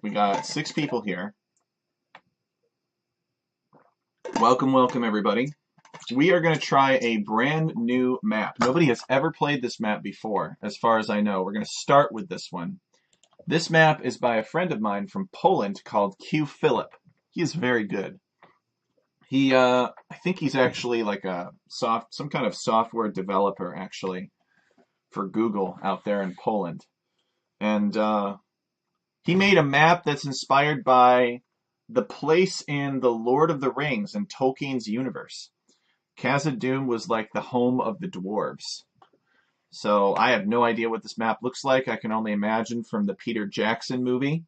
We got 6 people here. Welcome, welcome everybody. We are going to try a brand new map. Nobody has ever played this map before, as far as I know. We're going to start with this one. This map is by a friend of mine from Poland called Q Philip. He is very good. I think he's actually like some kind of software developer actually for Google out there in Poland. And he made a map that's inspired by the place in the Lord of the Rings and Tolkien's universe. Khazad-dûm was like the home of the dwarves. So I have no idea what this map looks like. I can only imagine from the Peter Jackson movie.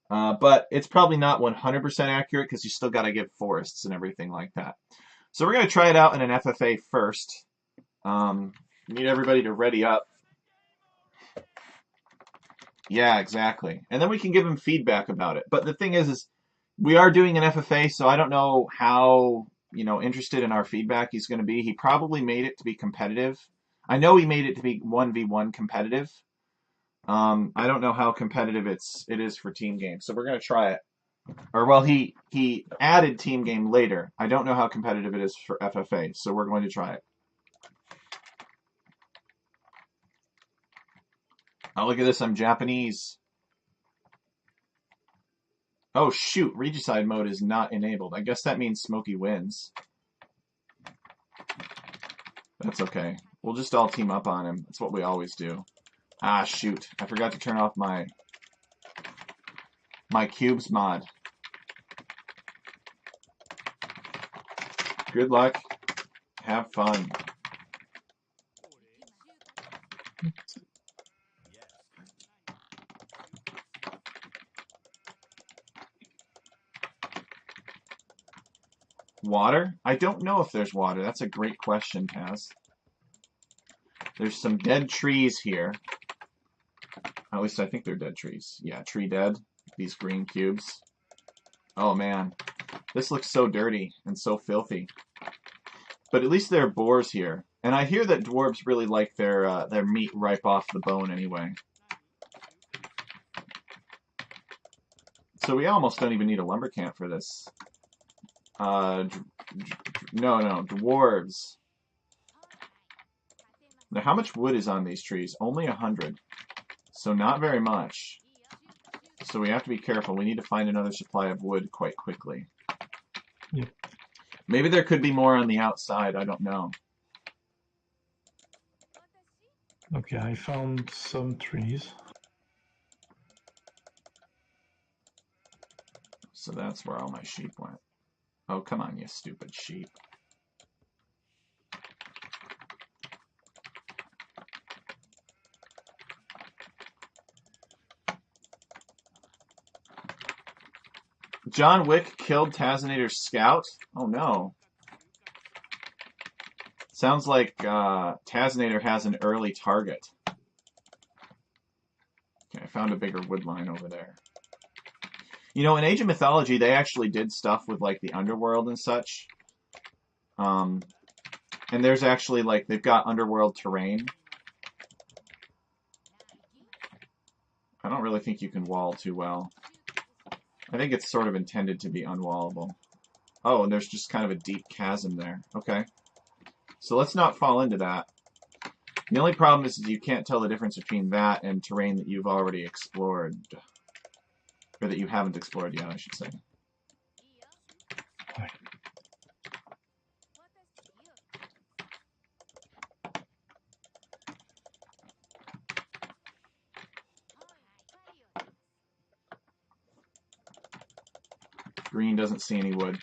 But it's probably not 100% accurate because you still got to get forests and everything like that. So we're going to try it out in an FFA first. Need everybody to ready up. Yeah, exactly. And then we can give him feedback about it. But the thing is we are doing an FFA, so I don't know how interested in our feedback he's going to be. He probably made it to be competitive. I know he made it to be 1v1 competitive. I don't know how competitive it is for team game, so we're going to try it. Or, well, he added team game later. I don't know how competitive it is for FFA, so we're going to try it. Oh, look at this. I'm Japanese. Oh, shoot. Regicide mode is not enabled. I guess that means Smokey wins. That's okay. We'll just all team up on him. That's what we always do. Ah, shoot. I forgot to turn off my cubes mod. Good luck. Have fun. Water? I don't know if there's water. That's a great question, Taz. There's some dead trees here. At least I think they're dead trees. Yeah, tree dead. These green cubes. Oh, man. This looks so dirty and so filthy. But at least there are boars here. And I hear that dwarves really like their meat ripe off the bone anyway. So we almost don't even need a lumber camp for this. No, dwarves. Now, how much wood is on these trees? Only 100. So not very much. So we have to be careful. We need to find another supply of wood quite quickly. Yeah. Maybe there could be more on the outside. I don't know. Okay, I found some trees. So that's where all my sheep went. Oh, come on, you stupid sheep. John Wick killed Tazinator's scout? Oh no. Sounds like Tazinator has an early target. Okay, I found a bigger wood line over there. You know, in Age of Mythology, they actually did stuff with, like, the underworld and such. And there's actually, like, they've got underworld terrain. I don't really think you can wall too well. I think it's sort of intended to be unwallable. Oh, and there's just kind of a deep chasm there. Okay. So let's not fall into that. The only problem is you can't tell the difference between that and terrain that you've already explored. Or that you haven't explored yet, I should say. Green doesn't see any wood.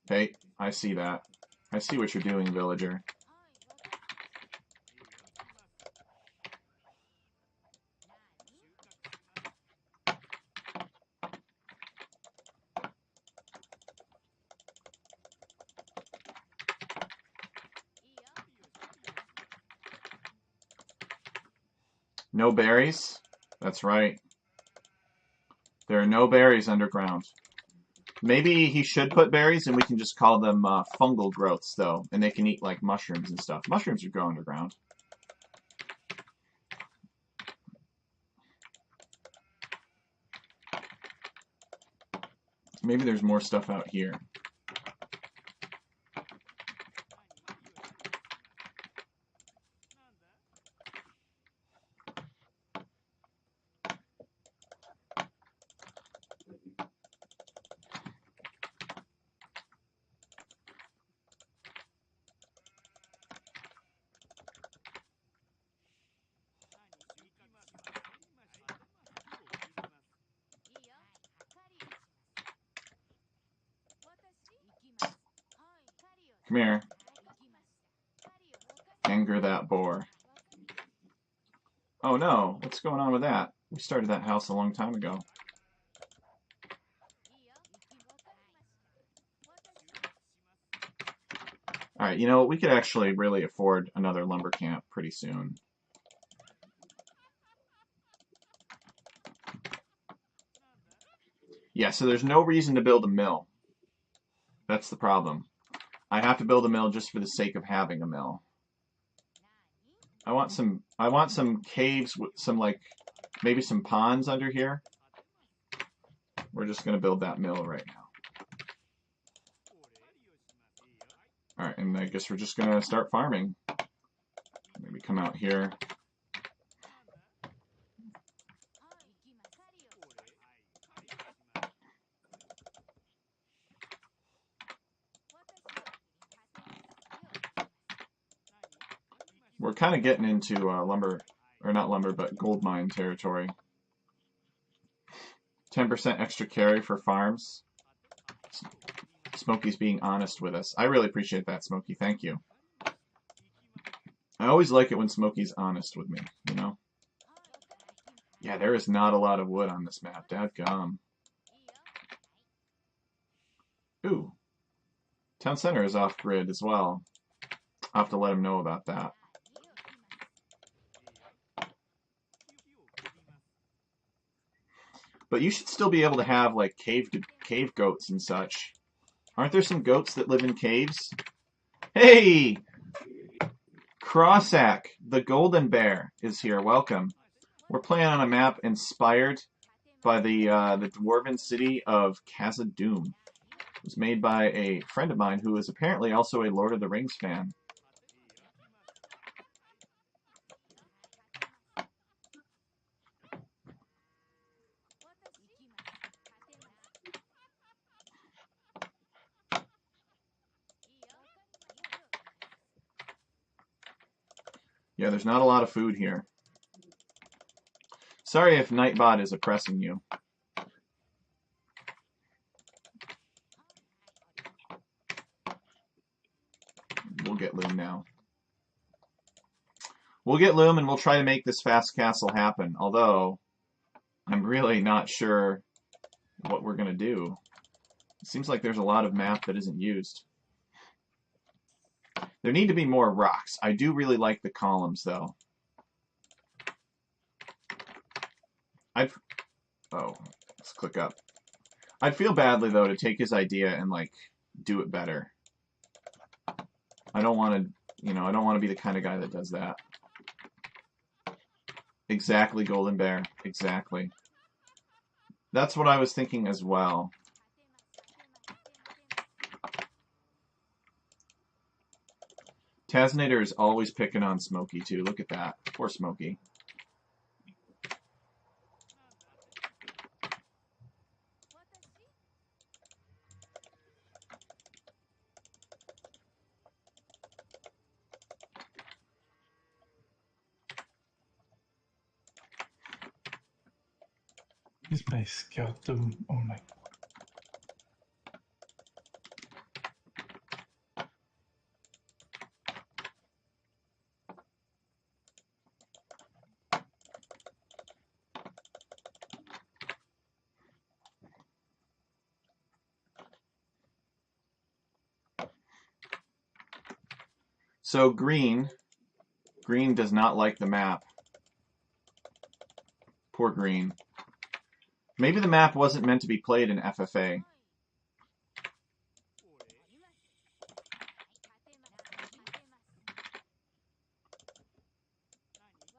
Hey, I see that. I see what you're doing, villager. No berries? That's right. There are no berries underground. Maybe he should put berries and we can just call them fungal growths, though. And they can eat, like, mushrooms and stuff. Mushrooms would grow underground. Maybe there's more stuff out here. Come here. Anger that boar. Oh no, what's going on with that? We started that house a long time ago. Alright, you know, we could actually really afford another lumber camp pretty soon. Yeah, so there's no reason to build a mill. That's the problem. I have to build a mill just for the sake of having a mill. I want some caves with some, like, maybe some ponds under here. We're just going to build that mill right now. Alright, and I guess we're just going to start farming. Maybe come out here. We're kind of getting into lumber, or not lumber, but gold mine territory. 10% extra carry for farms. Smokey's being honest with us. I really appreciate that, Smokey. Thank you. I always like it when Smokey's honest with me, you know? Yeah, there is not a lot of wood on this map. Dadgum. Ooh. Town center is off-grid as well. I'll have to let him know about that. But you should still be able to have, like, cave goats and such. Aren't there some goats that live in caves? Hey! Crossack, the golden bear, is here. Welcome. We're playing on a map inspired by the dwarven city of Khazad-dûm. It was made by a friend of mine who is apparently also a Lord of the Rings fan. Yeah, there's not a lot of food here. Sorry if Nightbot is oppressing you. We'll get Loom now. We'll get Loom and we'll try to make this fast castle happen. Although, I'm really not sure what we're going to do. It seems like there's a lot of map that isn't used. There need to be more rocks. I do really like the columns, though. Oh, let's click up. I'd feel badly, though, to take his idea and, like, do it better. I don't want to, you know, I don't want to be the kind of guy that does that. Exactly, Golden Bear. Exactly. That's what I was thinking as well. Tazinator is always picking on Smokey, too. Look at that. Poor Smokey. Is my scout dome? Oh my. So Green does not like the map. Poor Green. Maybe the map wasn't meant to be played in FFA.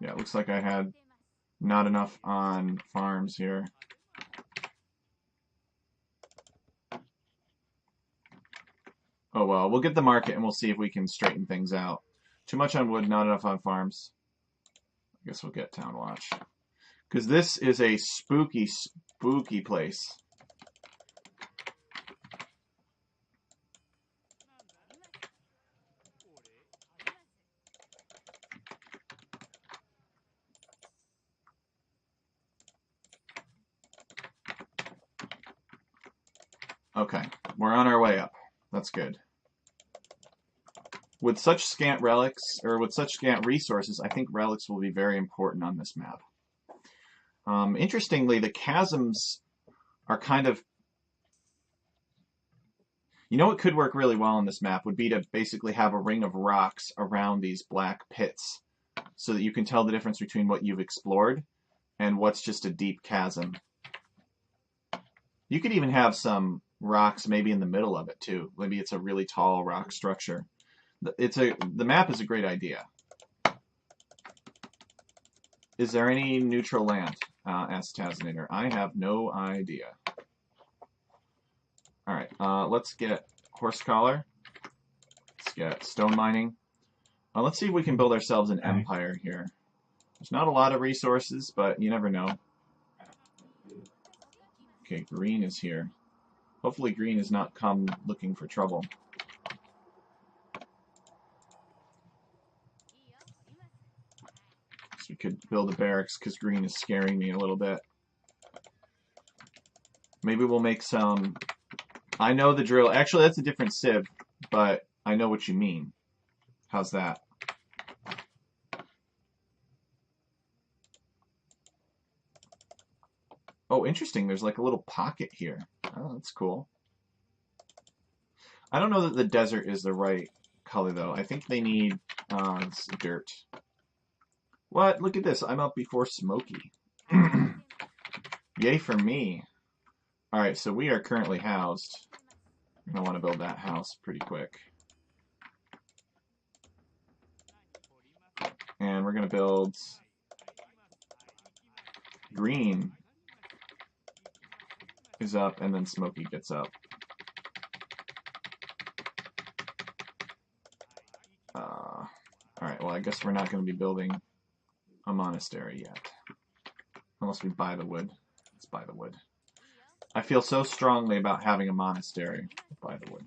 Yeah, it looks like I had not enough on farms here. Oh well, we'll get the market and we'll see if we can straighten things out. Too much on wood, not enough on farms. I guess we'll get Town Watch. Because this is a spooky, spooky place. Okay, we're on our way up. That's good. With such scant relics, or with such scant resources, I think relics will be very important on this map. Interestingly, the chasms are kind of... You know what could work really well on this map would be to basically have a ring of rocks around these black pits so that you can tell the difference between what you've explored and what's just a deep chasm. You could even have some rocks maybe in the middle of it too. Maybe it's a really tall rock structure. The map is a great idea. Is there any neutral land? Asked Tazinator. I have no idea. Alright, let's get horse collar. Let's get stone mining. Let's see if we can build ourselves an empire here. There's not a lot of resources, but you never know. Okay, green is here. Hopefully green has not come looking for trouble. So we could build a barracks because green is scaring me a little bit. Maybe we'll make some... I know the drill. Actually, that's a different civ, but I know what you mean. How's that? Oh, interesting. There's like a little pocket here. Oh, that's cool. I don't know that the desert is the right color, though. I think they need dirt. What? Look at this. I'm up before Smokey. Yay for me. All right, so we are currently housed. We're going to want to build that house pretty quick. And we're going to build green is up, and then Smokey gets up. Alright, well, I guess we're not going to be building a monastery yet. Unless we buy the wood. Let's buy the wood. I feel so strongly about having a monastery. Buy the wood.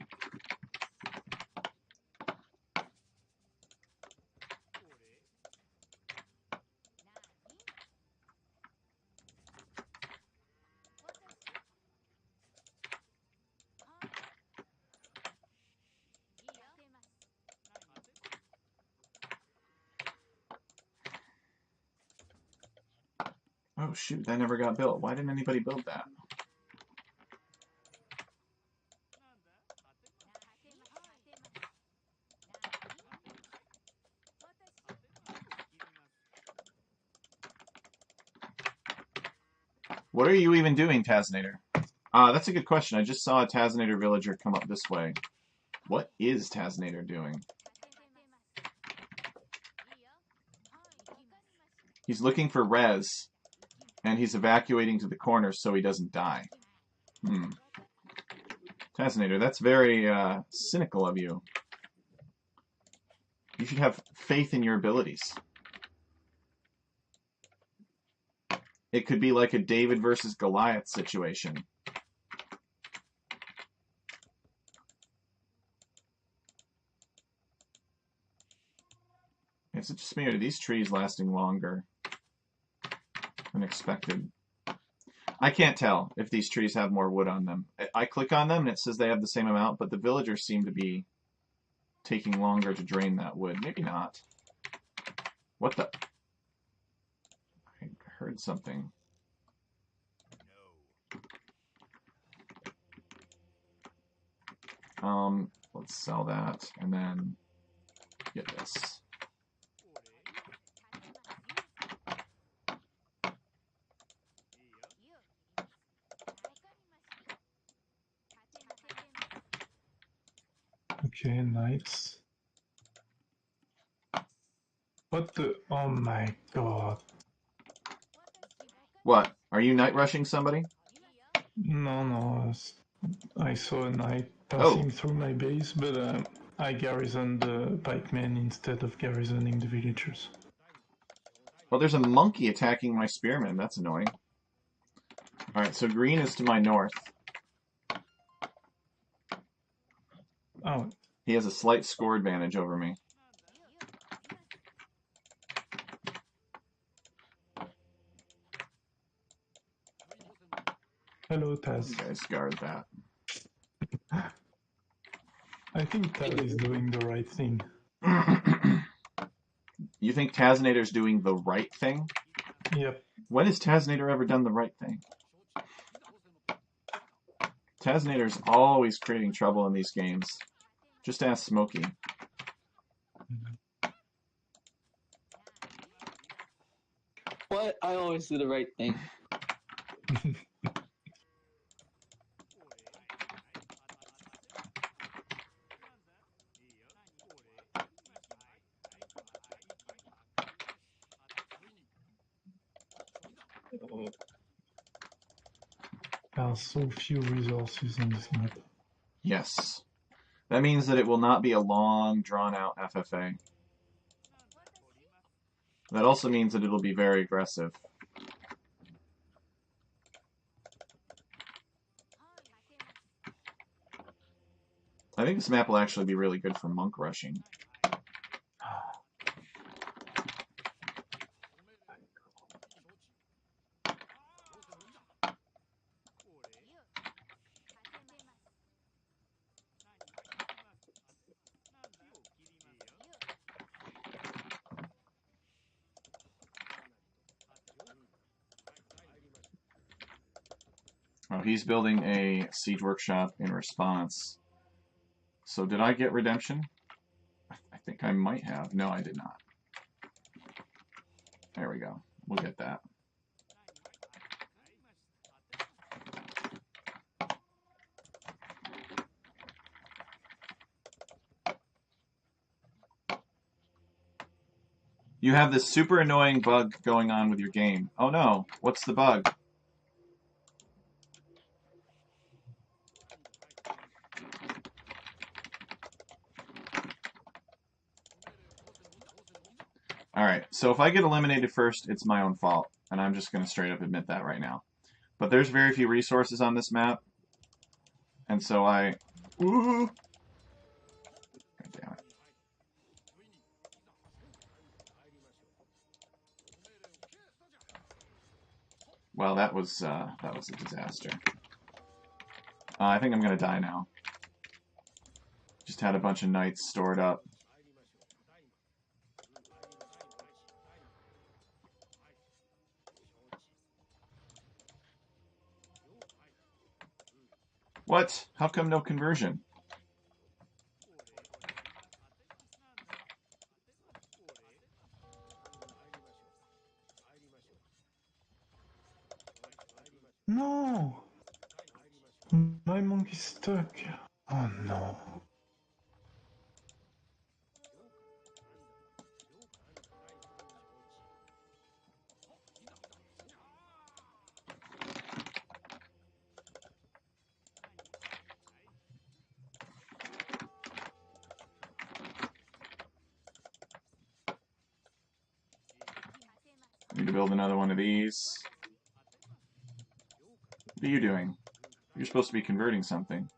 Oh shoot, that never got built. Why didn't anybody build that? What are you even doing, Tazinator? That's a good question. I just saw a Tazinator villager come up this way. What is Tazinator doing? He's looking for res, and he's evacuating to the corner so he doesn't die. Tazinator, that's very cynical of you. You should have faith in your abilities. It could be like a David versus Goliath situation. Is it just me, or are these trees lasting longer than expected? I can't tell if these trees have more wood on them. I click on them and it says they have the same amount, but the villagers seem to be taking longer to drain that wood. Maybe not. What the... I heard something. Let's sell that and then get this. Okay, nice. What the... Oh my god. What? Are you night rushing somebody? No, I saw a knight passing through my base, but I garrison the pikemen instead of garrisoning the villagers. Well, there's a monkey attacking my spearmen. That's annoying. Alright, so green is to my north. Oh. He has a slight score advantage over me. Hello, Taz. You guys guard that. I think Taz is doing the right thing. You think Tazinator's doing the right thing? Yep. When has Tazinator ever done the right thing? Tazinator's always creating trouble in these games. Just ask Smokey. What? I always do the right thing. There are so few resources on this map. Yes. That means that it will not be a long, drawn-out FFA. That also means that it'll be very aggressive. I think this map will actually be really good for monk rushing. Oh, he's building a siege workshop in response. So did I get redemption? I think I might have. No, I did not. There we go. We'll get that. You have this super annoying bug going on with your game. Oh no, what's the bug? Alright, so if I get eliminated first, it's my own fault. And I'm just going to straight up admit that right now. But there's very few resources on this map. And so I... Ooh! God damn it. Well, that was a disaster. I think I'm going to die now. Just had a bunch of knights stored up. What? How come no conversion? No! My monk is stuck. Oh no. Need to build another one of these. What are you doing? You're supposed to be converting something.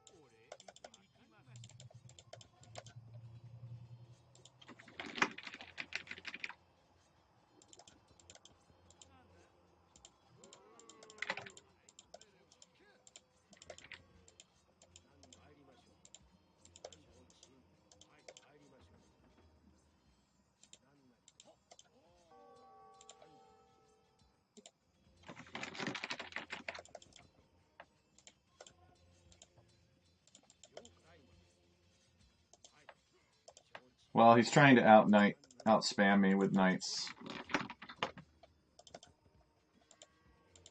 Well, he's trying to out-spam me with knights.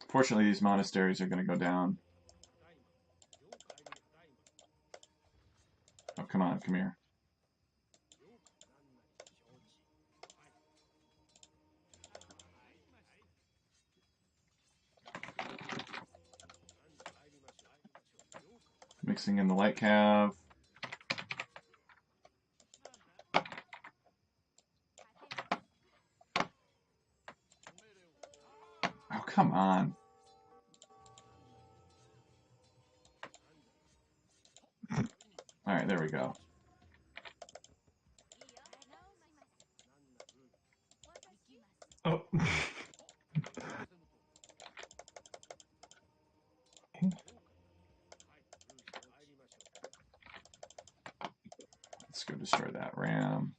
Fortunately, these monasteries are going to go down. Oh, come on, come here. Mixing in the light cav. Oh, come on. Alright, there we go. Oh. Let's go destroy that ram.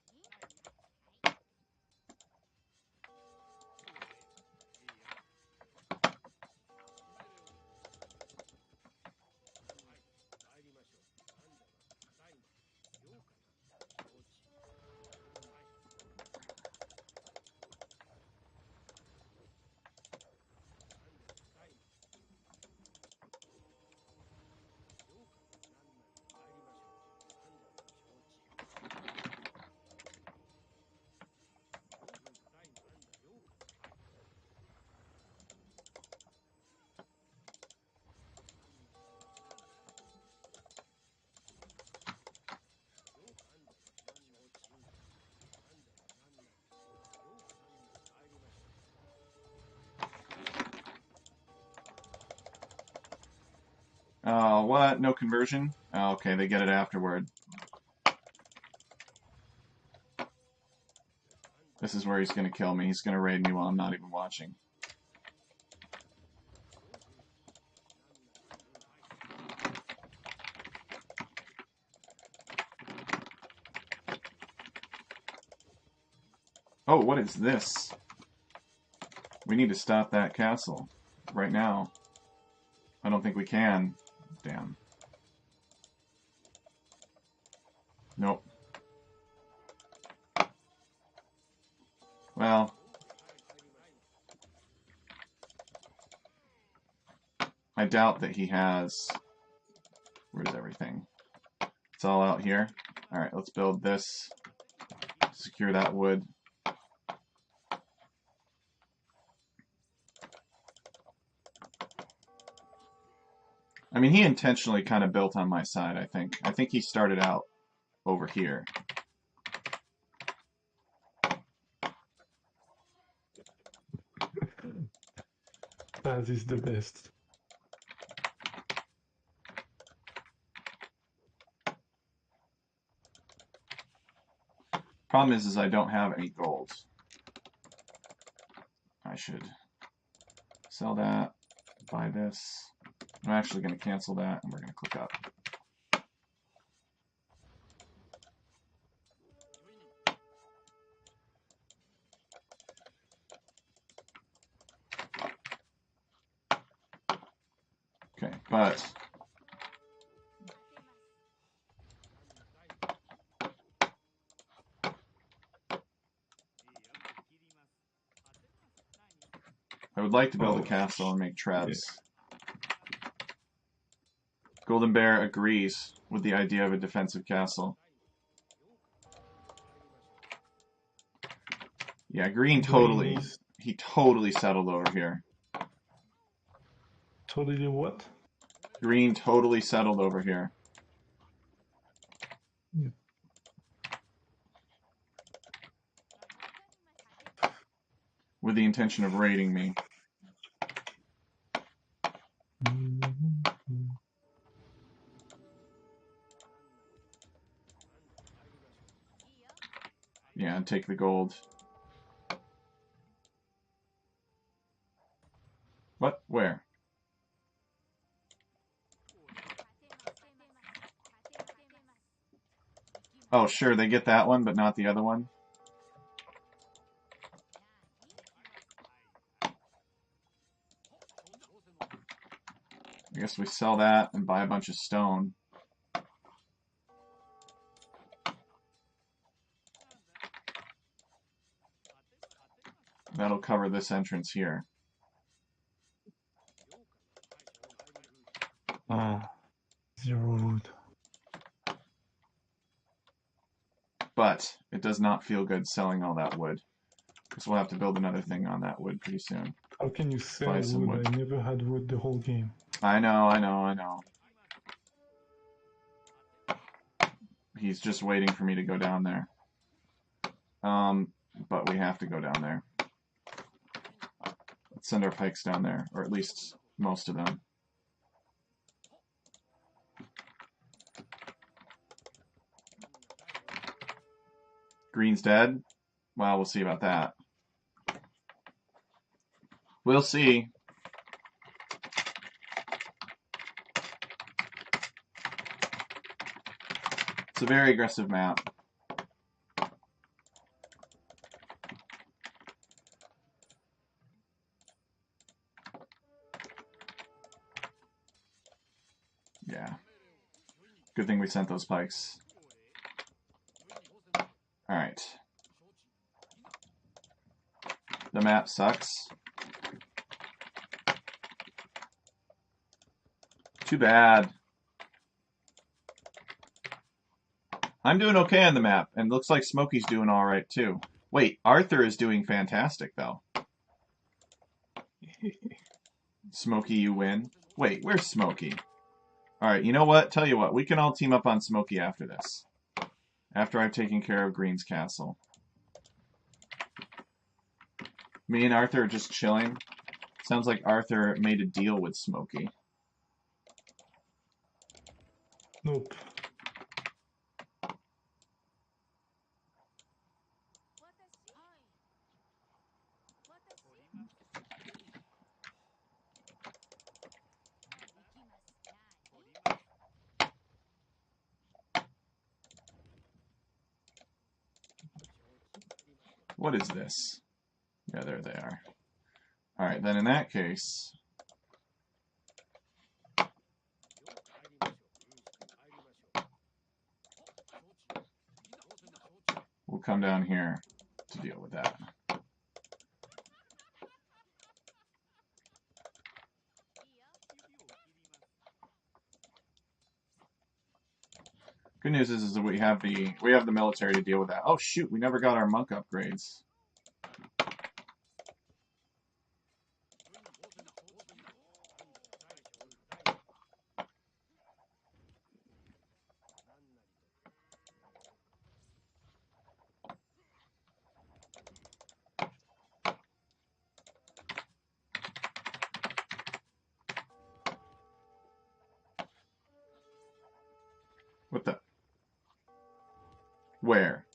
Oh, what? No conversion? Oh, okay, they get it afterward. This is where he's going to kill me. He's going to raid me while I'm not even watching. Oh, what is this? We need to stop that castle right now. I don't think we can. Damn. Nope. Well, I doubt that he has... Where's everything? It's all out here. Alright, let's build this. Secure that wood. I mean, he intentionally kind of built on my side, I think. I think he started out over here. That is the best. Problem is I don't have any gold. I should sell that, buy this. I'm actually going to cancel that, and we're going to click up. Okay, but I would like to build a castle and make trebs. Golden Bear agrees with the idea of a defensive castle. Yeah, green totally. He totally settled over here. Totally what? Green totally settled over here. Yeah. With the intention of raiding me. Yeah, and take the gold. What? Where? Oh, sure, they get that one, but not the other one. I guess we sell that and buy a bunch of stone. That'll cover this entrance here. Ah, 0 wood. But it does not feel good selling all that wood. Because we'll have to build another thing on that wood pretty soon. How can you sell Buy some wood? wood. I never had wood the whole game. I know. He's just waiting for me to go down there. But we have to go down there. Let's send our pikes down there, or at least most of them. Green's dead? Well, we'll see about that. We'll see. It's a very aggressive map. Yeah. Good thing we sent those pikes. Alright. The map sucks. Too bad. I'm doing okay on the map, and looks like Smokey's doing alright too. Wait, Arthur is doing fantastic though. Smokey, you win. Wait, where's Smokey? Alright, you know what? Tell you what, we can all team up on Smokey after this. After I've taken care of Green's castle. Me and Arthur are just chilling. Sounds like Arthur made a deal with Smokey. Nope. What is this? Yeah, there they are. Alright, then in that case... we'll come down here to deal with that. Good news is that we have the military to deal with that. Oh shoot, we never got our monk upgrades. What the? Where?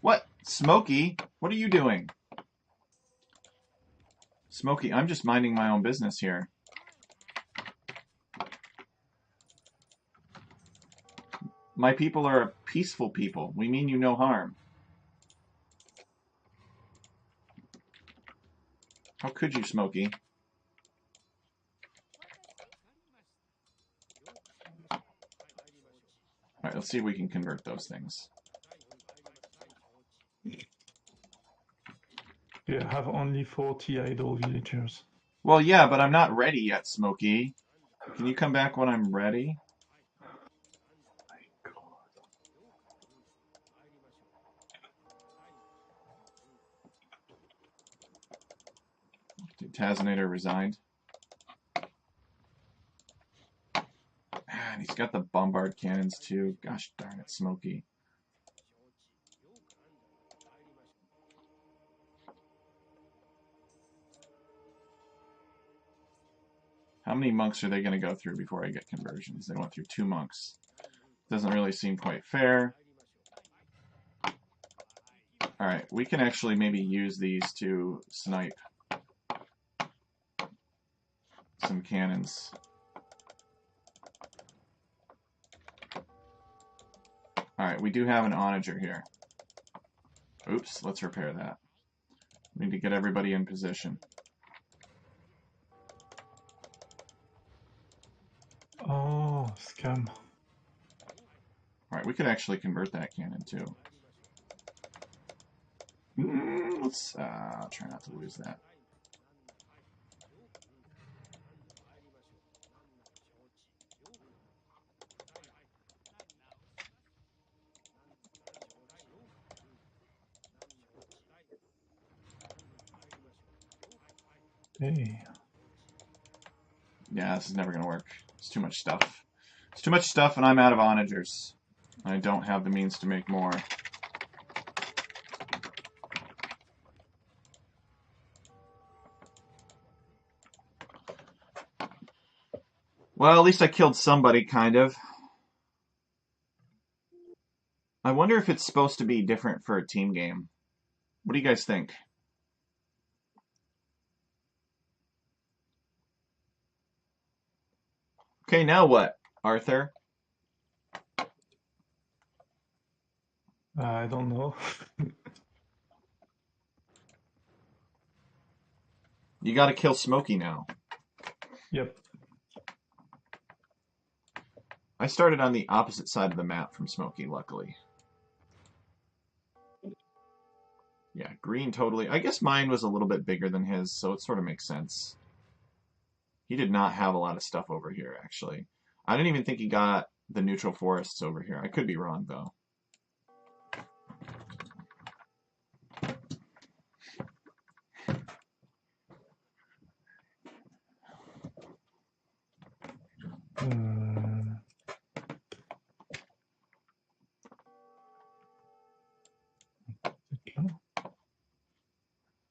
What? Smokey? What are you doing? Smokey, I'm just minding my own business here. My people are a peaceful people. We mean you no harm. How could you, Smokey? Alright, let's see if we can convert those things. You have only 40 idle villagers. Well, yeah, but I'm not ready yet, Smokey. Can you come back when I'm ready? My God. Tazinator resigned. And he's got the bombard cannons too. Gosh darn it, Smokey. How many monks are they going to go through before I get conversions? They went through 2 monks. Doesn't really seem quite fair. Alright, we can actually maybe use these to snipe some cannons. Alright, we do have an onager here. Oops, let's repair that. We need to get everybody in position. Oh, scam. Alright, we could actually convert that cannon too. Let's try not to lose that. Hey. Yeah, this is never going to work. It's too much stuff. It's too much stuff and I'm out of onagers. I don't have the means to make more. Well, at least I killed somebody, kind of. I wonder if it's supposed to be different for a team game. What do you guys think? Okay, now what, Arthur? I don't know. You gotta kill Smokey now. Yep. I started on the opposite side of the map from Smokey, luckily. Yeah, green totally. I guess mine was a little bit bigger than his, so it sort of makes sense. He did not have a lot of stuff over here, actually. I didn't even think he got the neutral forests over here. I could be wrong, though.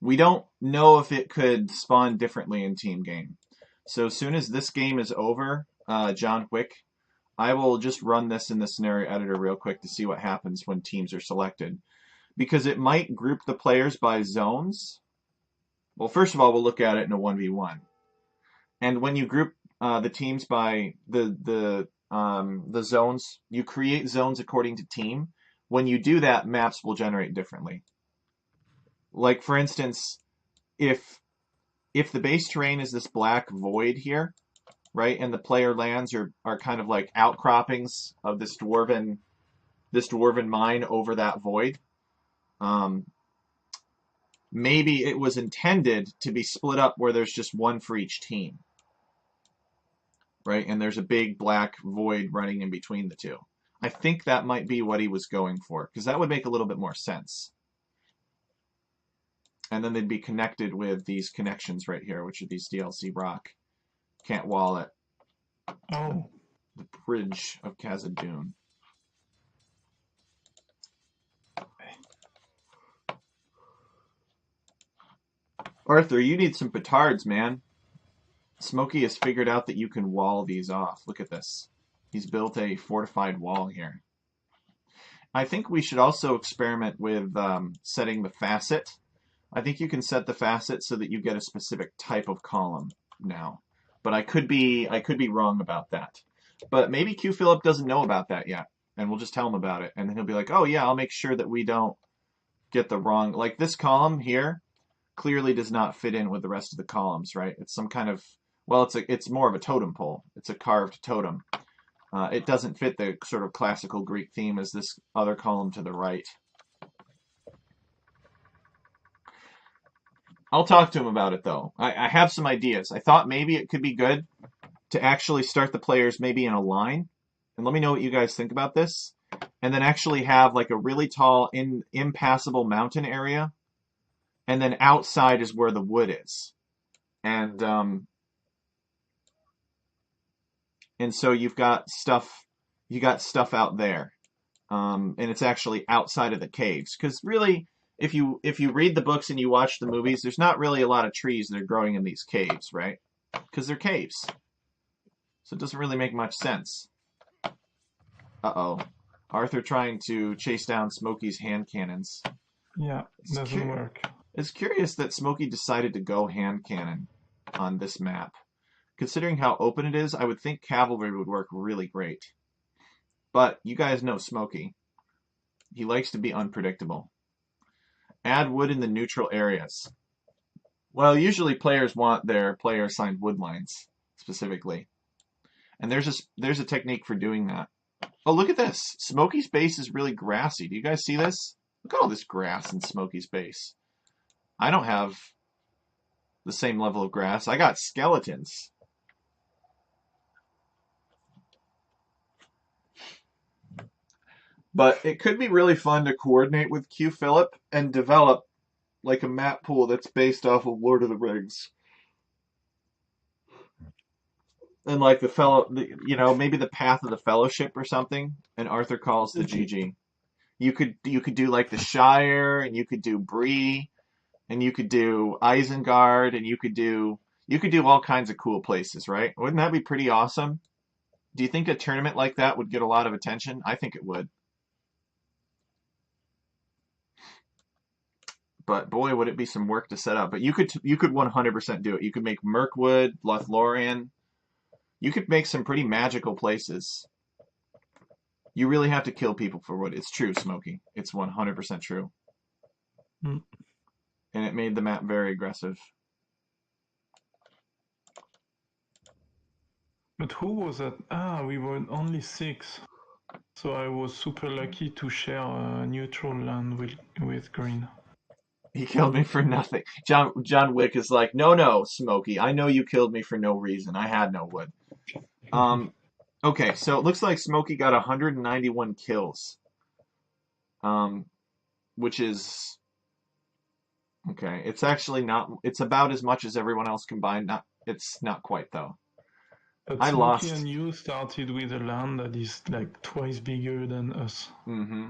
We don't know if it could spawn differently in team game. So as soon as this game is over, John Wick, I will just run this in the scenario editor real quick to see what happens when teams are selected. Because it might group the players by zones. Well, first of all, we'll look at it in a 1v1. And when you group the teams by the zones, you create zones according to team. When you do that, maps will generate differently. Like, for instance, if the base terrain is this black void here, right, and the player lands are kind of like outcroppings of this dwarven mine over that void, maybe it was intended to be split up where there's just one for each team, right, and there's a big black void running in between the two. I think that might be what he was going for, because that would make a little bit more sense. And then they'd be connected with these connections right here, which are these DLC rock. Can't wall it. Oh. The Bridge of Khazad-dûm. Arthur, you need some petards, man. Smokey has figured out that you can wall these off. Look at this. He's built a fortified wall here. I think we should also experiment with setting the facet. I think you can set the facet so that you get a specific type of column now. But I could be wrong about that. But maybe Q Philip doesn't know about that yet, and we'll just tell him about it, and then he'll be like, "Oh yeah, I'll make sure that we don't get the wrong, like this column here clearly does not fit in with the rest of the columns, right? It's some kind of, well, it's more of a totem pole. It's a carved totem. It doesn't fit the sort of classical Greek theme as this other column to the right." I'll talk to him about it, though. I have some ideas. I thought maybe it could be good to actually start the players maybe in a line. And let me know what you guys think about this. And then actually have like a really tall, impassable mountain area. And then outside is where the wood is. And so you've got stuff out there. And it's actually outside of the caves. Because really, if you read the books and you watch the movies, there's not really a lot of trees that are growing in these caves, right? Because they're caves. So it doesn't really make much sense. Uh-oh. Arthur trying to chase down Smokey's hand cannons. Yeah, doesn't work. It's curious that Smokey decided to go hand cannon on this map. Considering how open it is, I would think cavalry would work really great. But you guys know Smokey. He likes to be unpredictable. Add wood in the neutral areas. Well, usually players want their player-assigned wood lines, specifically. And there's a technique for doing that. Oh, look at this. Smokey's base is really grassy. Do you guys see this? Look at all this grass in Smokey's base. I don't have the same level of grass. I got skeletons. But it could be really fun to coordinate with Q Philip and develop like a map pool that's based off of Lord of the Rings. And like the fellow, you know, maybe the Path of the Fellowship or something, and Arthur calls the GG. You could do like the Shire, and you could do Bree, and you could do Isengard, and you could do all kinds of cool places, right? Wouldn't that be pretty awesome? Do you think a tournament like that would get a lot of attention? I think it would. But boy, would it be some work to set up. But you could 100% do it. You could make Mirkwood, Lothlorien. You could make some pretty magical places. You really have to kill people for wood. It's true, Smokey. It's 100% true. Mm. And it made the map very aggressive. But who was that? Ah, we were only 6. So I was super lucky to share a neutral land with green. He killed me for nothing. John Wick is like, no, Smokey. I know you killed me for no reason. I had no wood. Okay, so it looks like Smokey got 191 kills. Which is okay. It's actually not. It's about as much as everyone else combined. It's not quite though. But I Smokey lost. and you started with a land that is like twice bigger than us. Mm-hmm.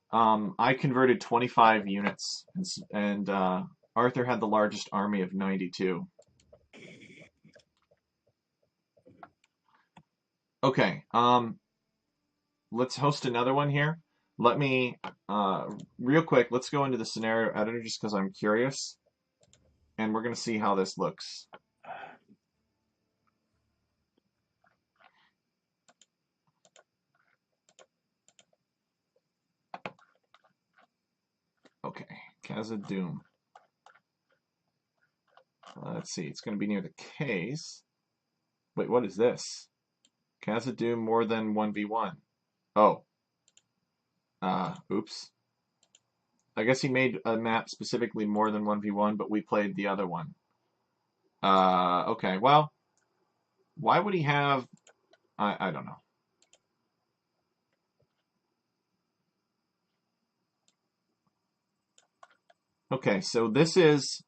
I converted 25 units, and Arthur had the largest army of 92. Okay. Let's host another one here. Let me, real quick, let's go into the scenario editor just because I'm curious, and we're gonna see how this looks. Okay, Khazad-dûm. Let's see, it's going to be near the case. Wait, what is this? Khazad-dûm more than 1v1. Oh. Oops. I guess he made a map specifically more than 1v1, but we played the other one. Okay, well, why would he have... I don't know. Okay, so this is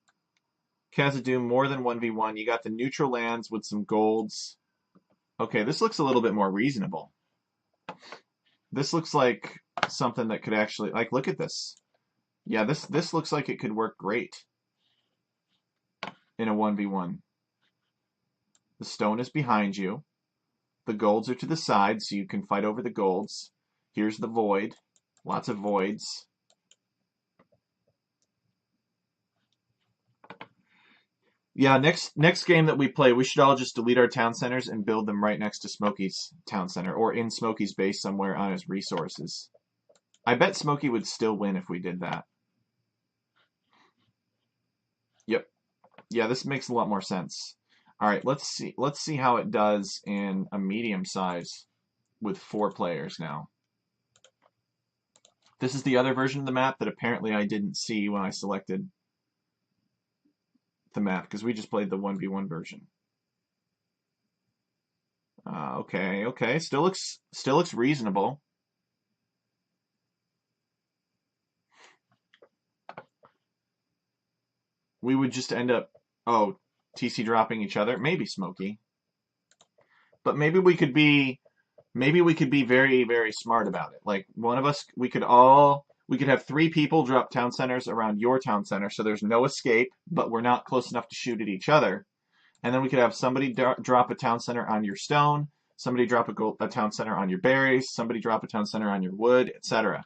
Khazad-dûm more than 1v1. You got the neutral lands with some golds. Okay, this looks a little bit more reasonable. This looks like something that could actually, like, look at this. Yeah, this looks like it could work great in a 1v1. The stone is behind you. The golds are to the side, so you can fight over the golds. Here's the void. Lots of voids. Yeah, next game that we play, we should all just delete our town centers and build them right next to Smokey's town center, or in Smokey's base somewhere on his resources. I bet Smokey would still win if we did that. Yep. Yeah, this makes a lot more sense. All right, let's see how it does in a medium size with 4 players now. This is the other version of the map that apparently I didn't see when I selected the map because we just played the 1v1 version. Okay. Still looks reasonable. We would just end up TC dropping each other. Maybe Smokey. But maybe we could be very, very smart about it. Like one of us, we could have 3 people drop town centers around your town center, so there's no escape, but we're not close enough to shoot at each other. And then we could have somebody drop a town center on your stone, somebody drop a town center on your berries, somebody drop a town center on your wood, etc.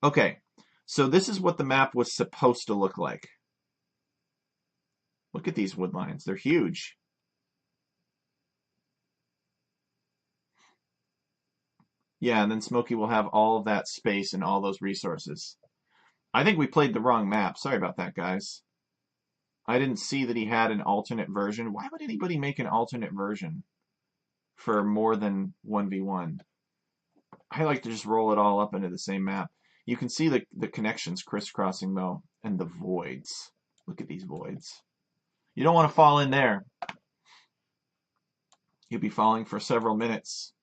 Okay, so this is what the map was supposed to look like. Look at these wood lines. They're huge. Yeah, and then Smokey will have all of that space and all those resources. I think we played the wrong map. Sorry about that, guys. I didn't see that he had an alternate version. Why would anybody make an alternate version for more than 1v1? I like to just roll it all up into the same map. You can see the connections crisscrossing, though, and the voids. Look at these voids. You don't want to fall in there. You'll be falling for several minutes.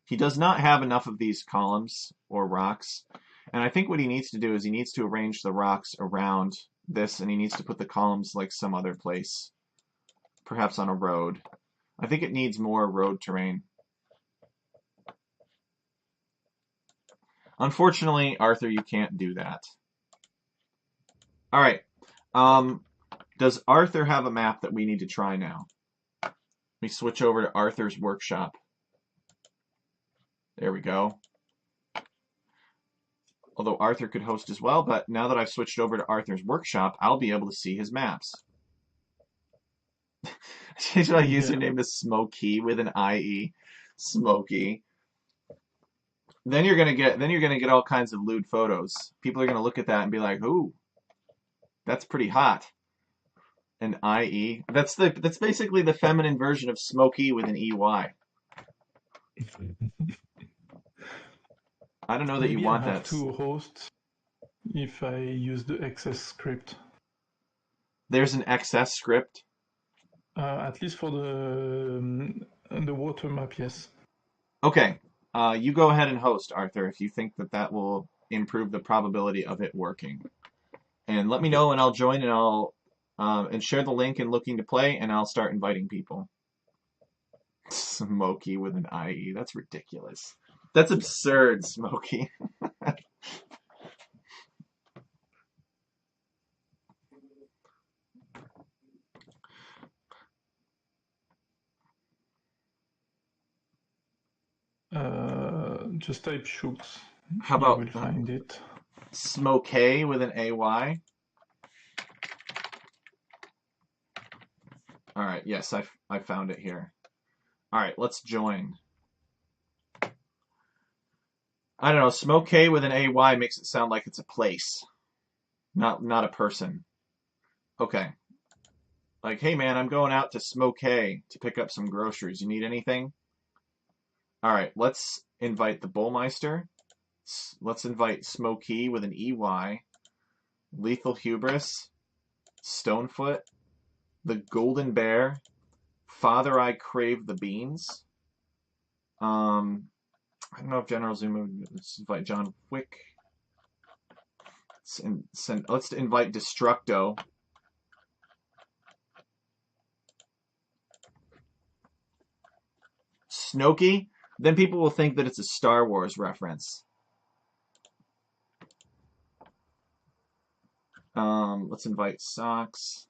He does not have enough of these columns or rocks. And I think what he needs to do is he needs to arrange the rocks around this, and he needs to put the columns like some other place, perhaps on a road. I think it needs more road terrain. Unfortunately, Arthur, you can't do that. All right. Does Arthur have a map that we need to try now? We switch over to Arthur's workshop. There we go. Although Arthur could host as well, but now that I've switched over to Arthur's workshop, I'll be able to see his maps. Change my username to Smokey with an IE. Smokey. Then you're gonna get all kinds of lewd photos. People are gonna look at that and be like, "Ooh, that's pretty hot." An IE. That's basically the feminine version of Smokey with an EY. I don't know that Maybe you want I have that. two hosts if I use the XS script. There's an XS script. At least for the water map, yes. Okay. You go ahead and host, Arthur, if you think that will improve the probability of it working. And let me know, and I'll join, and I'll and share the link in Looking to Play, and I'll start inviting people. Smokey with an IE. That's ridiculous. That's absurd, Smokey. Just type Shooks. How You about will find it. Smokey with an AY? All right, yes, I found it here. All right, let's join. I don't know, Smokey with an AY makes it sound like it's a place, not a person. Okay. Like, hey man, I'm going out to Smokey to pick up some groceries. You need anything? All right, let's invite the Bullmeister. Let's invite Smokey with an EY, Lethal Hubris, Stonefoot, the Golden Bear, Father I Crave the Beans. I don't know if General Zuma. Let's invite John Wick. Let's invite Destructo. Snokey. Then people will think that it's a Star Wars reference. Let's invite Socks.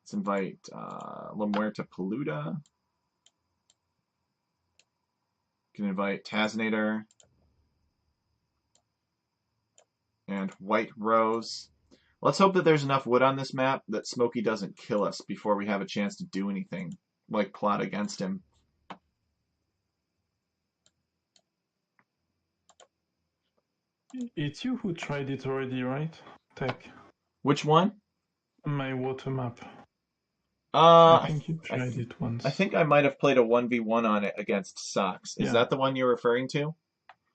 Let's invite La Muerta Peluda. Can invite Tazinator and White Rose. Let's hope that there's enough wood on this map that Smokey doesn't kill us before we have a chance to do anything, like plot against him. It's you who tried it already, right? Tech. Which one? My water map. I think you tried it once. I think I might have played a 1v1 on it against Socks. Is that the one you're referring to?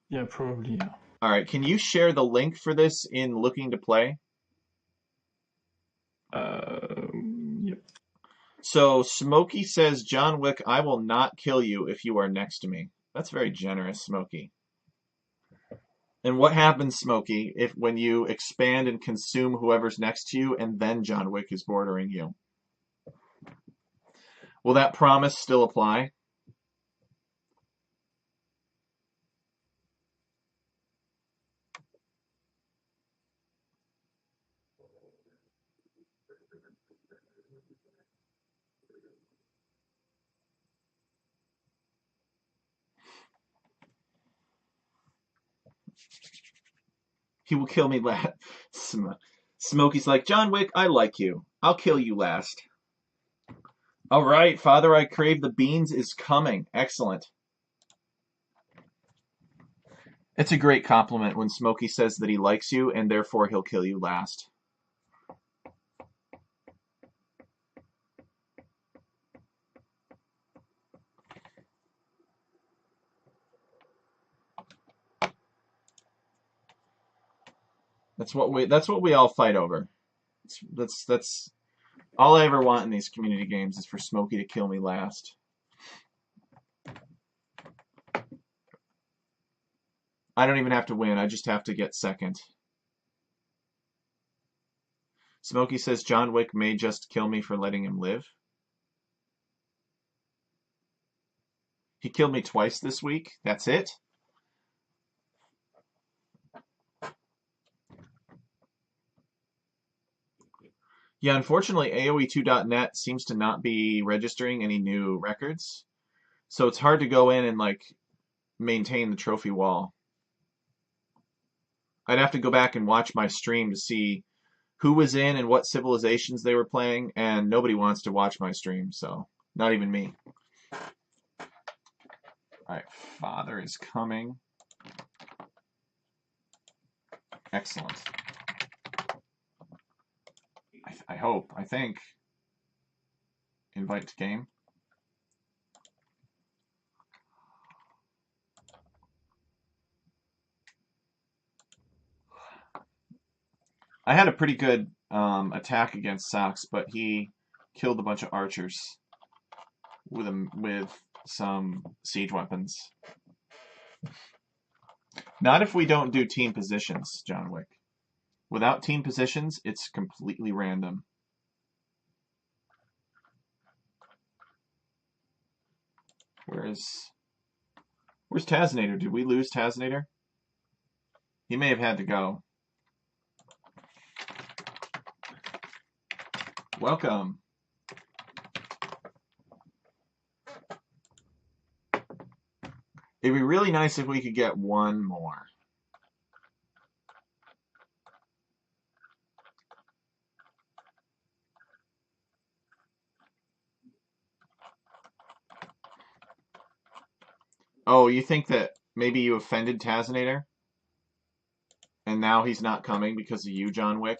Yeah, probably, yeah. All right, can you share the link for this in Looking to Play? Yep. So Smokey says, John Wick, I will not kill you if you are next to me. That's very generous, Smokey. And what happens, Smokey, when you expand and consume whoever's next to you and then John Wick is bordering you? Will that promise still apply? He will kill me last. Smokey's like, John Wick, I like you. I'll kill you last. All right, Father, I Crave the Beans is coming. Excellent. It's a great compliment when Smokey says that he likes you and therefore he'll kill you last. That's what we all fight over. That's all I ever want in these community games is for Smokey to kill me last. I don't even have to win. I just have to get second. Smokey says John Wick may just kill me for letting him live. He killed me twice this week. That's it? Yeah, unfortunately, AOE2.net seems to not be registering any new records. So it's hard to go in and, like, maintain the trophy wall. I'd have to go back and watch my stream to see who was in and what civilizations they were playing, and nobody wants to watch my stream, so not even me. Alright, father is coming. Excellent. I hope, I think. Invite to game. I had a pretty good attack against Sox, but he killed a bunch of archers with some siege weapons. Not if we don't do team positions, John Wick. Without team positions, it's completely random. Where's Tazinator? Did we lose Tazinator? He may have had to go. Welcome. It'd be really nice if we could get one more. Oh, you think that maybe you offended Tazinator? And now he's not coming because of you, John Wick?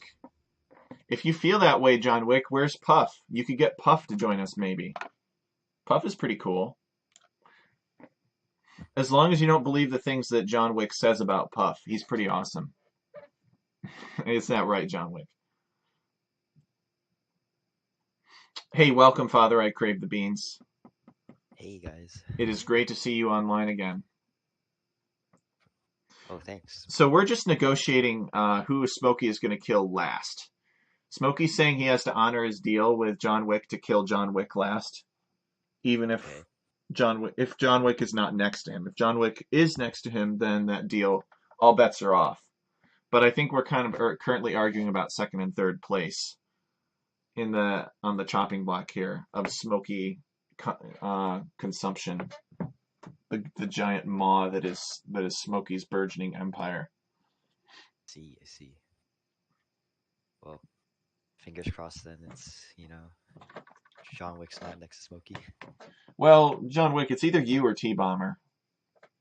If you feel that way, John Wick, where's Puff? You could get Puff to join us, maybe. Puff is pretty cool. As long as you don't believe the things that John Wick says about Puff, he's pretty awesome. Is that right, John Wick? Hey, welcome, Father. I crave the beans. Hey, guys. It is great to see you online again. Oh, thanks. So we're just negotiating who Smokey is going to kill last. Smokey's saying he has to honor his deal with John Wick to kill John Wick last, even if Okay. John Wick is not next to him. If John Wick is next to him, then that deal, all bets are off. But I think we're kind of currently arguing about second and third place on the chopping block here of Smokey consumption, the giant maw that is Smokey's burgeoning empire. I see. Well, fingers crossed then it's, John Wick's not next to Smokey. Well, John Wick, it's either you or T-Bomber.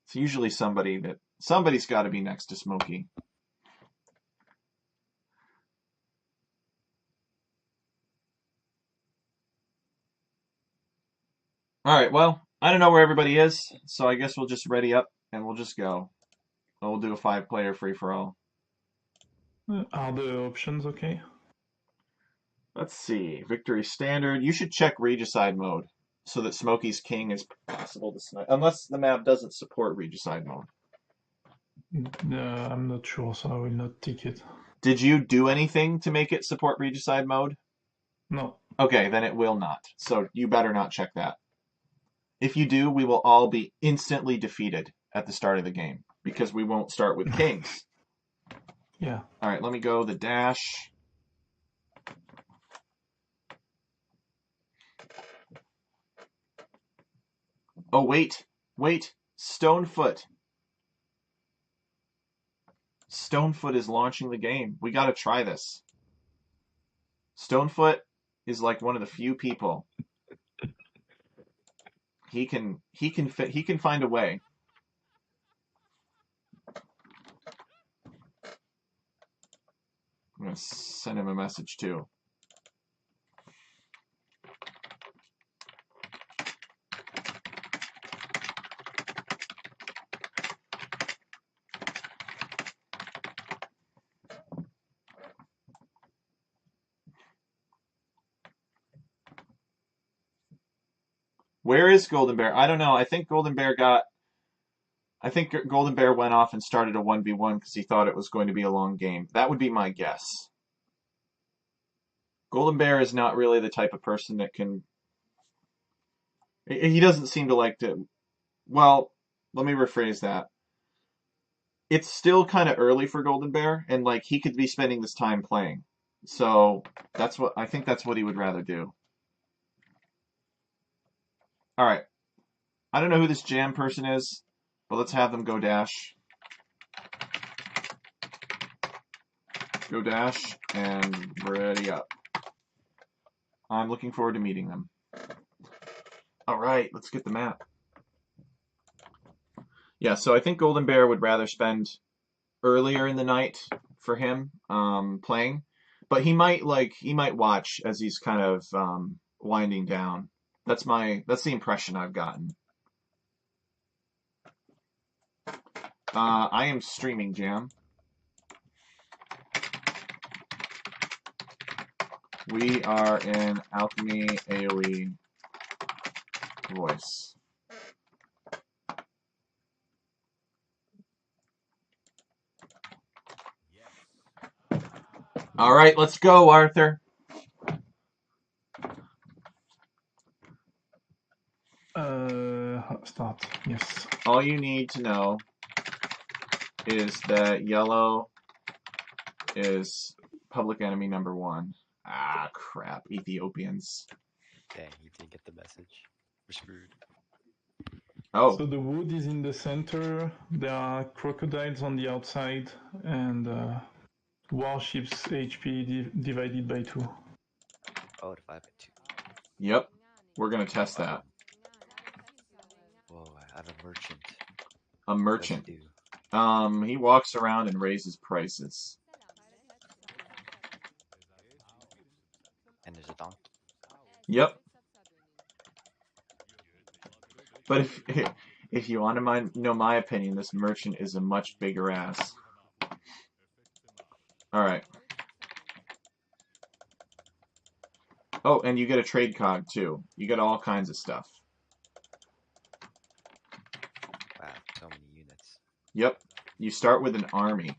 It's usually somebody's got to be next to Smokey. Alright, well, I don't know where everybody is, so I guess we'll just ready up and we'll just go. And we'll do a 5-player free-for-all. Are the options okay? Let's see. Victory standard. You should check Regicide mode so that Smokey's King is possible to snipe. Unless the map doesn't support Regicide mode. I'm not sure, so I will not tick it. Did you do anything to make it support Regicide mode? No. Okay, then it will not. So you better not check that. If you do, we will all be instantly defeated at the start of the game because we won't start with kings. Yeah. All right, let me go the dash. Oh, wait. Stonefoot. Stonefoot is launching the game. We got to try this. Stonefoot is like one of the few people. He can find a way. I'm going to send him a message too. Where is Golden Bear? I don't know. I think Golden Bear went off and started a 1v1 because he thought it was going to be a long game. That would be my guess. Golden Bear is not really the type of person that can. He doesn't seem to like to. Well, let me rephrase that. It's still kind of early for Golden Bear, and like he could be spending this time playing. So that's what I think. That's what he would rather do. All right. I don't know who this jam person is, but let's have them go dash. Go dash and ready up. I'm looking forward to meeting them. All right, let's get the map. Yeah, so I think Golden Bear would rather spend earlier in the night for him playing, but he might watch as he's kind of winding down. That's the impression I've gotten. I am streaming Jam. We are in Alchemy AoE voice. All right, let's go, Arthur. Start. Yes. All you need to know is that yellow is public enemy number 1. Ah, crap. Ethiopians. Dang, you didn't get the message. We're screwed. Oh. So the wood is in the center. There are crocodiles on the outside, and warships HP divided by 2. Oh, divided by 2. Yep. We're going to test that. Whoa, I have a merchant. A merchant. What does it do? He walks around and raises prices. And there's a donkey. Yep. But if you want to know my opinion, this merchant is a much bigger ass. All right. Oh, and you get a trade cog too. You get all kinds of stuff. Wow, so many units. Yep. You start with an army.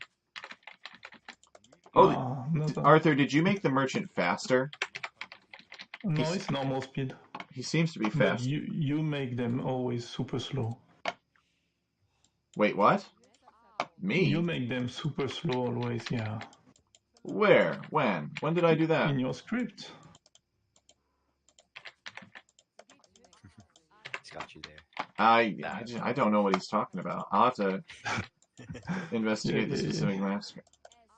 Oh, Arthur, did you make the merchant faster? No, it's normal speed. He seems to be But fast. you make them always super slow. Wait, what? Me? You make them super slow always, yeah. Where? When? When did I do that? In your script. He's got you there. I don't know what he's talking about. I'll have to investigate the specific maps.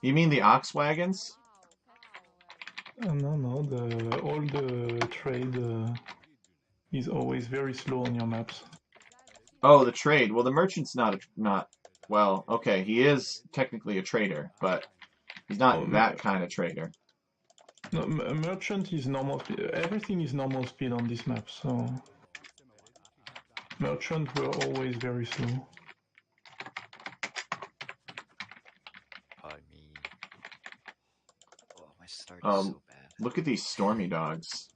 You mean the ox wagons? No, all the trade is always very slow on your maps. Oh, the trade. Well, the merchant's not well, okay, he is technically a trader, but he's not that kind of trader. No, a merchant is normal speed. Everything is normal speed on this map, so merchants were always very slow. Pardon me. Oh, my start is so bad. Look at these stormy dogs.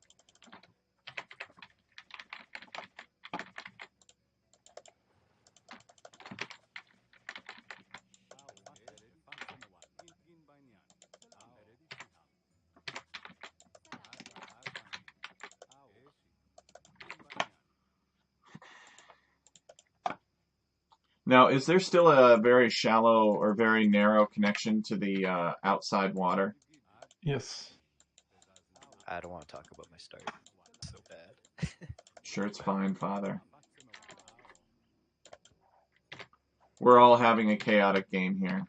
Now, is there still a very shallow or very narrow connection to the outside water? Yes. I don't want to talk about my start. It's so bad. Sure, it's fine, Father. We're all having a chaotic game here.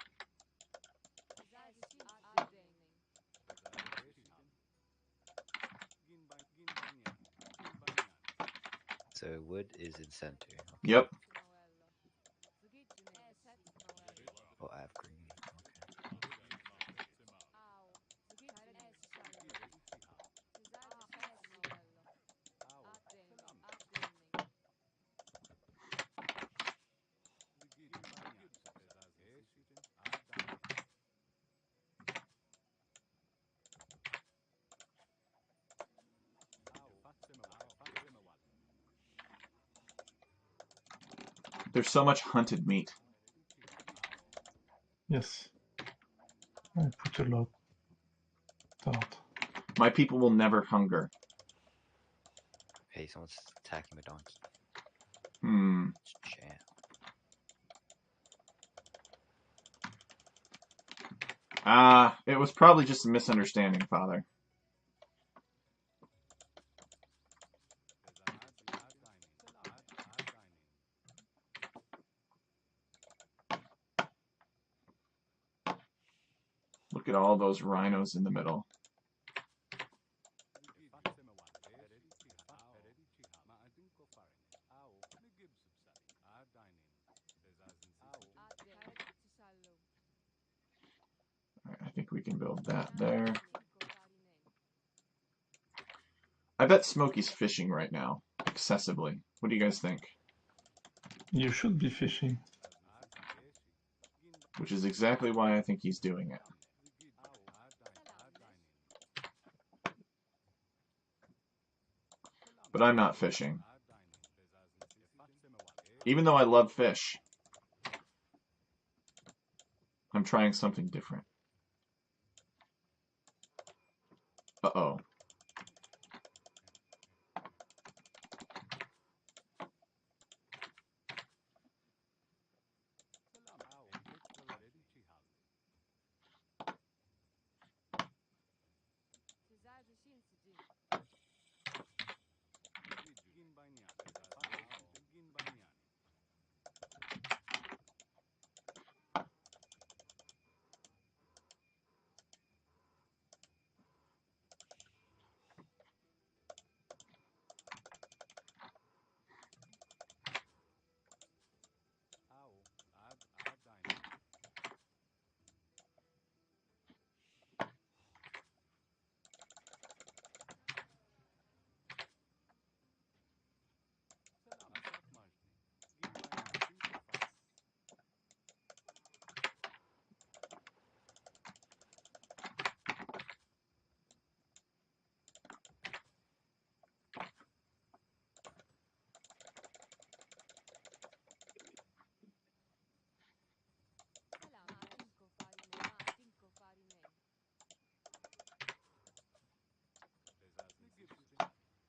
So wood is in center. Okay. Yep. Oh, I have green. Okay. There's so much hunted meat. Yes. I put a lot. Start. My people will never hunger. Hey, someone's attacking my donkey. Hmm. It's jam. It was probably just a misunderstanding, Father. Look at all those rhinos in the middle. I think we can build that there. I bet Smokey's fishing right now, excessively. What do you guys think? You should be fishing. Which is exactly why I think he's doing it. But I'm not fishing. Even though I love fish, I'm trying something different. Uh-oh.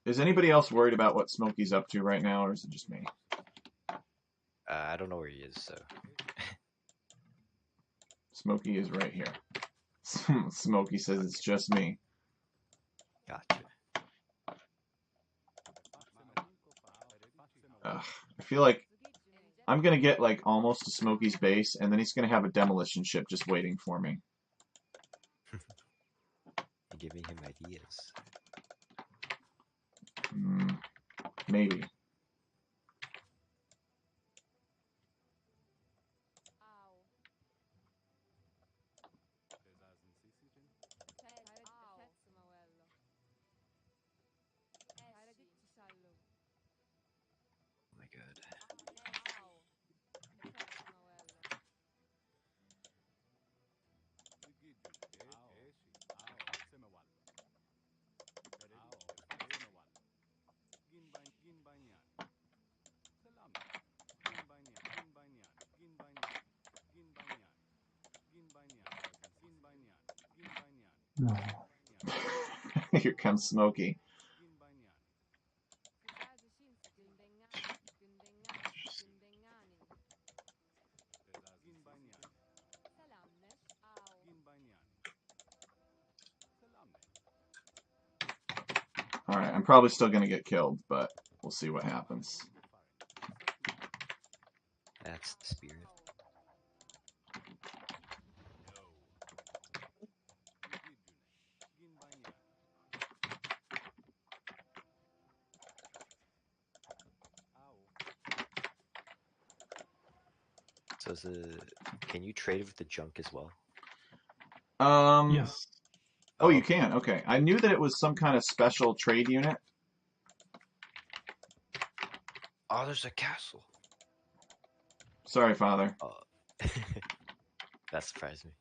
Is anybody else worried about what Smokey's up to right now, or is it just me? I don't know where he is, so. Smokey is right here. Smokey says it's just me. Gotcha. I feel like I'm going to get like almost to Smokey's base, and then he's going to have a demolition ship just waiting for me. You're giving him ideas. Maybe. Oh my god. No. Here comes Smokey. Alright, I'm probably still going to get killed, but we'll see what happens. That's the spirit. So can you trade with the junk as well? Yes. Oh, you can. Okay. I knew that it was some kind of special trade unit. Oh, there's a castle. Sorry, Father. That surprised me.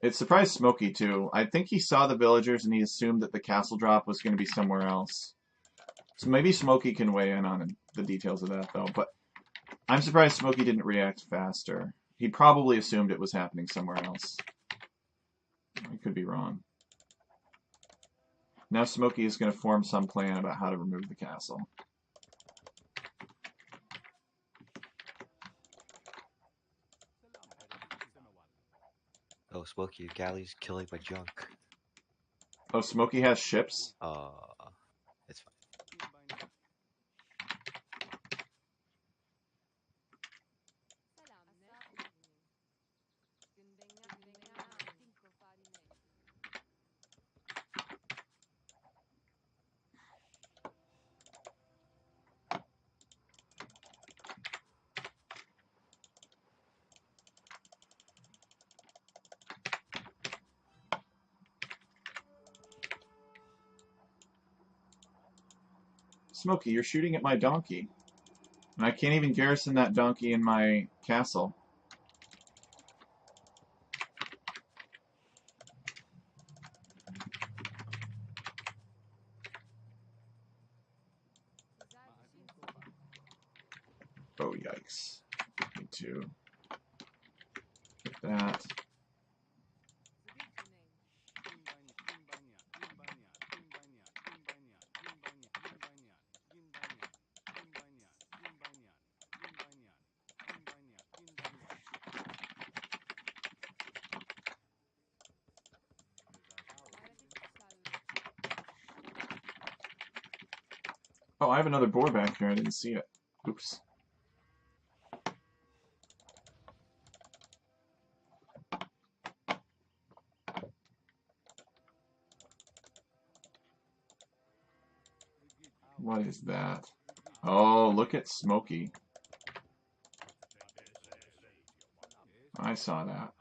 It surprised Smokey, too. I think he saw the villagers and he assumed that the castle drop was going to be somewhere else. So maybe Smokey can weigh in on the details of that, though. But I'm surprised Smokey didn't react faster. He probably assumed it was happening somewhere else. I could be wrong. Now Smokey is going to form some plan about how to remove the castle. Oh, Smokey, your galley's killing my junk. Oh, Smokey has ships? It's fine. Smokey, you're shooting at my donkey. And I can't even garrison that donkey in my castle. Oh, yikes. Me too. Get that. Oh, I have another boar back here. I didn't see it. Oops. What is that? Oh, look at Smokey. I saw that.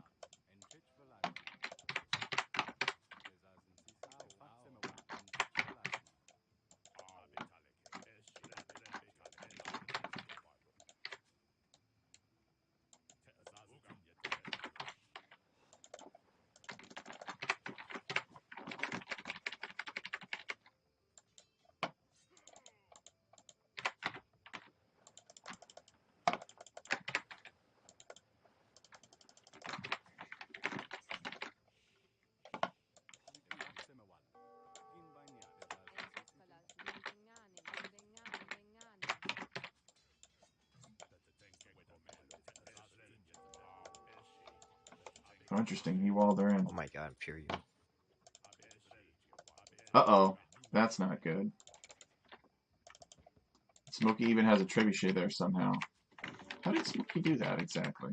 Oh, interesting. He walled her in. Oh my god, Imperial. Uh-oh. That's not good. Smokey even has a trebuchet there somehow. How did Smokey do that exactly?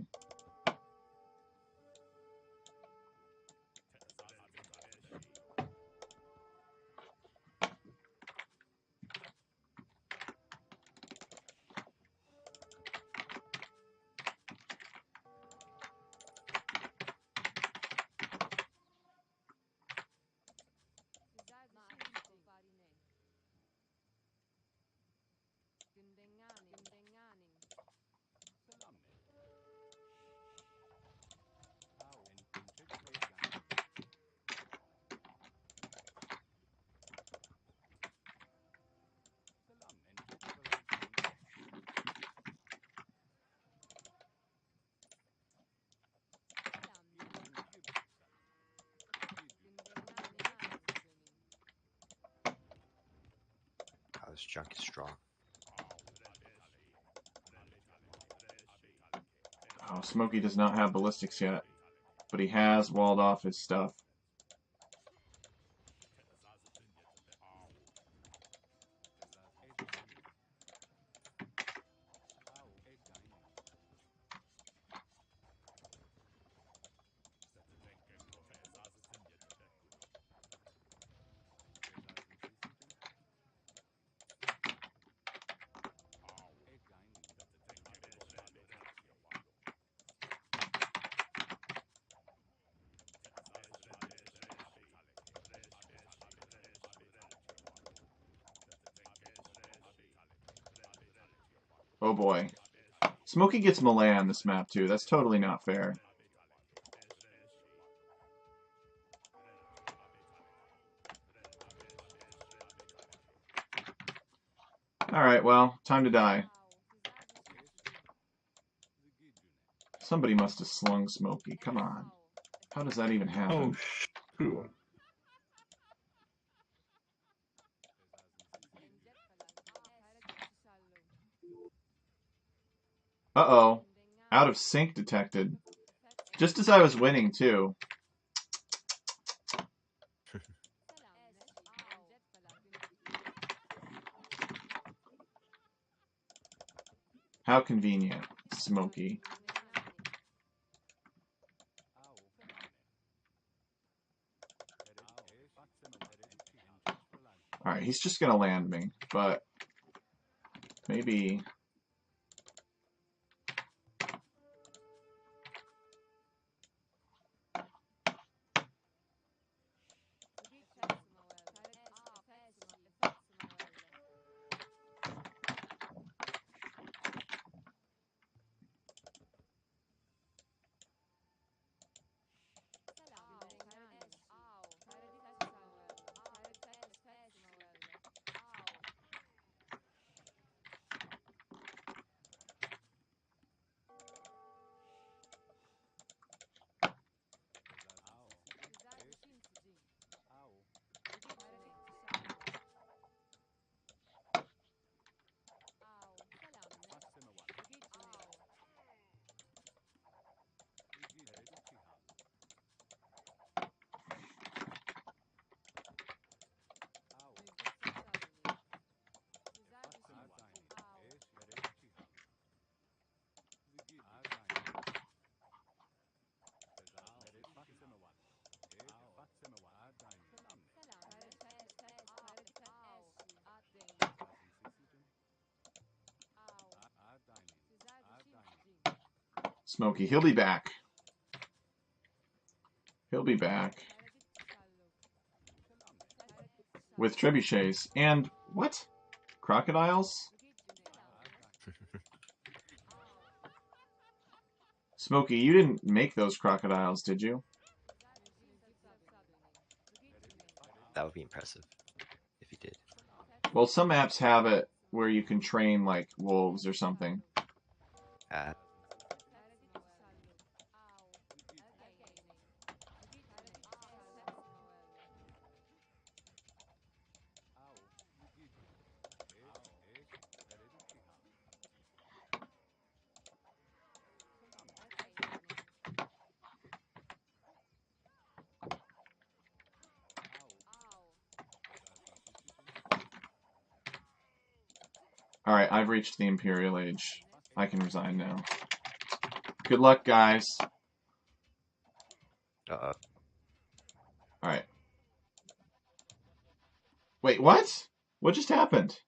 Oh, this junk is strong. Oh, Smokey does not have ballistics yet, but he has walled off his stuff. Oh boy. Smokey gets melee on this map too. That's totally not fair. Alright, well, time to die. Somebody must have slung Smokey. Come on. How does that even Oh, happen? Cool. Uh-oh. Out of sync detected. Just as I was winning, too. How convenient. Smoky. Alright, he's just gonna land me, but maybe... Smoky, he'll be back. He'll be back. With trebuchets. And, what? Crocodiles? Smoky, you didn't make those crocodiles, did you? That would be impressive if he did. Well, some apps have it where you can train, like, wolves or something. Alright, I've reached the Imperial Age. I can resign now. Good luck, guys. Uh-oh. Alright. Wait, what? What just happened?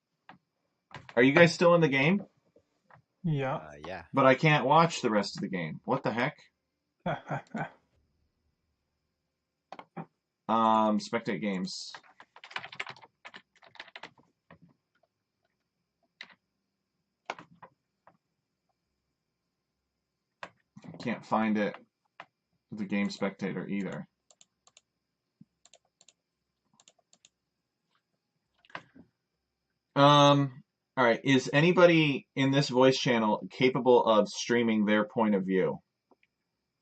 Are you guys still in the game? Yeah. Yeah. But I can't watch the rest of the game. What the heck? Spectate games. Can't find it. The game spectator either. All right. Is anybody in this voice channel capable of streaming their point of view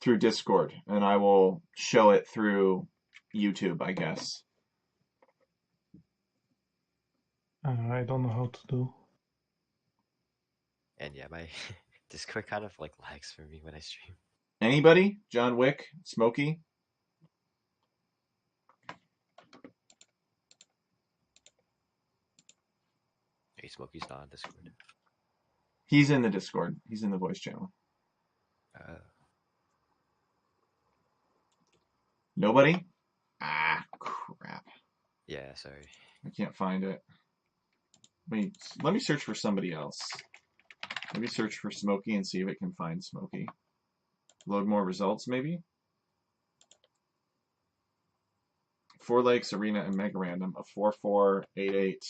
through Discord? And I will show it through YouTube, I guess. I don't know how to do. And yeah, my Discord kind of like lags for me when I stream. Anybody? John Wick? Smokey? Hey, Smokey's not on Discord. He's in the Discord. He's in the voice channel. Nobody? Ah, crap. Yeah, sorry. I can't find it. Wait, let me search for somebody else. Let me search for Smokey and see if it can find Smokey. Load more results, maybe? Four Lakes, Arena, and Mega Random. A 4488.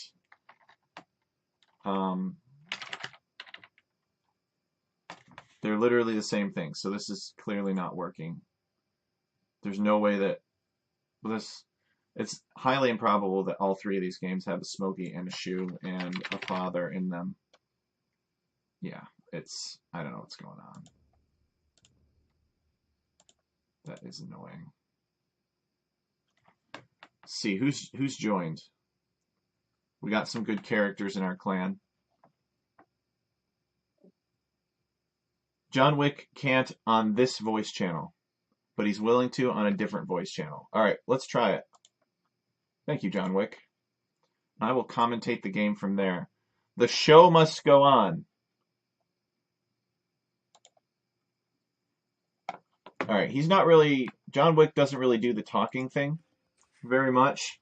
They're literally the same thing, so this is clearly not working. There's no way that this. It's highly improbable that all three of these games have a Smokey and a Shoe and a father in them. Yeah, it's. I don't know what's going on. That is annoying. Let's see who's joined. We got some good characters in our clan. John Wick can't on this voice channel, but he's willing to on a different voice channel. All right, let's try it. Thank you, John Wick. I will commentate the game from there. The show must go on. All right, he's not really... John Wick doesn't really do the talking thing very much,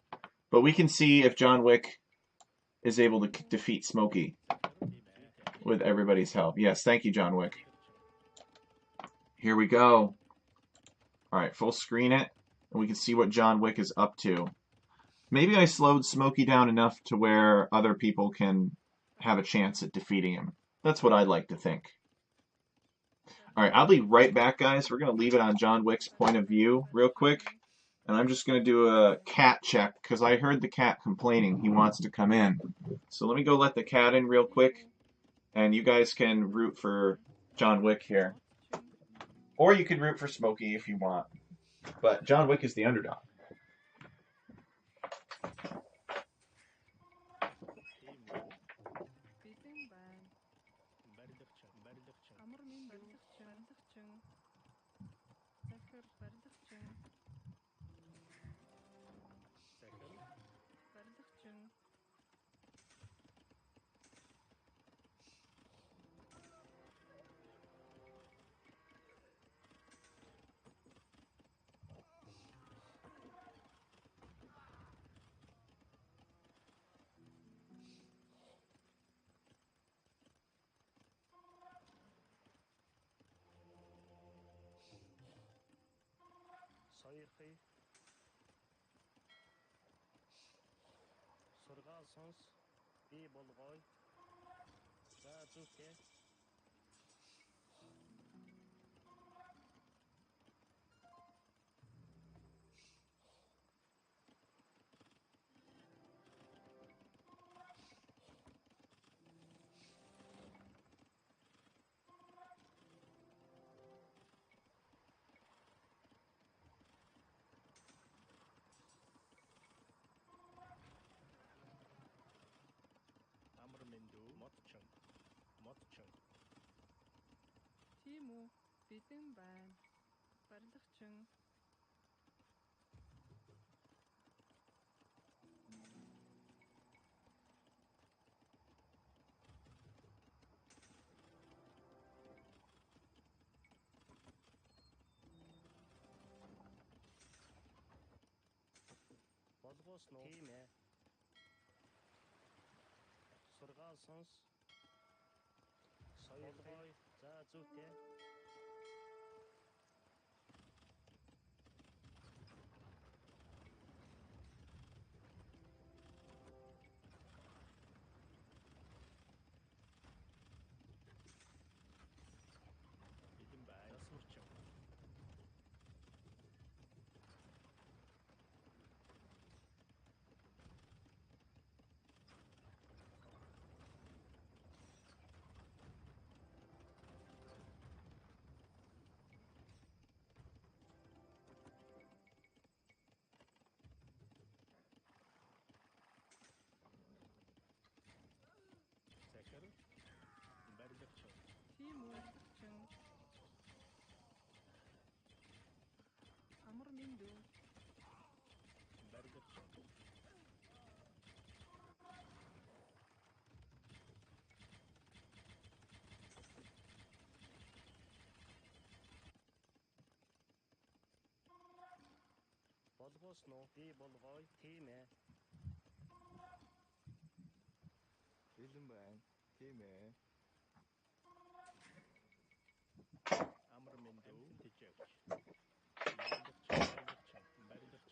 but we can see if John Wick is able to defeat Smokey with everybody's help. Yes, thank you, John Wick. Here we go. All right, full screen it, and we can see what John Wick is up to. Maybe I slowed Smokey down enough to where other people can have a chance at defeating him. That's what I'd like to think. All right, I'll be right back, guys. We're going to leave it on John Wick's point of view real quick. And I'm just going to do a cat check, because I heard the cat complaining he wants to come in. So let me go let the cat in real quick, and you guys can root for John Wick here. Or you can root for Smokey if you want. But John Wick is the underdog.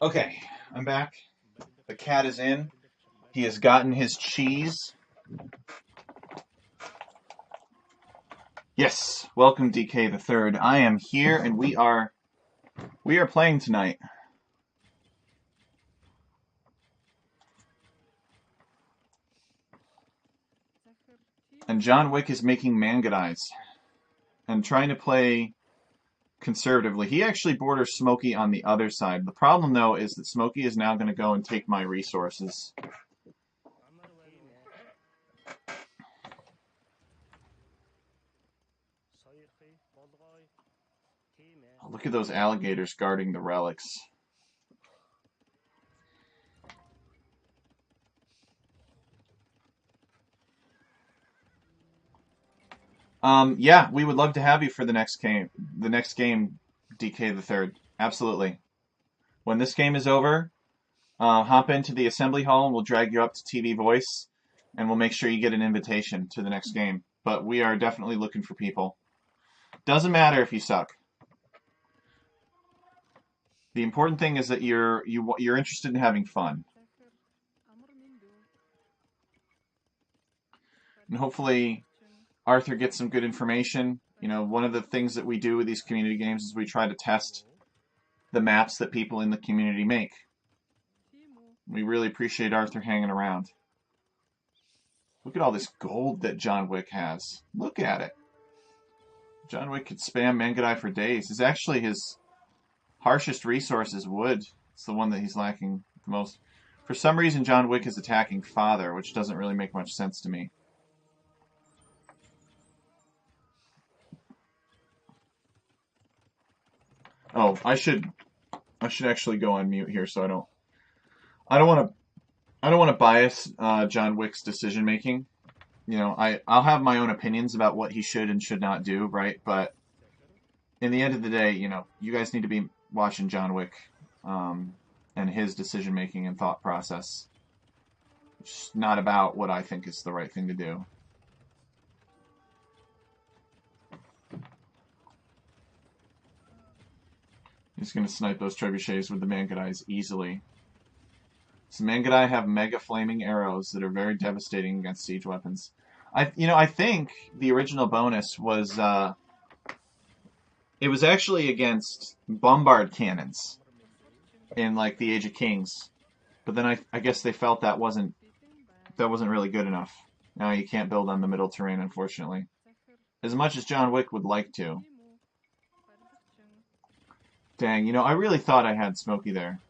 Okay, I'm back. The cat is in. He has gotten his cheese. Yes, welcome DK the Third. I am here, and we are playing tonight. And John Wick is making Mangadais and trying to play conservatively. He actually borders Smokey on the other side. The problem, though, is that Smokey is now going to go and take my resources. Oh, look at those alligators guarding the relics. Yeah, we would love to have you for the next game. The next game, DK the Third. Absolutely. When this game is over, hop into the assembly hall and we'll drag you up to TV Voice, and we'll make sure you get an invitation to the next game. But we are definitely looking for people. Doesn't matter if you suck. The important thing is that you're interested in having fun. And hopefully Arthur gets some good information. You know, one of the things that we do with these community games is we try to test the maps that people in the community make. We really appreciate Arthur hanging around. Look at all this gold that John Wick has. Look at it. John Wick could spam Mangadai for days. It's actually his harshest resource is wood. It's the one that he's lacking the most. For some reason, John Wick is attacking Father, which doesn't really make much sense to me. Oh, I should actually go on mute here so I don't want to bias John Wick's decision making. You know, I'll have my own opinions about what he should and should not do, right? But in the end of the day, you know, you guys need to be watching John Wick and his decision making and thought process. It's not about what I think is the right thing to do. He's going to snipe those trebuchets with the Mangadais easily. So Mangadai have mega flaming arrows that are very devastating against siege weapons. I think the original bonus was it was actually against bombard cannons in like the Age of Kings, but then I guess they felt that wasn't really good enough. Now you can't build on the middle terrain, unfortunately, as much as John Wick would like to. Dang, you know, I really thought I had Smokey there.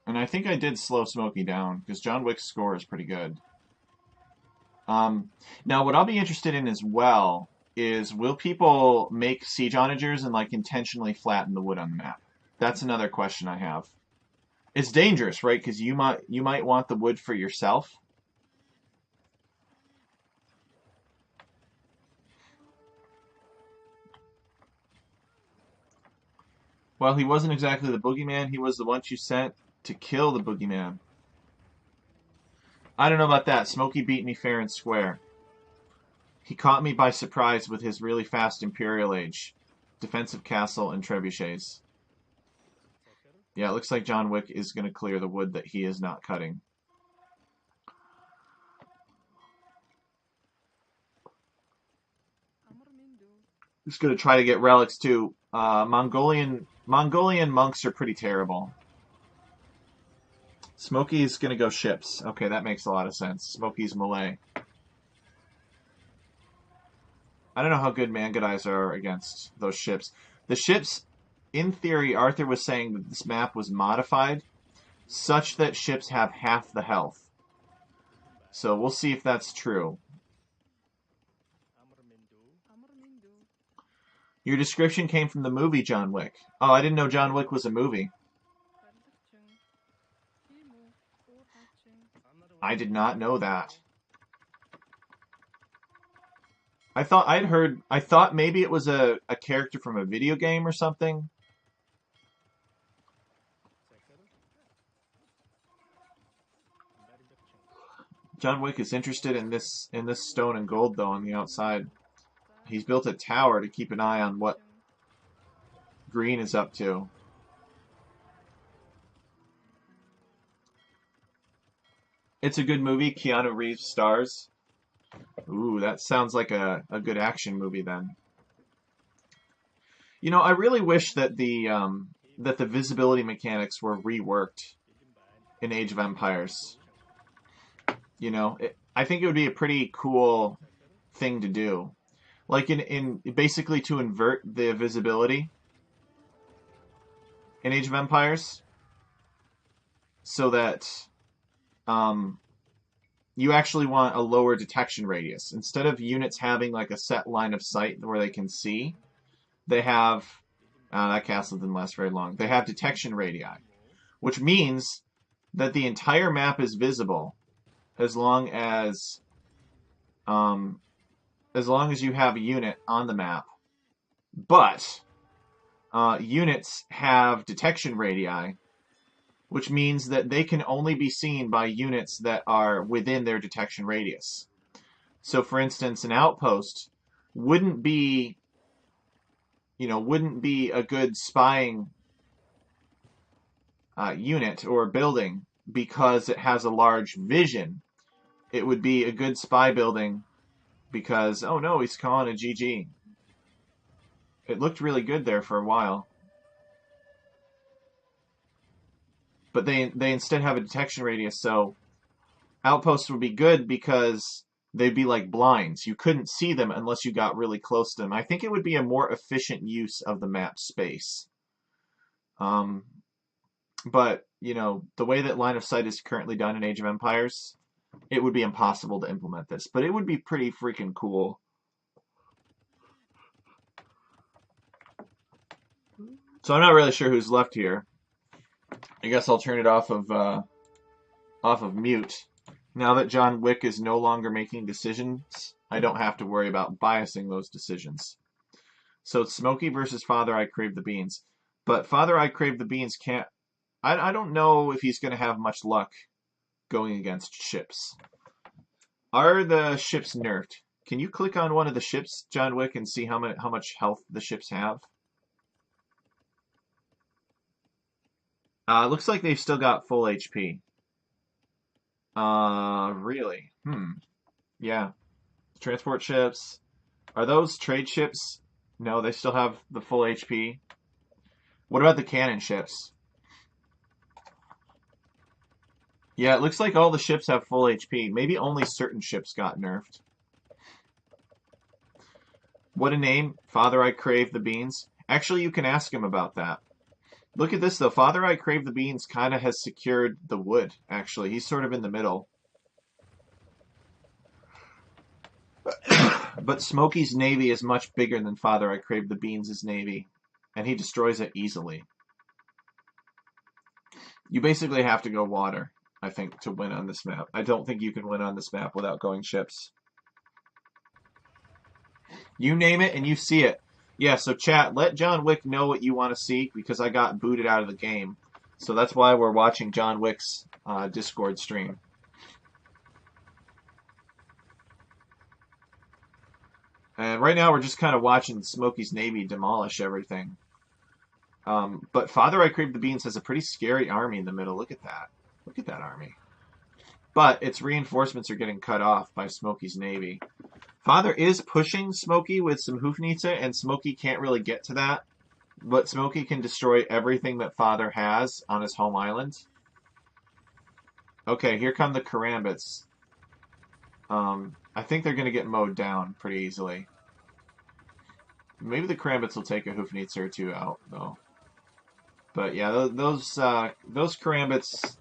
And I think I did slow Smokey down, because John Wick's score is pretty good. Now, what I'll be interested in as well is, will people make siege onagers and like intentionally flatten the wood on the map? That's another question I have. It's dangerous, right? Because you might want the wood for yourself. Well, he wasn't exactly the boogeyman. He was the one you sent to kill the boogeyman. I don't know about that. Smokey beat me fair and square. He caught me by surprise with his really fast Imperial Age, defensive castle, and trebuchets. Yeah, it looks like John Wick is going to clear the wood that he is not cutting. He's going to try to get relics too. Mongolian monks are pretty terrible. Smokey's going to go ships. Okay, that makes a lot of sense. Smokey's Malay. I don't know how good Mangadais are against those ships. The ships, in theory, Arthur was saying that this map was modified such that ships have half the health. So we'll see if that's true. Your description came from the movie John Wick. Oh, I didn't know John Wick was a movie. I did not know that. I thought maybe it was a character from a video game or something. John Wick is interested in this stone and gold though on the outside. He's built a tower to keep an eye on what Green is up to. It's a good movie. Keanu Reeves stars. Ooh, that sounds like a good action movie then. You know, I really wish that the that the visibility mechanics were reworked in Age of Empires. You know, I think it would be a pretty cool thing to do. Like in basically to invert the visibility in Age of Empires so that you actually want a lower detection radius. Instead of units having like a set line of sight where they can see, they have that castle didn't last very long. They have detection radii, which means that the entire map is visible as long as you have a unit on the map. But units have detection radii, which means that they can only be seen by units that are within their detection radius. So, for instance, an outpost wouldn't be a good spying unit or building because it has a large vision. It would be a good spy building because, oh no, he's calling a GG. It looked really good there for a while. But they instead have a detection radius, so outposts would be good because they'd be like blinds. You couldn't see them unless you got really close to them. I think it would be a more efficient use of the map space. But, you know, the way that line of sight is currently done in Age of Empires, it would be impossible to implement this. But it would be pretty freaking cool. So I'm not really sure who's left here. I guess I'll turn it off of mute. Now that John Wick is no longer making decisions, I don't have to worry about biasing those decisions. So it's Smokey versus Father I Crave the Beans. But Father I Crave the Beans can't... I don't know if he's going to have much luck going against ships. Are the ships nerfed? Can you click on one of the ships, John Wick, and see how much health the ships have? Looks like they've still got full HP. Really? Yeah. Transport ships. Are those trade ships? No, they still have the full HP. What about the cannon ships? Yeah, it looks like all the ships have full HP. Maybe only certain ships got nerfed. What a name. Father I Crave the Beans. Actually, you can ask him about that. Look at this, though. Father I Crave the Beans kind of has secured the wood, actually. He's sort of in the middle. But Smokey's navy is much bigger than Father I Crave the Beans' navy, and he destroys it easily. You basically have to go water, I think, to win on this map. I don't think you can win on this map without going ships. You name it and you see it. Yeah, so chat, let John Wick know what you want to see, because I got booted out of the game. So that's why we're watching John Wick's Discord stream. And right now we're just kind of watching Smokey's Navy demolish everything. But Father I Crave the Beans has a pretty scary army in the middle. Look at that. Look at that army. But its reinforcements are getting cut off by Smokey's Navy. Father is pushing Smokey with some Hoofnitze, and Smokey can't really get to that. But Smokey can destroy everything that Father has on his home island. Okay, here come the Karambits. I think they're going to get mowed down pretty easily. Maybe the Karambits will take a Hoofnitze or two out, though. But yeah, those Karambits,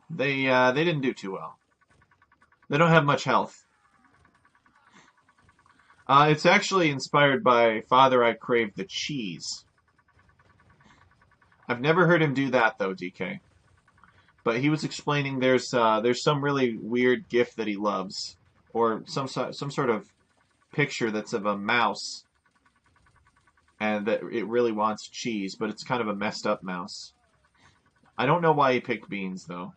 they didn't do too well. They don't have much health. It's actually inspired by Father I Crave the Cheese. I've never heard him do that, though, DK. But he was explaining there's some really weird gift that he loves, or some sort of picture that's of a mouse, and that it really wants cheese, but it's kind of a messed up mouse. I don't know why he picked beans, though.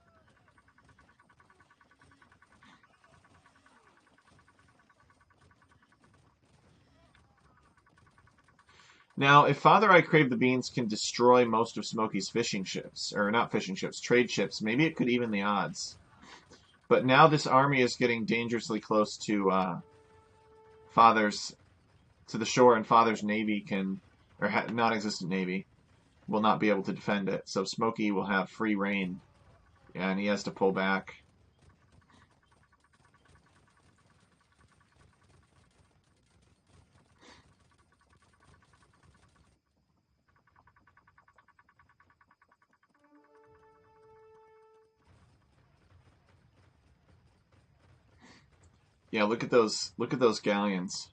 Now, if Father I Crave the Beans can destroy most of Smokey's fishing ships, or not fishing ships, trade ships, maybe it could even the odds. But now this army is getting dangerously close to to the shore, and Father's navy can, or non-existent navy, will not be able to defend it. So Smokey will have free reign. Yeah, and he has to pull back. Yeah, look at those galleons.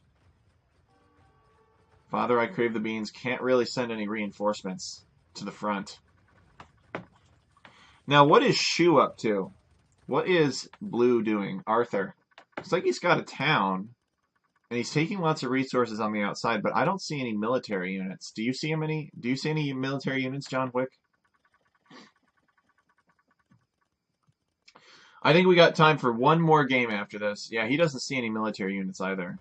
Father, I crave the beans. Can't really send any reinforcements to the front. Now, what is Shu up to? What is Blue doing? Arthur. Looks like he's got a town, and he's taking lots of resources on the outside, but I don't see any military units. Do you see him any? Do you see any military units, John Wick? I think we got time for one more game after this. Yeah, he doesn't see any military units either.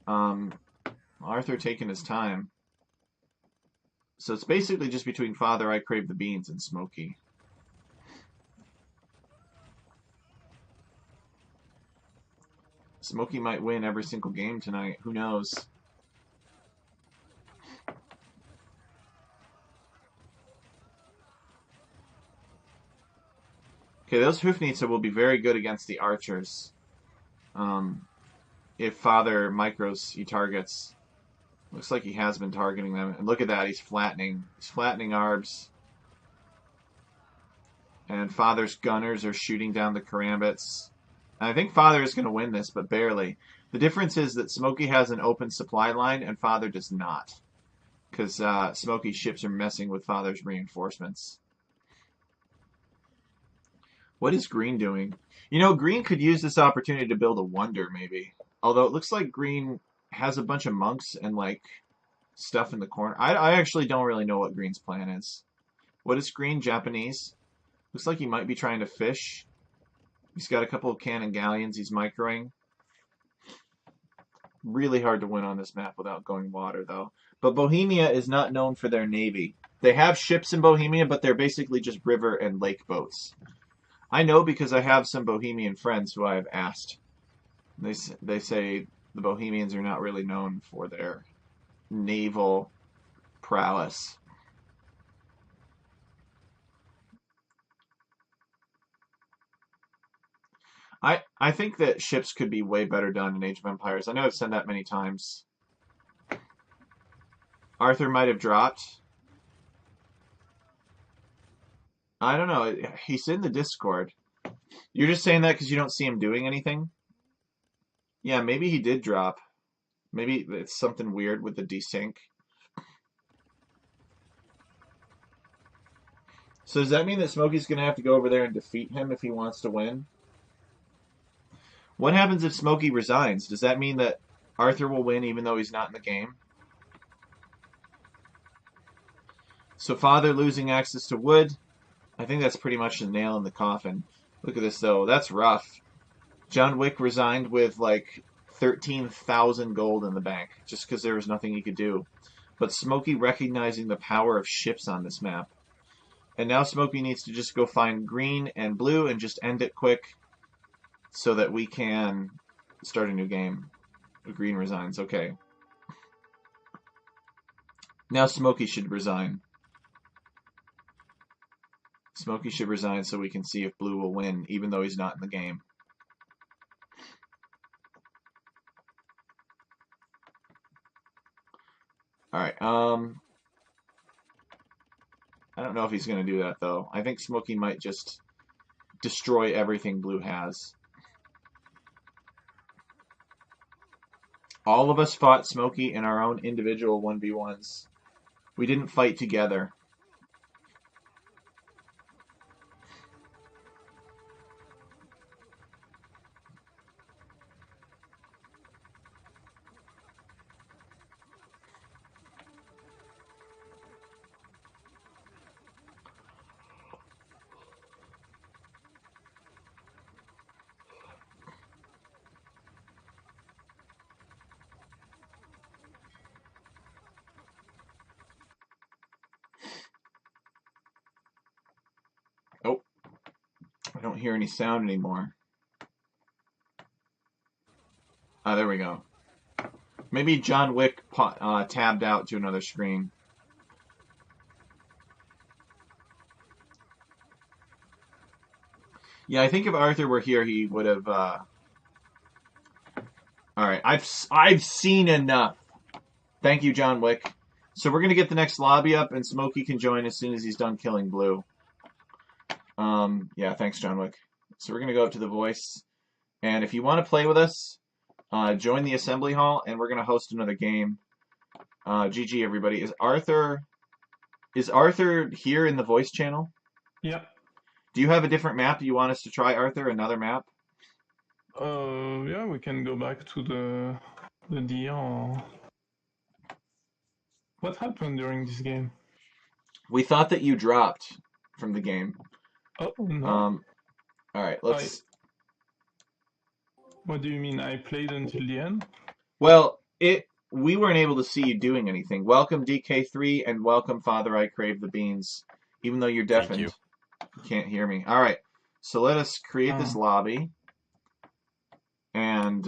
Arthur taking his time. So it's basically just between Father, I crave the beans, and Smokey. Smokey might win every single game tonight. Who knows? Okay, those Hoofnitzer will be very good against the archers. If Father micros he targets. Looks like he has been targeting them. And look at that, he's flattening. He's flattening Arbs. And Father's gunners are shooting down the Karambits. And I think Father is going to win this, but barely. The difference is that Smokey has an open supply line and Father does not. Because Smokey's ships are messing with Father's reinforcements. What is Green doing? You know, Green could use this opportunity to build a wonder, maybe. Although it looks like Green has a bunch of monks and, like, stuff in the corner. I actually don't really know what Green's plan is. What is Green? Japanese? Looks like he might be trying to fish. He's got a couple of cannon galleons he's microing. Really hard to win on this map without going water, though. But Bohemia is not known for their navy. They have ships in Bohemia, but they're basically just river and lake boats. I know because I have some Bohemian friends who I have asked. They say the Bohemians are not really known for their naval prowess. I think that ships could be way better done in Age of Empires. I know I've said that many times. Arthur might have dropped. I don't know. He's in the Discord. You're just saying that because you don't see him doing anything? Yeah, maybe he did drop. Maybe it's something weird with the desync. So does that mean that Smokey's going to have to go over there and defeat him if he wants to win? What happens if Smokey resigns? Does that mean that Arthur will win even though he's not in the game? So Father losing access to wood. I think that's pretty much the nail in the coffin. Look at this, though. That's rough. John Wick resigned with, like, 13,000 gold in the bank just because there was nothing he could do. But Smokey recognizing the power of ships on this map. And now Smokey needs to just go find green and blue and just end it quick so that we can start a new game. Green resigns. Okay. Now Smokey should resign. Smokey should resign so we can see if blue will win, even though he's not in the game. Alright, I don't know if he's going to do that, though. I think Smokey might just destroy everything blue has. All of us fought Smokey in our own individual 1v1s. We didn't fight together. Oh, I don't hear any sound anymore. Ah, there we go. Maybe John Wick tabbed out to another screen. Yeah, I think if Arthur were here, he would have. All right, I've seen enough. Thank you, John Wick. So we're gonna get the next lobby up, and Smokey can join as soon as he's done killing Blue. Yeah, thanks, John Wick. So we're gonna go up to the voice, and if you want to play with us, join the assembly hall, and we're gonna host another game. GG, everybody. Is Arthur here in the voice channel? Yeah. Do you have a different map you want us to try, Arthur? Another map? Yeah, we can go back to the deer. Or... What happened during this game? We thought that you dropped from the game. Oh no. All right, let's. What do you mean? I played until the end? Well, we weren't able to see you doing anything. Welcome DK3 and welcome Father I Crave the Beans. Even though you're deafened, you can't hear me. All right, so let us create this lobby. And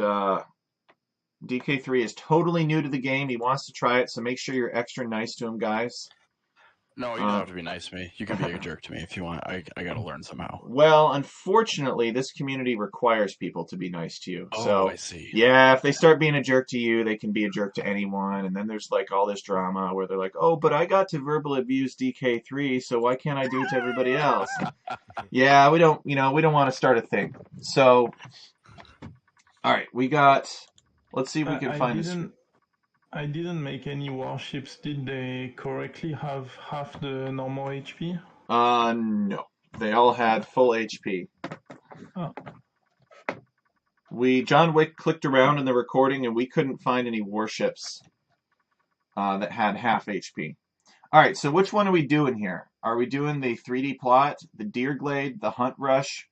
DK3 is totally new to the game. He wants to try it, so make sure you're extra nice to him, guys. No, you don't have to be nice to me. You can be a jerk to me if you want. I got to learn somehow. Well, unfortunately, this community requires people to be nice to you. So, I see. Yeah, if they start being a jerk to you, they can be a jerk to anyone. And then there's like all this drama where they're like, oh, but I got to verbal abuse DK3, so why can't I do it to everybody else? Yeah, we don't want to start a thing. So, all right, we got... Let's see if we can find this. I didn't make any warships. Did they correctly have half the normal HP? No. They all had full HP. Oh. John Wick clicked around in the recording and we couldn't find any warships that had half HP. All right, so which one are we doing here? Are we doing the 3D plot, the Deer Glade, the Hunt Rush?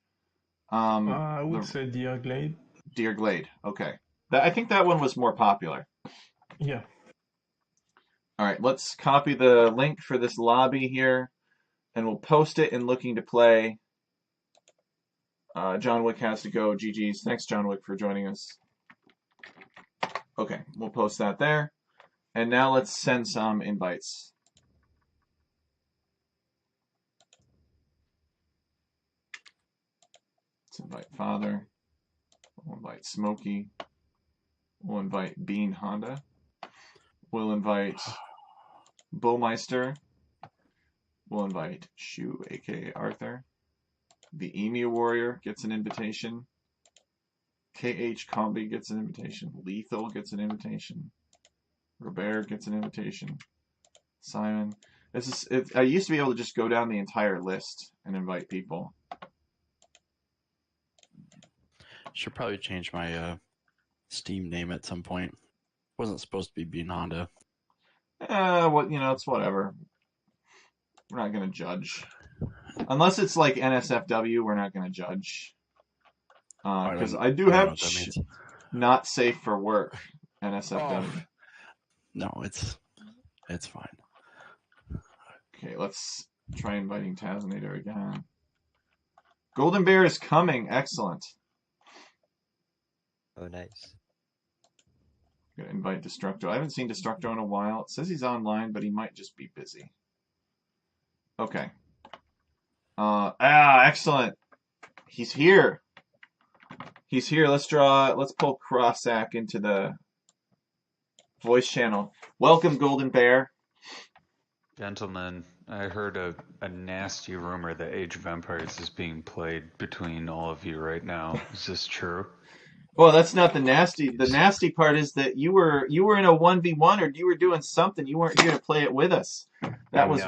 I would say Deer Glade. Deer Glade, okay. I think that one was more popular. Yeah. All right, let's copy the link for this lobby here, and we'll post it in Looking to Play. John Wick has to go. GG's. Thanks, John Wick, for joining us. Okay, we'll post that there. And now let's send some invites. Let's invite Father. We'll invite Smokey. We'll invite Bean Honda. We'll invite Bullmeister. We'll invite Shu, aka Arthur. The Emu Warrior gets an invitation. KH Combi gets an invitation. Lethal gets an invitation. Robert gets an invitation. Simon. I used to be able to just go down the entire list and invite people. Should probably change my Steam name at some point. Wasn't supposed to be Bean Honda. It's whatever. We're not going to judge. Unless it's like NSFW, we're not going to judge. Because I do have not safe for work, NSFW. Oh. No, it's fine. Okay, let's try inviting Tazinator again. Golden Bear is coming. Excellent. Oh, nice. I'm gonna invite Destructo. I haven't seen Destructo in a while. It says he's online, but he might just be busy. Okay. Excellent. He's here. He's here. Let's pull Crossack into the voice channel. Welcome, Golden Bear. Gentlemen, I heard a nasty rumor that Age of Empires is being played between all of you right now. Is this true? Well, that's not the nasty. The nasty part is that you were in a 1v1 or you were doing something. You weren't here to play it with us. That was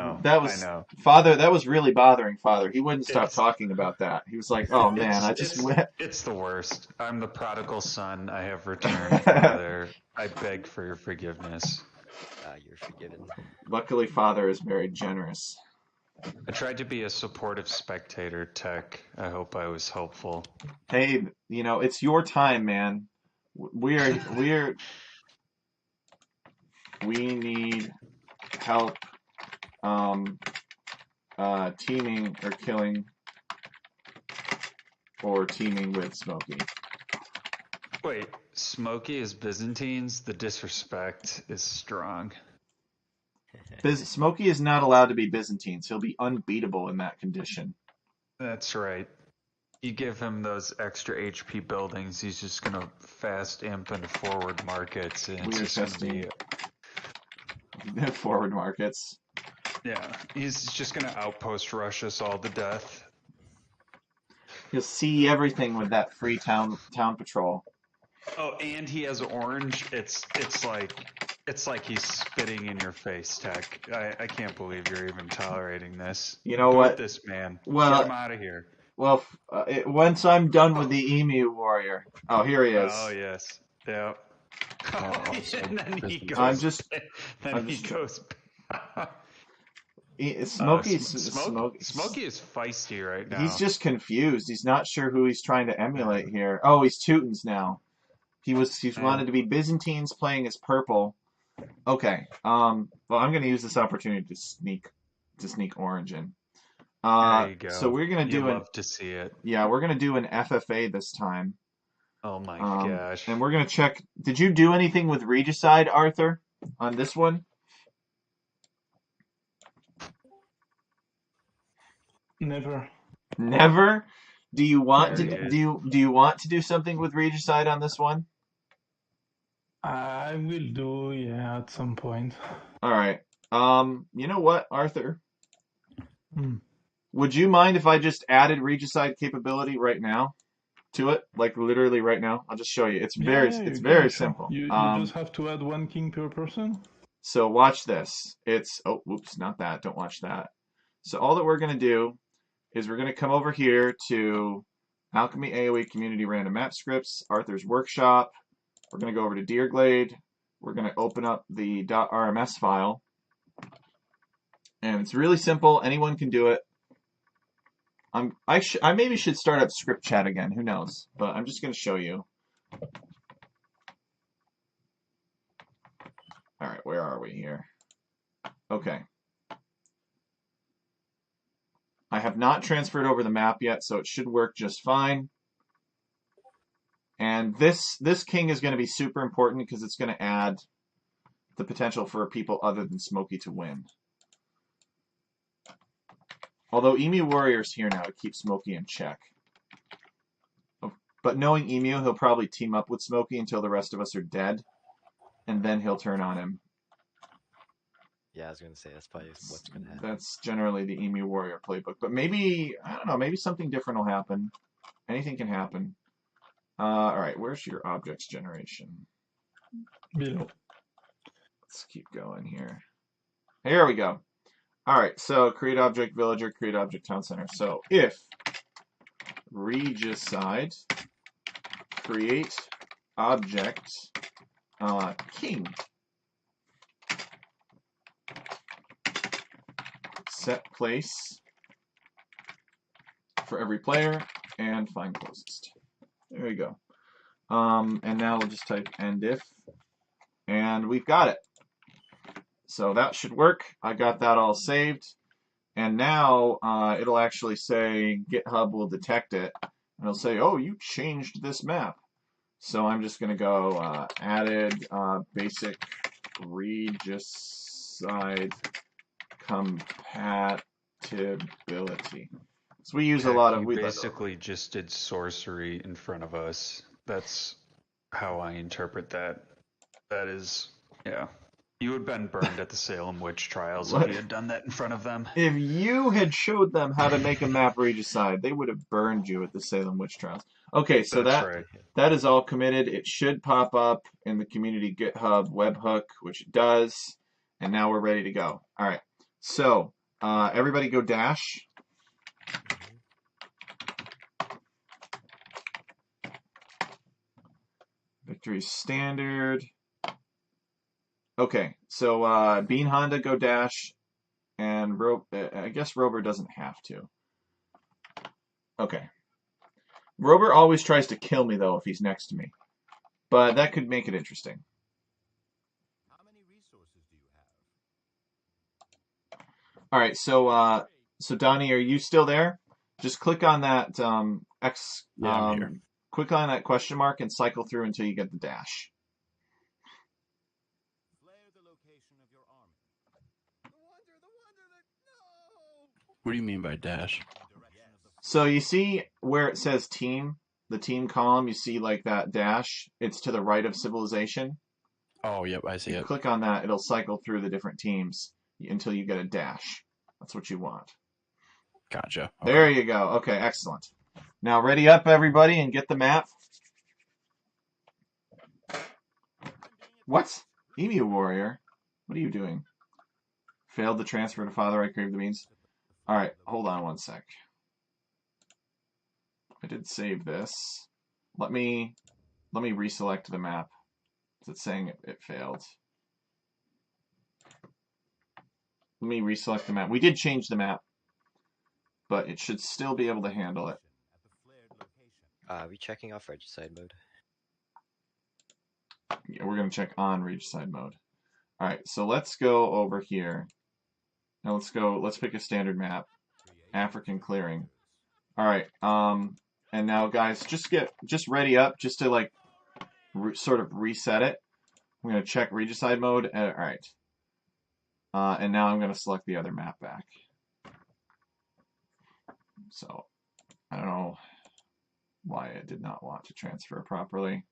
Father. That was really bothering Father. He wouldn't stop talking about that. He was like, "Oh man, I just went." It's the worst. I'm the prodigal son. I have returned, Father. I beg for your forgiveness. You're forgiven. Luckily, Father is very generous. I tried to be a supportive spectator, Tech. I hope I was helpful. Hey, it's your time, man. We need help teaming or killing or teaming with Smokey. Wait, Smokey is Byzantines? The disrespect is strong. Smokey is not allowed to be Byzantines. He'll be unbeatable in that condition. That's right. You give him those extra HP buildings, he's just gonna fast imp into forward markets, and it's We are just gonna be forward markets. yeah. He's just gonna outpost rush us all to death. You'll see everything with that free town patrol. Oh, and he has orange. It's like he's spitting in your face, Tech. I can't believe you're even tolerating this. You know Boot what? this man. Well, Get him out of here. Well, once I'm done with the emu warrior. Oh, here he is. Oh yes. Yeah. also And then he Christmas. goes. I'm just- Then I'm he just- goes. Smokey is feisty right now. He's just confused. He's not sure who he's trying to emulate here. Oh, he's Teutons now. He's wanted to be Byzantines playing as purple. Okay. Well, I'm going to use this opportunity to sneak orange in. There you go. So we're going to do love to see it. Yeah, we're going to do an FFA this time. Oh my gosh. And we're going to check. Did you do anything with Regicide, Arthur, on this one? Never. Never. Do you want Very to good. do you want to do something with Regicide on this one? I will do, yeah, at some point. All right. You know what, Arthur? Hmm. Would you mind if I just added Regicide capability right now to it? Like literally right now? I'll just show you. It's very Yeah, it's you very can, sure. simple. You just have to add 1 king per person. So watch this. It's oh whoops, not that. Don't watch that. So all that we're gonna do is we're gonna come over here to Alchemy AoE Community Random Map Scripts, Arthur's Workshop. We're gonna go over to Deerglade. We're gonna open up the .rms file. And it's really simple. Anyone can do it. I maybe should start up script chat again. Who knows? But I'm just going to show you. All right, where are we here? Okay. I have not transferred over the map yet, so it should work just fine. And this king is going to be super important because it's going to add the potential for people other than Smokey to win. Although Emu Warrior's here now to keep Smokey in check. But knowing Emu, he'll probably team up with Smokey until the rest of us are dead. And then he'll turn on him. Yeah, I was going to say, that's probably what's going to happen. That's generally the Emu Warrior playbook. But maybe, I don't know, maybe something different will happen. Anything can happen. Alright, where's your objects generation? Below. Let's keep going here. Here we go. Alright, so create object villager, create object town center. So if Regicide create object king, set place for every player and find closest. There we go. And now we'll just type end if, and we've got it. So that should work. I got that all saved. And now it'll actually say GitHub will detect it. And it'll say, oh, you changed this map. So I'm just going to go added basic Regicide compatibility. So we use a lot of... You basically just did sorcery in front of us. That's how I interpret that. That is, yeah. You had been burned at the Salem witch trials if you had done that in front of them. If you had showed them how to make a map Regicide, they would have burned you at the Salem witch trials. Okay, so that is all committed. It should pop up in the community GitHub webhook, which it does. And now we're ready to go. All right. So everybody go dash. Victory standard. Okay, so Bean Honda go dash, and I guess Rover doesn't have to. Okay. Rover always tries to kill me, though, if he's next to me. But that could make it interesting. How many resources do you have? All right, so Donnie, are you still there? Just click on that I'm here. click on that question mark and cycle through until you get the dash. Flare the location of your army. The wonder, no! What do you mean by dash? So you see where it says team, the team column, you see like that dash, it's to the right of civilization. Oh, yep, I see You it. click on that, it'll cycle through the different teams until you get a dash. That's what you want. Gotcha. There you go. Okay, excellent. Now ready up, everybody, and get the map. What? Emu Warrior? What are you doing? Failed to transfer to Father, I crave the means. Alright, hold on one sec. I did save this. Let me reselect the map. Is it saying it failed? Let me reselect the map. We did change the map, but it should still be able to handle it. Are we checking off regicide mode? Yeah, we're going to check on regicide mode. Alright, so let's go over here. Now let's pick a standard map. African clearing. Alright, and now guys, just ready up, just to like, sort of reset it. I'm going to check regicide mode. Alright. And now I'm going to select the other map back. So, I don't know why it did not want to transfer properly.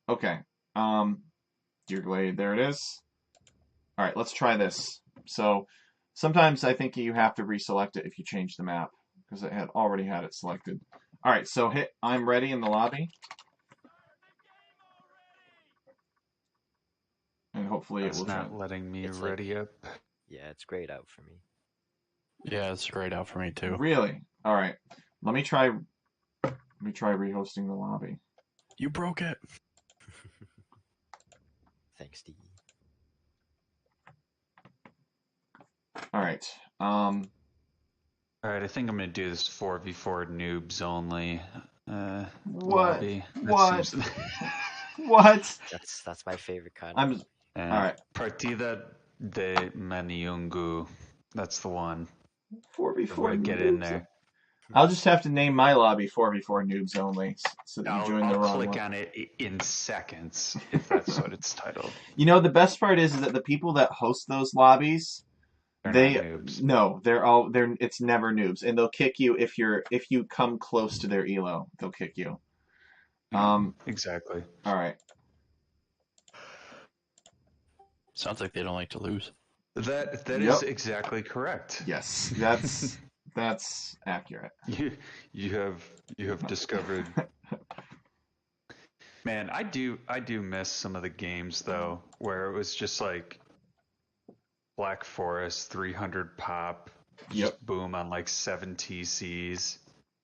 Okay. Deer Glade, there it is. Alright, let's try this. So, sometimes I think you have to reselect it if you change the map, because it had already had it selected. Alright, so hit I'm ready in the lobby. And hopefully It's it will not letting me It's ready up. Yeah, it's grayed out for me. Yeah, it's grayed out for me too. Really? Alright. Let me try rehosting the lobby. You broke it. Thanks, D. Alright. All right, I think I'm gonna do this 4v4 noobs only. What? Lobby. What? Seems... What? That's my favorite kind. I'm Alright. Partida de Maniungu. That's the one. 4v4 Get noobs. in there. I'll just have to name my lobby 4v4 noobs only, so that you join the wrong click one. on it in seconds if that's what it's titled. You know, the best part is that the people that host those lobbies, They're not noobs. no, it's never noobs, and they'll kick you if you come close to their elo. They'll kick you. Exactly. All right. Sounds like they don't like to lose. That Yep. is exactly correct. Yes, that's accurate. You have discovered. Man, I do miss some of the games though, where it was just like Black Forest 300 pop, just boom on like 7 TCs.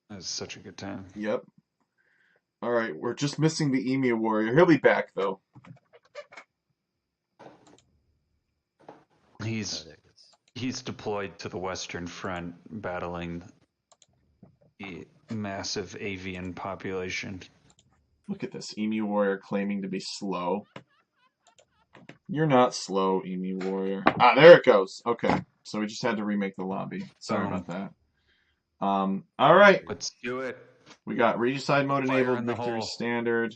That was such a good time. Yep. All right, we're just missing the Emu Warrior. He'll be back though. He's deployed to the Western Front, battling the massive avian population. Look at this Emu Warrior claiming to be slow. You're not slow, Emu Warrior. Ah, there it goes. Okay, so we just had to remake the lobby. Sorry about that. All right. Let's do it. We got regicide mode Fire enabled, in the victory hole. standard.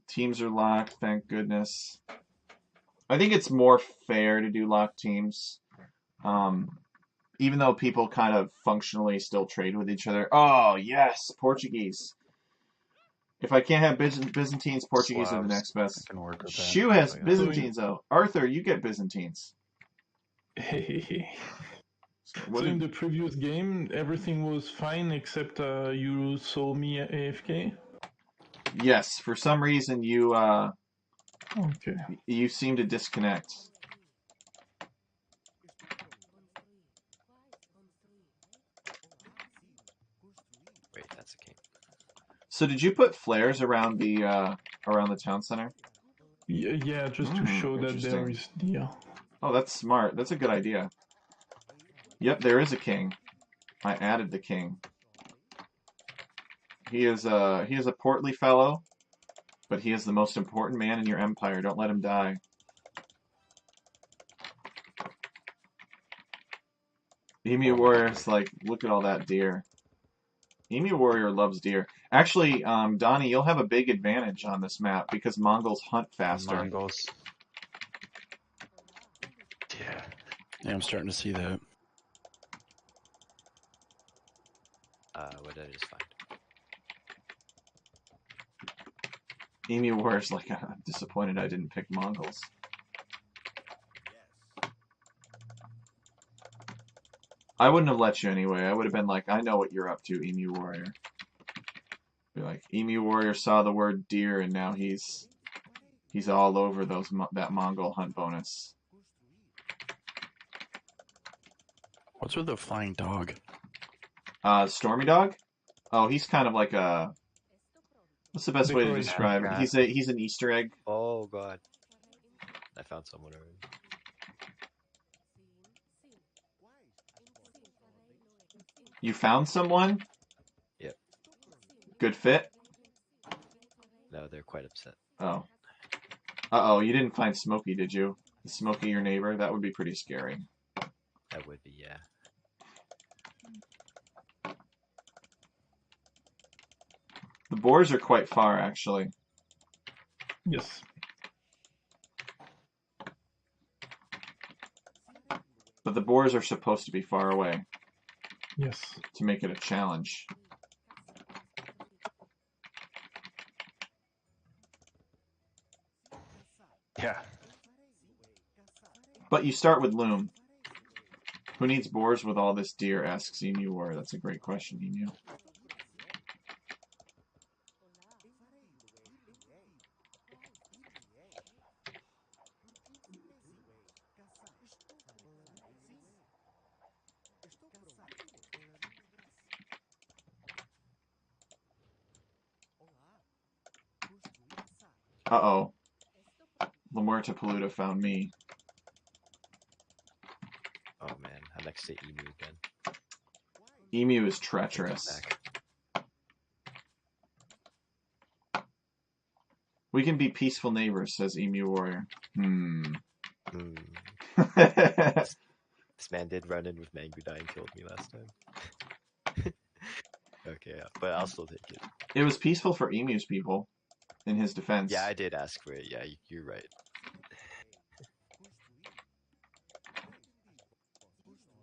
Teams are locked, thank goodness. I think it's more fair to do locked teams. Even though people kind of functionally still trade with each other. Oh, yes, Portuguese. If I can't have Byzantines, Portuguese are the next best. Shu has Byzantines, though. Arthur, you get Byzantines. So in the previous game, everything was fine except you saw me AFK? Yes, for some reason you Okay. you seem to disconnect. Wait, that's a king. So did you put flares around the town center? Yeah, just to show that there interesting. is deer. Oh, that's smart. That's a good idea. Yep, there is a king. I added the king. He is a portly fellow, but he is the most important man in your empire. Don't let him die. Emu Warrior's like, look at all that deer. Emu Warrior loves deer. Actually, Donnie, you'll have a big advantage on this map because Mongols hunt faster. Mongols. Yeah. Yeah, I'm starting to see that. What did I just find? Emu Warrior's like, I'm disappointed I didn't pick Mongols. I wouldn't have let you anyway. I would have been like, I know what you're up to, Emu Warrior. Be like, Emu Warrior saw the word deer and now he's all over that Mongol hunt bonus. What's with the flying dog? Stormy Dog? Oh, he's kind of like a... What's the best way to Decoration. describe it? He's an Easter egg. Oh god. I found someone already. You found someone? Yep. Good fit? No, they're quite upset. Oh. Uh-oh, you didn't find Smokey, did you? Is Smokey your neighbor? That would be pretty scary. That would be, yeah. The boars are quite far, actually. Yes. But the boars are supposed to be far away Yes. to make it a challenge. Yeah. But you start with Loom. Who needs boars with all this deer, asks Emu War. That's a great question, Emu. Uh-oh. Lamuerta Paluta found me. Oh man, I'm next to Emu again. Emu is Take that treacherous. back. We can be peaceful neighbors, says Emu Warrior. Hmm. It This man did run in with Mangudai and killed me last time. Okay, yeah, but I'll still take it. was peaceful for Emu's people, in his defense. Yeah, I did ask for it. Yeah, you're right.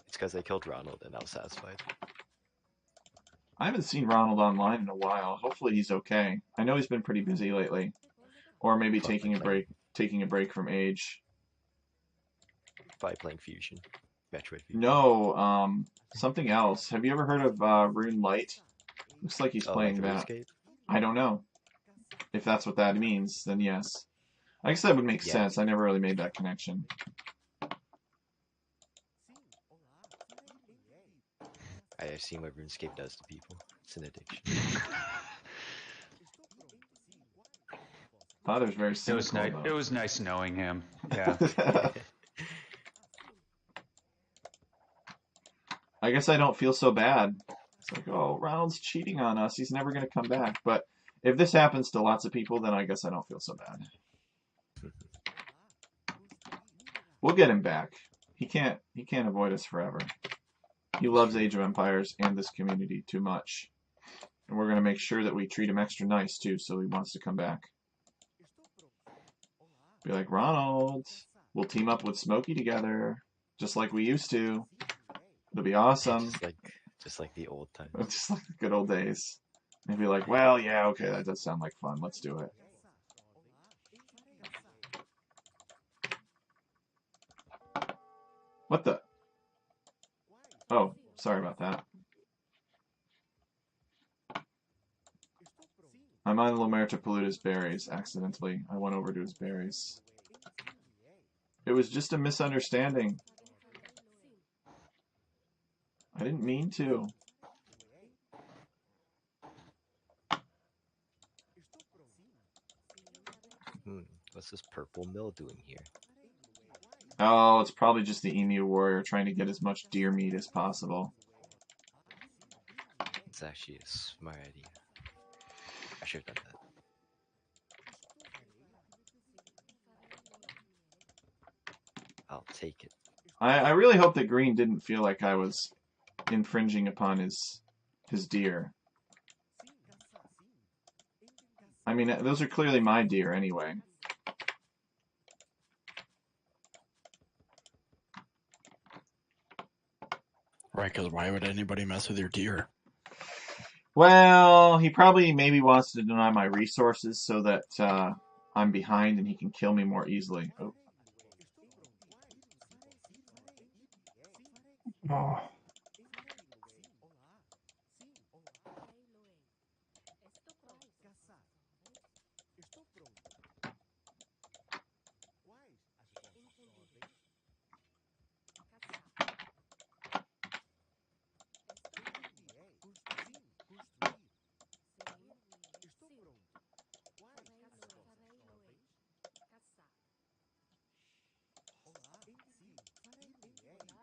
It's because I killed Ronald and I was satisfied. I haven't seen Ronald online in a while. Hopefully he's okay. I know he's been pretty busy lately. Or maybe taking a break from age. Probably playing Fusion. Metroid Fusion. No, something else. Have you ever heard of Rune Light? Looks like he's playing like that. RuneScape? I don't know. If that's what that means, then yes. I guess that would make sense. I never really made that connection. I've seen what RuneScape does to people. It's an addiction. Father's very cynical. It was nice knowing him. Yeah. I guess I don't feel so bad. It's like, oh, Ronald's cheating on us. He's never going to come back. But if this happens to lots of people, then I guess I don't feel so bad. We'll get him back. He can't avoid us forever. He loves Age of Empires and this community too much. And we're going to make sure that we treat him extra nice, too, so he wants to come back. Be like, Ronald, we'll team up with Smokey together, just like we used to. It'll be awesome. Just like the old times. Just like the good old days. And be like, well, yeah, okay, that does sound like fun. Let's do it. What the? Oh, sorry about that. I'm on Lamuerta Paluta's berries, accidentally. I went over to his berries. It was just a misunderstanding. I didn't mean to. What's this purple mill doing here? Oh, it's probably just the Emu Warrior trying to get as much deer meat as possible. It's actually a smart idea. I should have done that. I'll take it. I really hope that Green didn't feel like I was infringing upon his deer. I mean, those are clearly my deer anyway. Right, because why would anybody mess with your deer? Well, he probably maybe wants to deny my resources so that I'm behind and he can kill me more easily. Oh, Oh,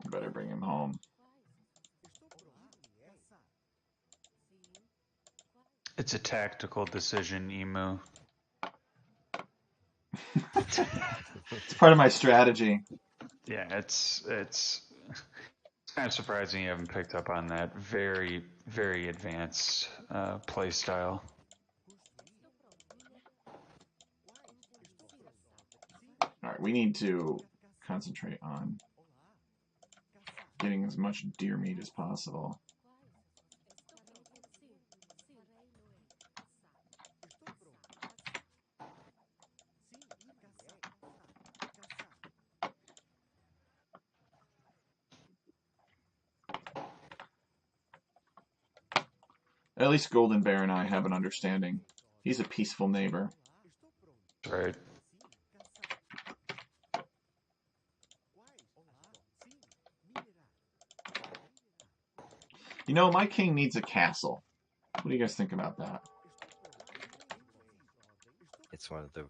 better bring him home. It's a tactical decision, Emu. It's part of my strategy. Yeah, it's kind of surprising you haven't picked up on that very, very advanced play style. Alright, we need to concentrate on getting as much deer meat as possible. At least Golden Bear and I have an understanding. He's a peaceful neighbor. Right. You know, my king needs a castle. What do you guys think about that? It's one of the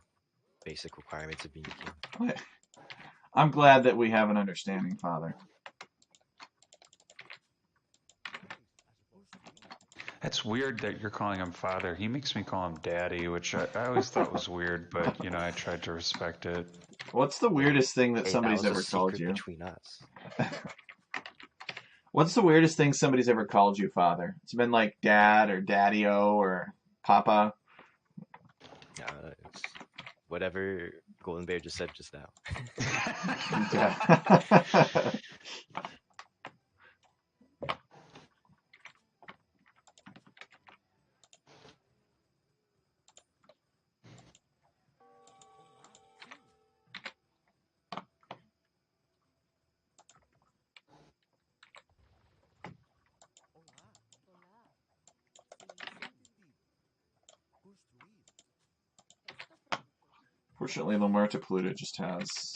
basic requirements of being a king. I'm glad that we have an understanding, Father. That's weird that you're calling him father. He makes me call him daddy, which I always thought was weird, but you know, I tried to respect it. What's the weirdest thing that Hey, somebody's that was ever a called secret you? between us. What's the weirdest thing somebody's ever called you, Father? It's been like Dad or Daddy-O or Papa. It's whatever Golden Bear just said just now. Yeah. Fortunately, La Muerta Pluta just has...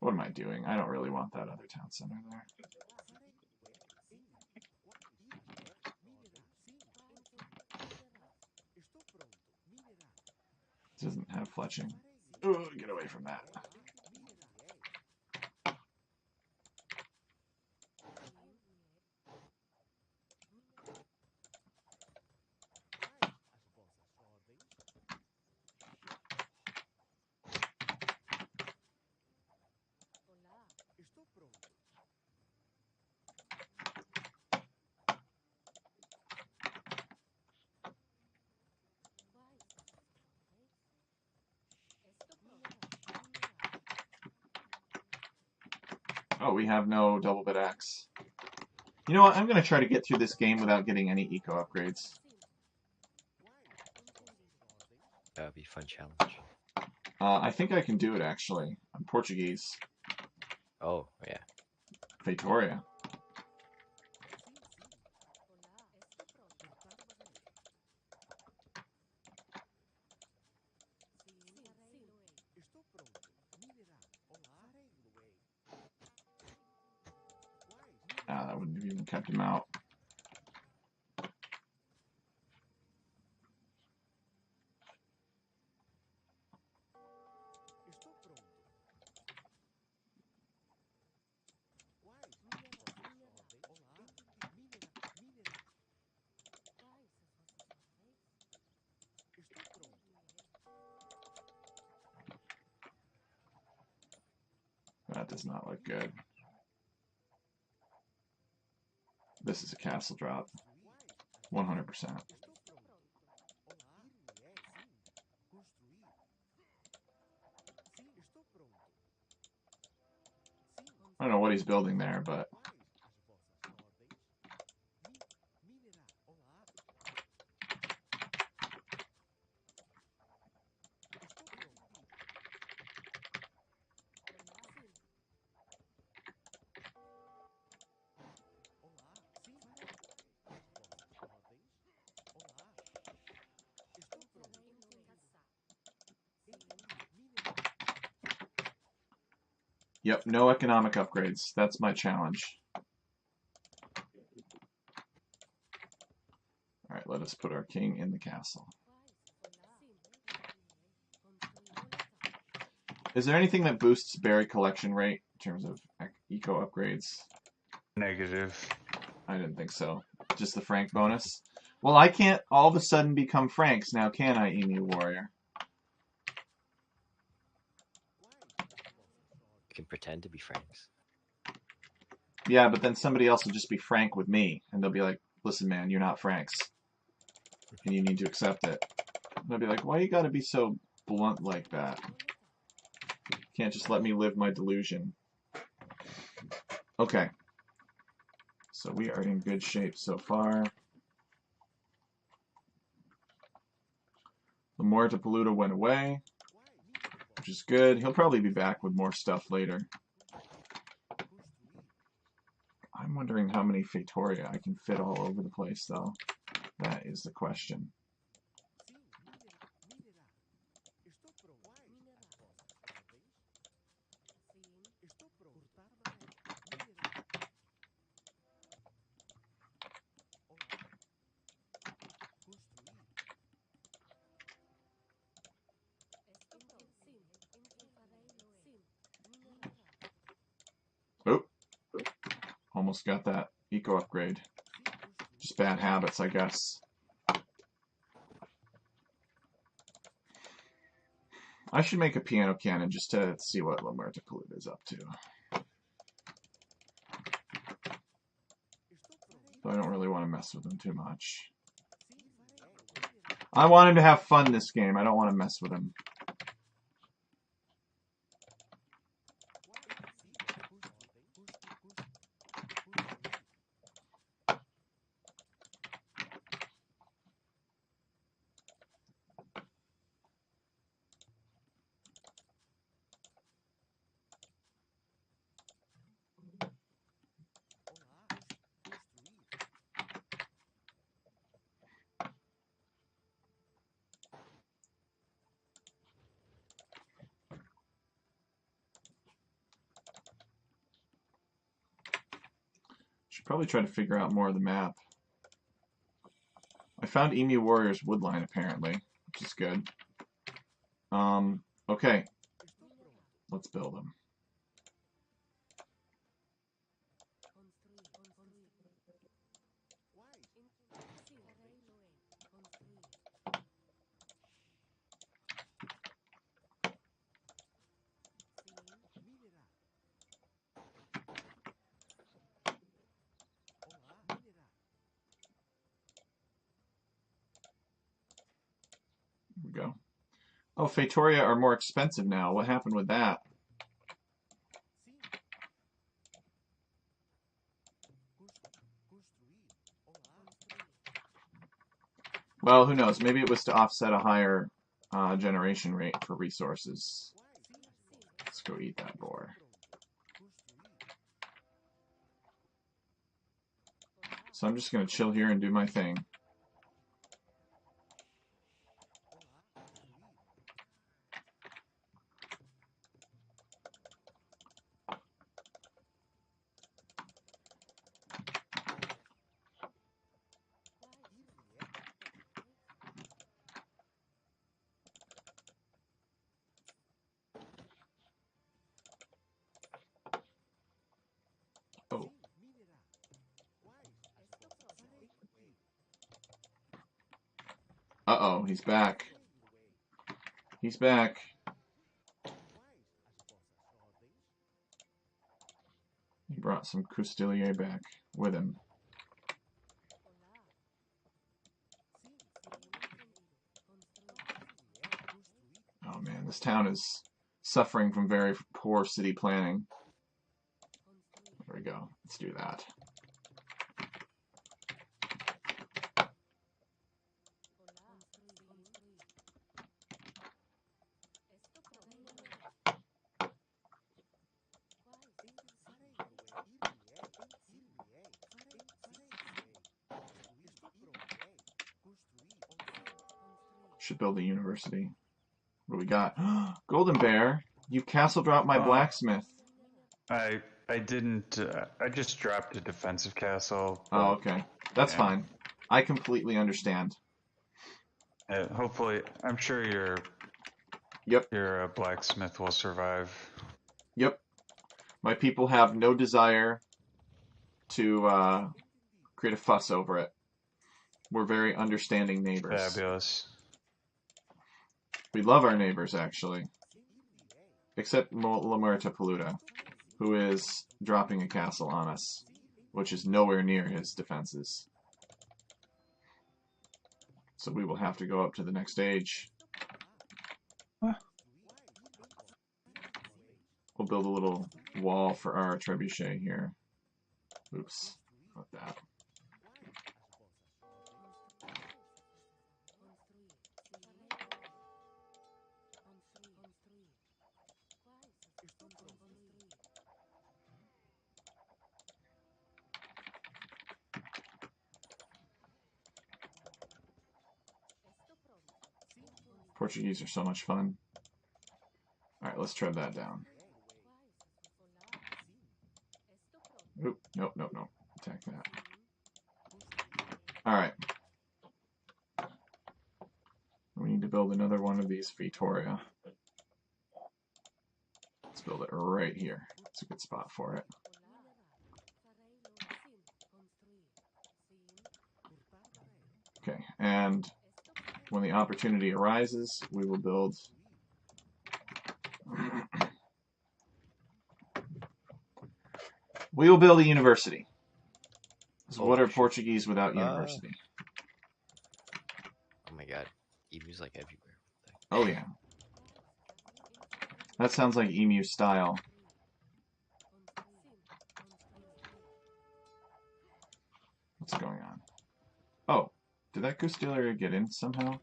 what am I doing? I don't really want that other town center there. It doesn't have fletching. Oh, get away from that. Oh, we have no double bit axe. You know what? I'm going to try to get through this game without getting any eco upgrades. That would be a fun challenge. I think I can do it, actually. I'm Portuguese. Oh, yeah. Vitória. Ah, that wouldn't have even kept him out. That does not look good. This is a castle drop. 100%. I don't know what he's building there, but Yep, no economic upgrades. That's my challenge. Alright, let us put our king in the castle. Is there anything that boosts berry collection rate in terms of eco upgrades? Negative. I didn't think so. Just the Frank bonus? Well, I can't all of a sudden become Franks now, can I, Emu Warrior? You can pretend to be Franks. Yeah, but then somebody else will just be Frank with me, and they'll be like, listen, man, you're not Franks. And you need to accept it. And I'll be like, why you gotta be so blunt like that? You can't just let me live my delusion. Okay. So we are in good shape so far. The Morta Polluta went away, which is good. He'll probably be back with more stuff later. I'm wondering how many Fatoria I can fit all over the place, though. That is the question. Oh, almost got that eco upgrade. Just bad habits, I guess. I should make a piano cannon just to see what La Muerta Polluta is up to. But I don't really want to mess with him too much. I want him to have fun this game. I don't want to mess with him. Should probably try to figure out more of the map. I found Emu Warrior's woodline apparently, which is good. Okay. Let's build them. Here we go. Oh, Fatoria are more expensive now. What happened with that? Well, who knows? Maybe it was to offset a higher generation rate for resources. Let's go eat that boar. So I'm just going to chill here and do my thing. Oh. Uh-oh, he's back. He's back. He brought some Coustilier back with him. Oh man, this town is suffering from very poor city planning. There we go. Let's do that. Should build a university. What do we got? Golden Bear, you castle dropped my blacksmith. I didn't. I just dropped a defensive castle. Oh, But, okay. That's yeah. fine. I completely understand. Hopefully, I'm sure Yep. your blacksmith will survive. Yep. My people have no desire to create a fuss over it. We're very understanding neighbors. Fabulous. We love our neighbors, actually. Except La Muerta Peluda, who is dropping a castle on us, which is nowhere near his defenses. So we will have to go up to the next stage. Ah. We'll build a little wall for our trebuchet here. Oops, not that. Portuguese are so much fun. Alright, let's tread that down. Oop, nope, nope, nope. Attack that. Alright. We need to build another one of these Vitoria. Let's build it right here. It's a good spot for it. Okay, and when the opportunity arises, we will build a university. So what are Portuguese without university? Oh my god. Emu's like everywhere. Oh yeah. That sounds like emu style. What's going on? Oh, did that Custilier get in somehow?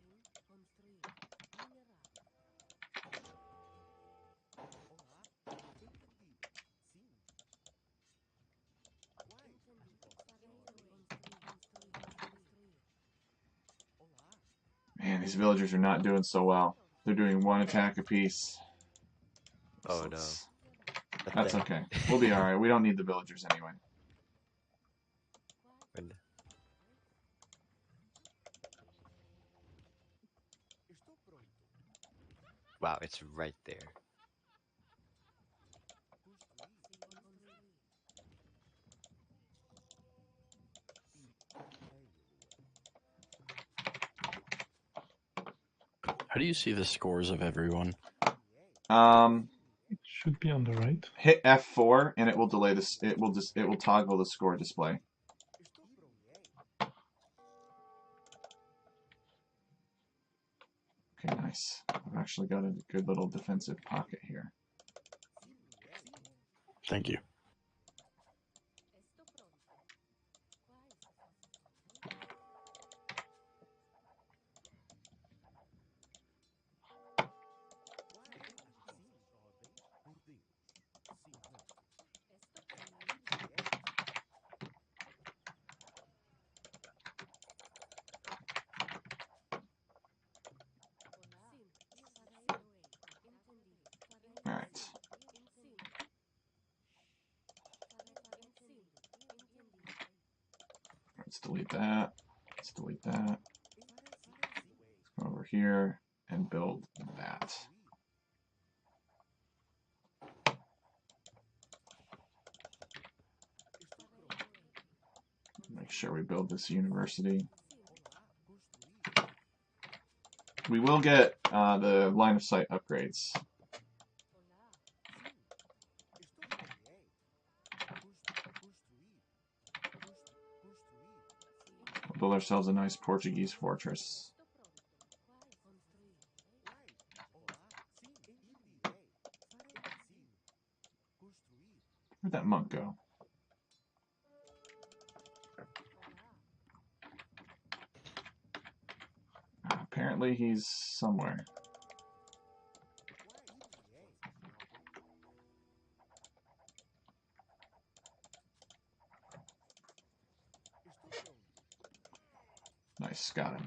Man, these villagers are not doing so well. They're doing one attack apiece. Oh no. That's okay. We'll be alright. We don't need the villagers anyway. Wow, it's right there. How do you see the scores of everyone? It should be on the right. Hit F4 and it will delay this. It will toggle the score display. Okay, nice. I've actually got a good little defensive pocket here. Thank you. Alright. Let's delete that. Let's delete that. Let's go over here and build that. Make sure we build this university. We will get the line of sight upgrades. We'll build ourselves a nice Portuguese fortress. Where'd that monk go? Apparently he's somewhere. Nice, got him.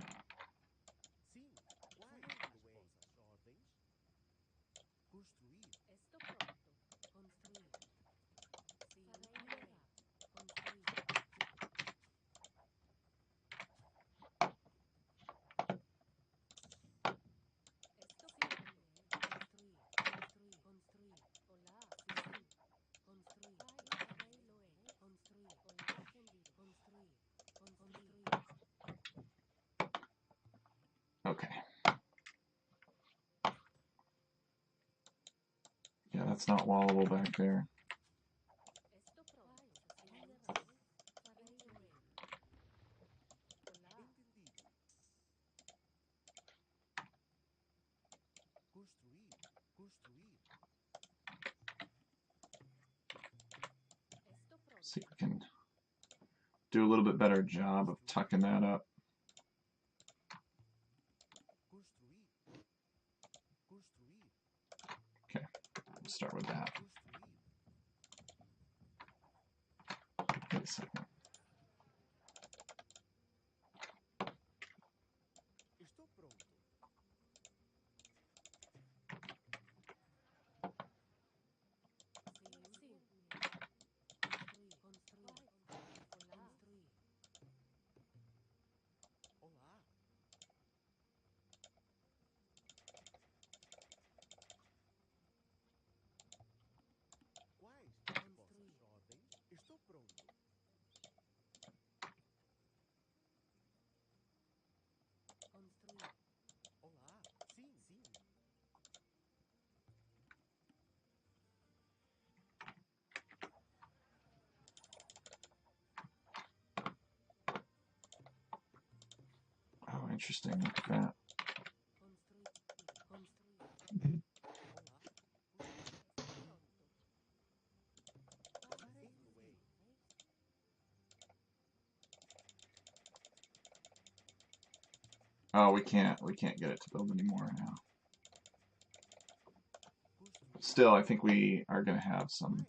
That's not wallable back there. See if we can do a little bit better job of tucking that up. Okay, let's start with that. Wait a second. Oh, interesting. Look at that. Oh, we can't get it to build anymore now. Still, I think we are going to have some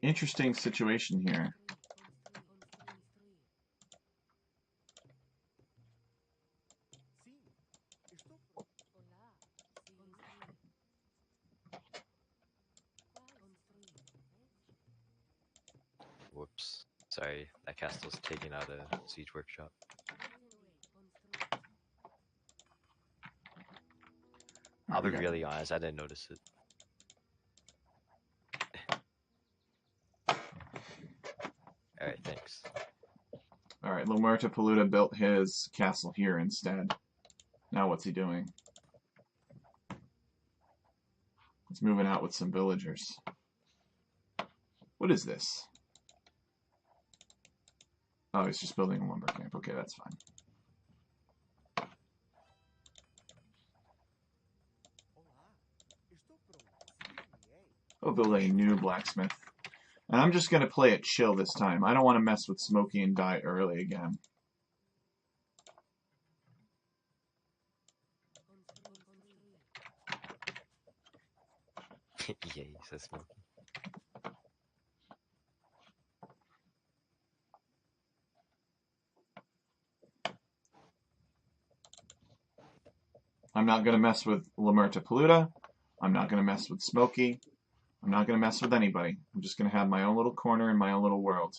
interesting situation here. Whoops. Sorry, that castle's taking out a siege workshop. I'll be really honest, I didn't notice it. Alright, thanks. Alright, Lomerta Paluda built his castle here instead. Now what's he doing? He's moving out with some villagers. What is this? Oh, he's just building a lumber camp. Okay, that's fine. I'll build a new blacksmith. And I'm just going to play it chill this time. I don't want to mess with Smokey and die early again. Yeah, he says Smokey. I'm not going to mess with Lomerta Paluda. I'm not going to mess with Smokey. I'm not going to mess with anybody. I'm just going to have my own little corner in my own little world.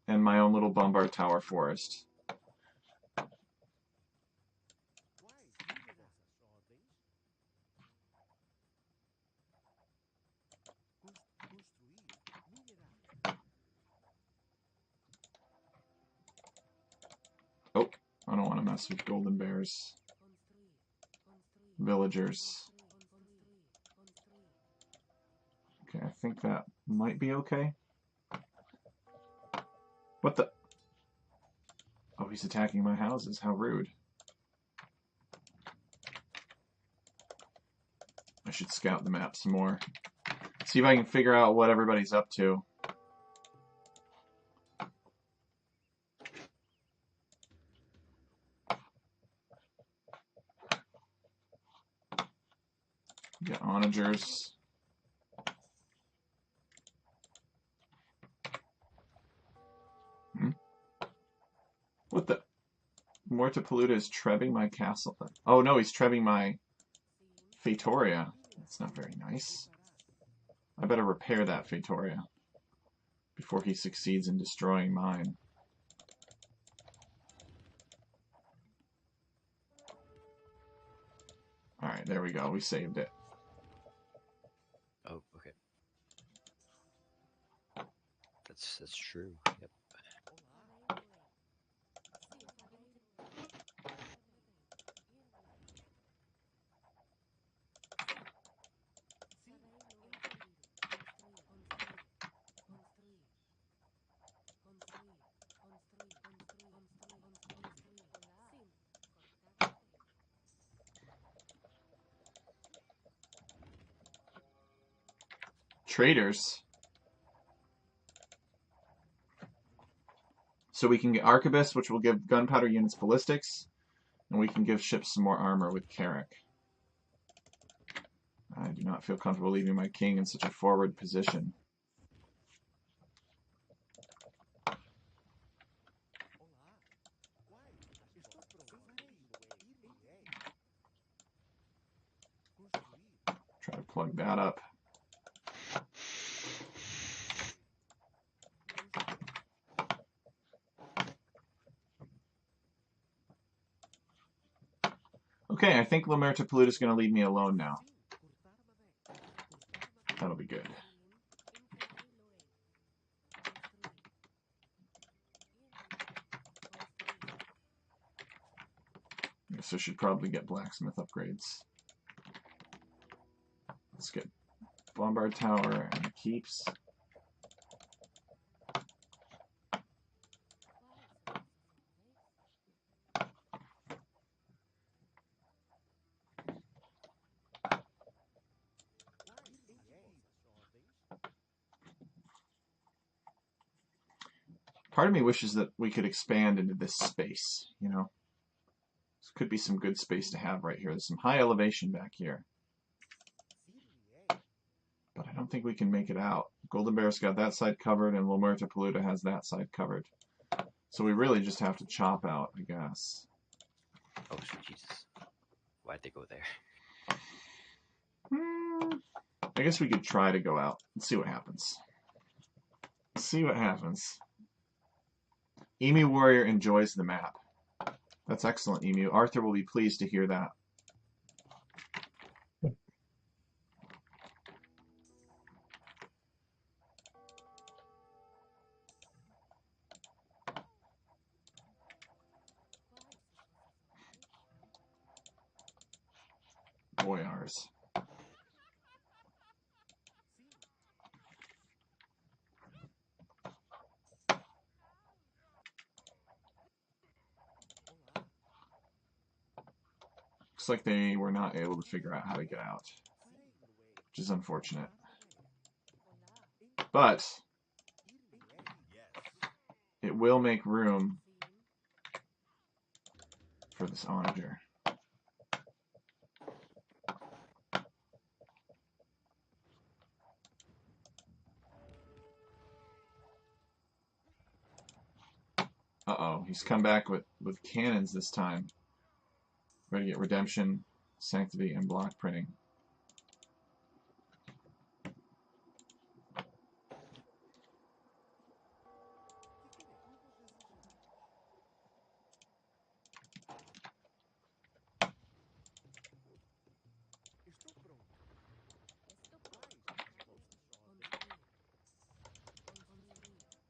And my own little Bombard Tower forest. Oh, I don't want to mess with golden bears. Villagers. Okay, I think that might be okay. What the? Oh, he's attacking my houses. How rude. I should scout the map some more. See if I can figure out what everybody's up to. Get onagers. What the? Morta Paluda is trebbing my castle. Oh no, he's trebbing my Feitoria. That's not very nice. I better repair that Feitoria before he succeeds in destroying mine. Alright, there we go. We saved it. Oh, okay. That's true. Yep. traders. So we can get Arquebus, which will give gunpowder units ballistics, and we can give ships some more armor with Carrick. I do not feel comfortable leaving my king in such a forward position. Try to plug that up. Okay, I think Lomerta Paluta is going to leave me alone now. That'll be good. I guess I should probably get blacksmith upgrades. Let's get Bombard Tower and keeps. Part of me wishes that we could expand into this space, you know. This could be some good space to have right here. There's some high elevation back here. But I don't think we can make it out. Golden Bear's got that side covered, and Lomerta Paluta has that side covered. So we really just have to chop out, I guess. Oh, sweet Jesus. Why'd they go there? I guess we could try to go out and see what happens. See what happens. Emu Warrior enjoys the map. That's excellent, Emu. Arthur will be pleased to hear that. Boyars. Looks like they were not able to figure out how to get out, which is unfortunate. But it will make room for this onager. Uh-oh, he's come back with cannons this time. Ready to get Redemption, Sanctity, and block printing.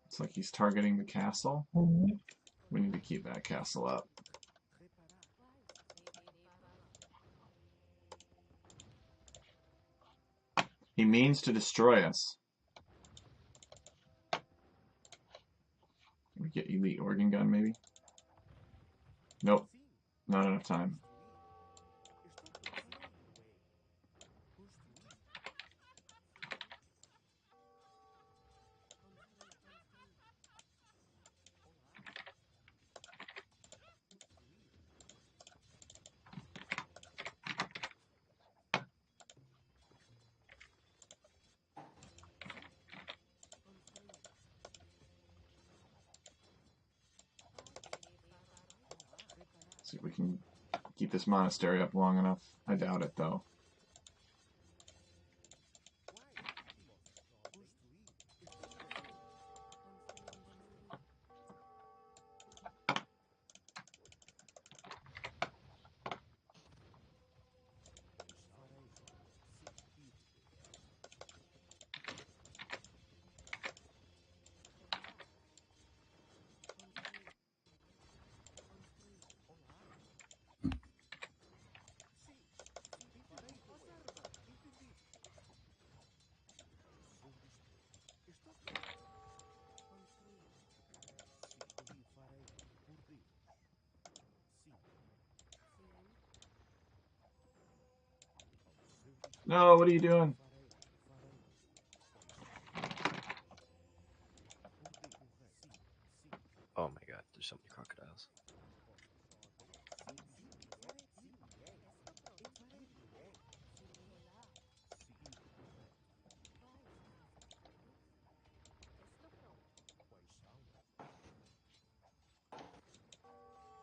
It's like he's targeting the castle. We need to keep that castle up. He means to destroy us. Can we get elite organ gun, maybe? Nope. Not enough time. See if we can keep this monastery up long enough. I doubt it, though. No, what are you doing? there's so many crocodiles.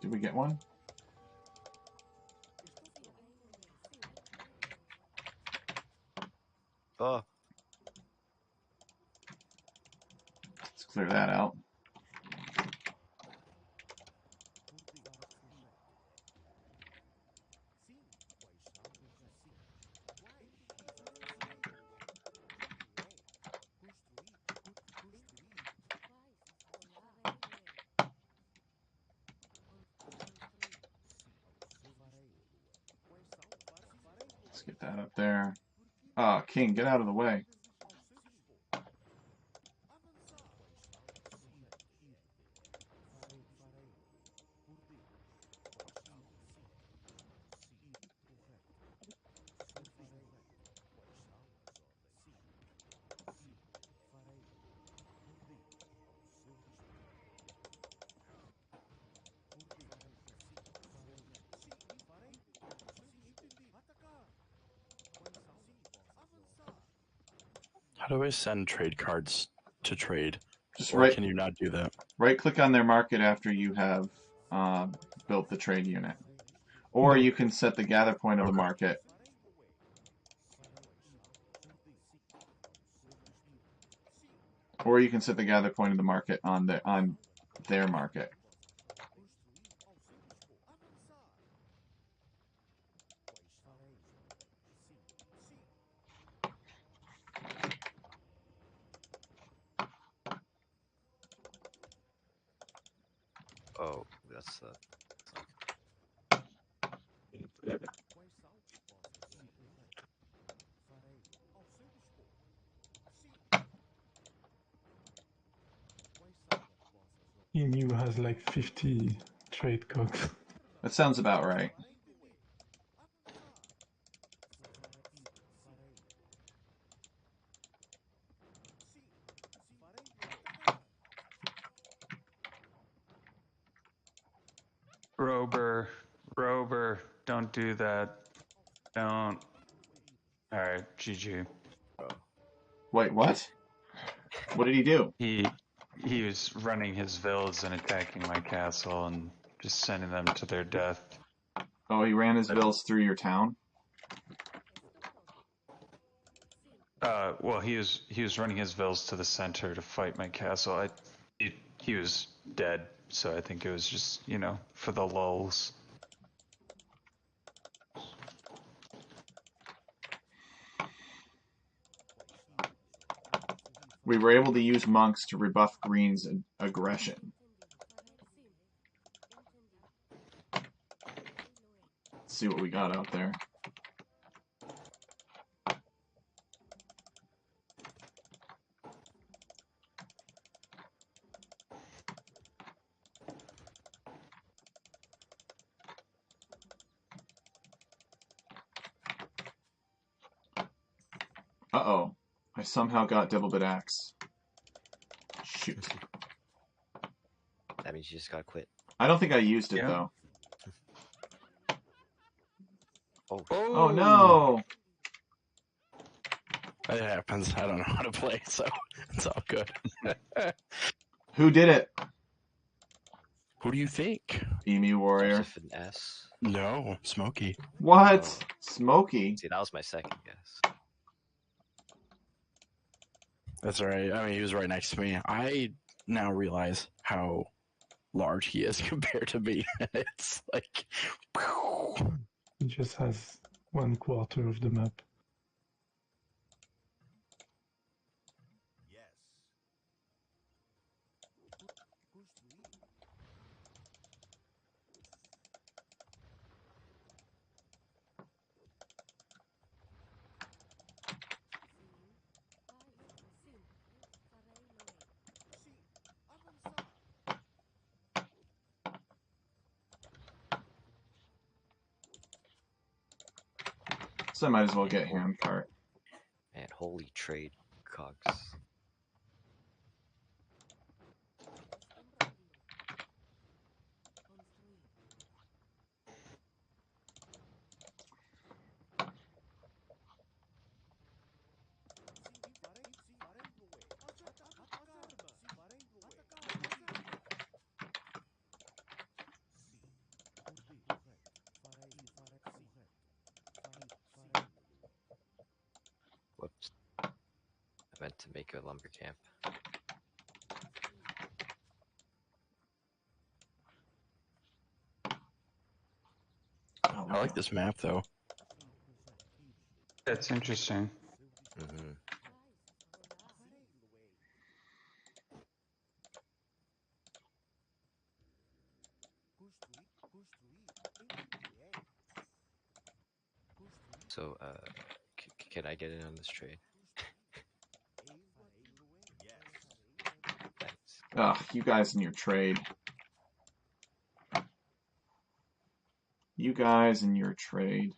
Did we get one? Oh, Let's clear that out. Let's get that up there. Oh, King, get out of the way. How do I send trade cards to trade? Just Or can you not do that? right-click on their market after you have built the trade unit. Or you can set the gather point of the Okay. market. Or you can set the gather point of the market on their market. oh, that's the. Emu has like 50 trade cogs. That sounds about right. Rober, don't do that. Don't. All right, GG. Oh, Wait, what? What did he do? He was running his villas and attacking my castle and just sending them to their death. Oh, he ran his vills through your town? Well, he was running his villas to the center to fight my castle. He was dead, so I think it was just for the lulls. We were able to use monks to rebuff Green's aggression. Let's see what we got out there. Uh-oh. I somehow got double bit axe. Shoot. that means you just gotta quit. I don't think I used it, Yeah. though. Oh, Oh, no! It happens. I don't know how to play, so it's all good. Who did it? Who do you think? Emu Warrior. starts with an S. No, Smokey. What? Oh. Smokey? See, that was my second guess. That's all right. I mean, he was right next to me. I now realize how large he is compared to me. It's like, He just has 1/4 of the map. Yes. So I might as well get handcart. Man, holy trade cogs. to make a lumber camp. I like this map though. That's interesting. Mm-hmm. So, can I get in on this trade? Thanks. Ugh, you guys and your trade. You guys and your trade.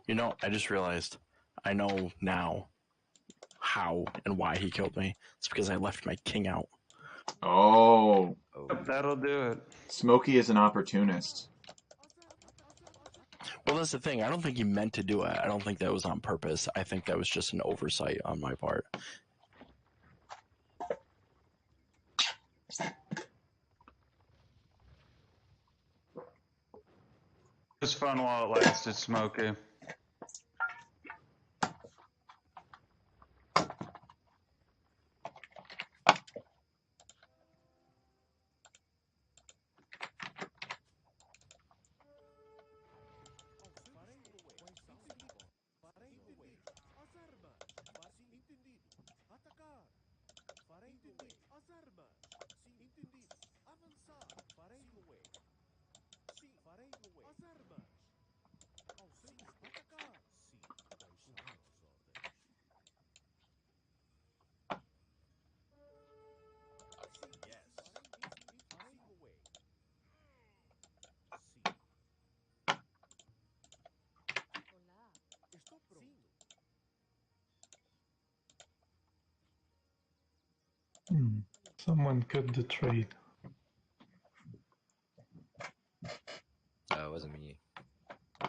You know, I just realized. I know now how and why he killed me. It's because I left my king out. Oh, Oh, That'll do it. Smokey is an opportunist. Well, that's the thing. I don't think he meant to do it. I don't think that was on purpose. I think that was just an oversight on my part. It was fun while it lasted, Smokey. Someone cut the trade. it wasn't me. I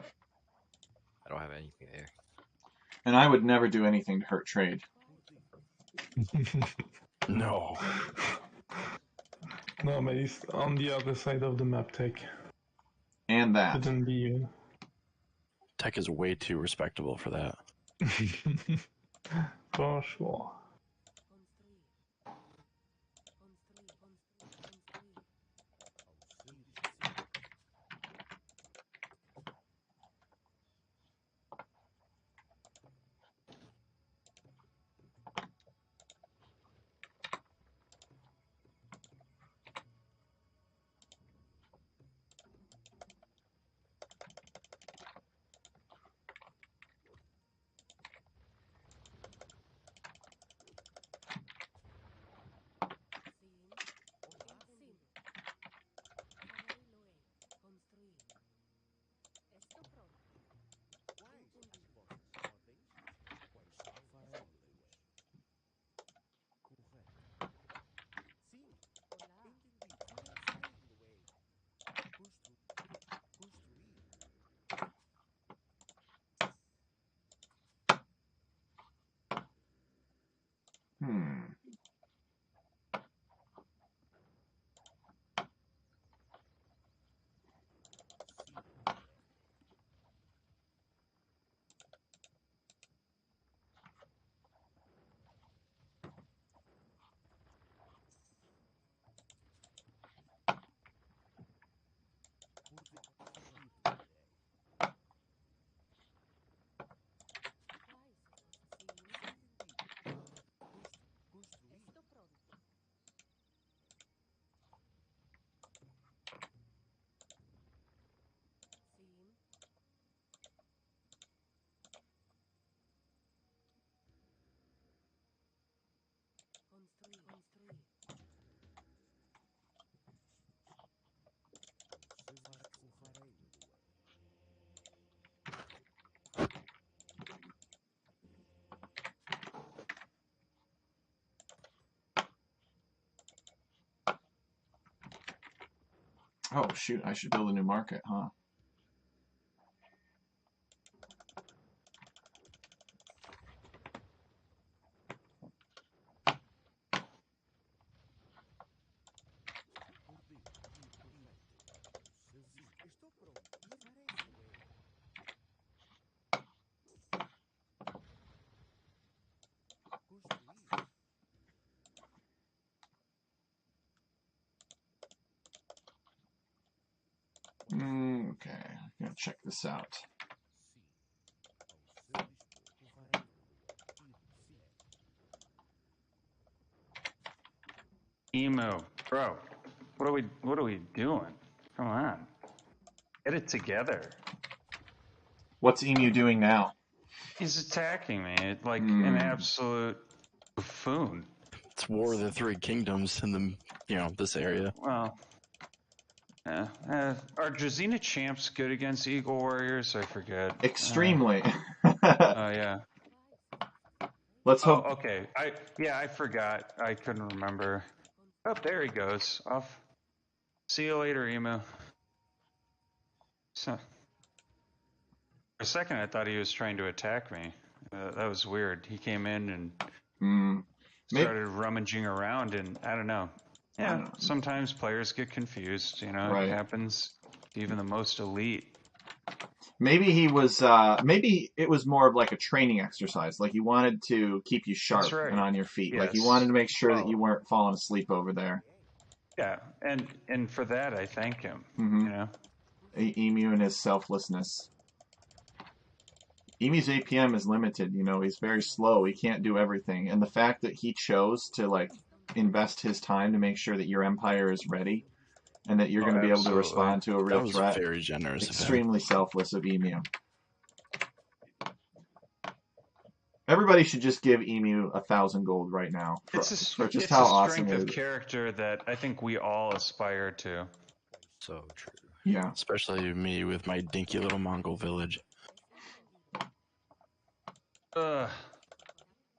don't have anything there. And I would never do anything to hurt trade. No. No, but he's on the other side of the map, Tech. And that. Couldn't be you. Tech is way too respectable for that. For sure. Hmm. Oh, shoot. I should build a new market, huh? gonna check this out. Emo, bro, what are we doing? Come on, get it together. What's Emu doing now? He's attacking me like Hmm. an absolute buffoon. It's War of the Three Kingdoms in the this area. Well, are Drazina champs good against Eagle Warriors? I forget. Extremely. Oh yeah. Let's Oh, hope. okay. I forgot. I couldn't remember. Oh, there he goes. Off. See you later, Emu. So, for a second, I thought he was trying to attack me. That was weird. He came in and Maybe, started rummaging around, and I don't know. I Yeah, don't know. sometimes players get confused. Right. It happens. Even the most elite. maybe he was. Maybe it was more of like a training exercise. Like he wanted to keep you sharp That's right. and on your feet. Like he Yes. wanted to make sure that Oh. you weren't falling asleep over there. Yeah, and for that, I thank him. Mhm. Emu and his selflessness. Emu's APM is limited. He's very slow. He can't do everything, and the fact that he chose to like invest his time to make sure that your empire is ready and that you're going to be able to absolutely. respond to a That real was threat. very generous of him. Extremely selfless of Emu. Everybody should just give Emu 1,000 gold right now for just how awesome strength it of is. character that I think we all aspire to. So true. Yeah. Especially me with my dinky little Mongol village.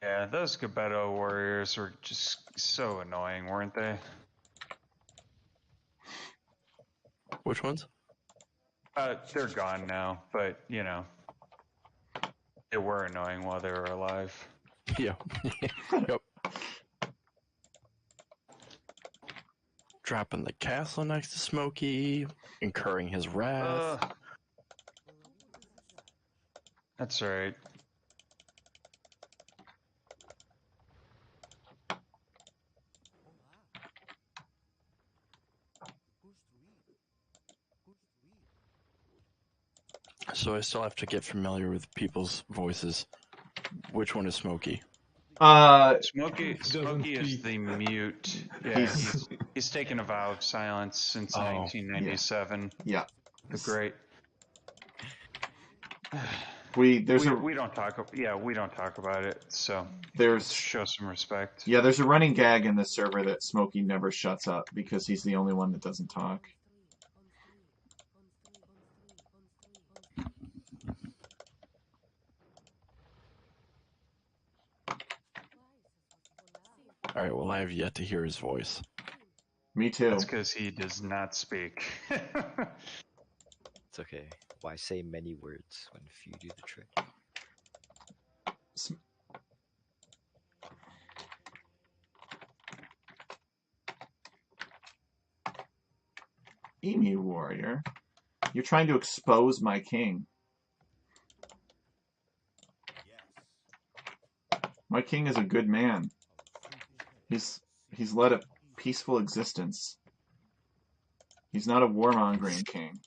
Yeah, those Gebeto warriors were just so annoying, weren't they? Which ones? They're gone now, but they were annoying while they were alive. Yeah. Yep. Dropping the castle next to Smokey, incurring his wrath. That's right. So I still have to get familiar with people's voices. Which one is Smokey? Smokey is speak. the mute. Yeah, he's taken a vow of silence since 1997. Yeah. Great. We don't talk. Yeah, we don't talk about it. So There's show some respect. Yeah, there's a running gag in this server that Smokey never shuts up because he's the only one that doesn't talk. All right, well, I have yet to hear his voice. Me too. That's because he does not speak. It's okay. Why say many words when few do the trick? Emu warrior, you're trying to expose my king. My king is a good man. He's led a peaceful existence. He's not a warmongering king.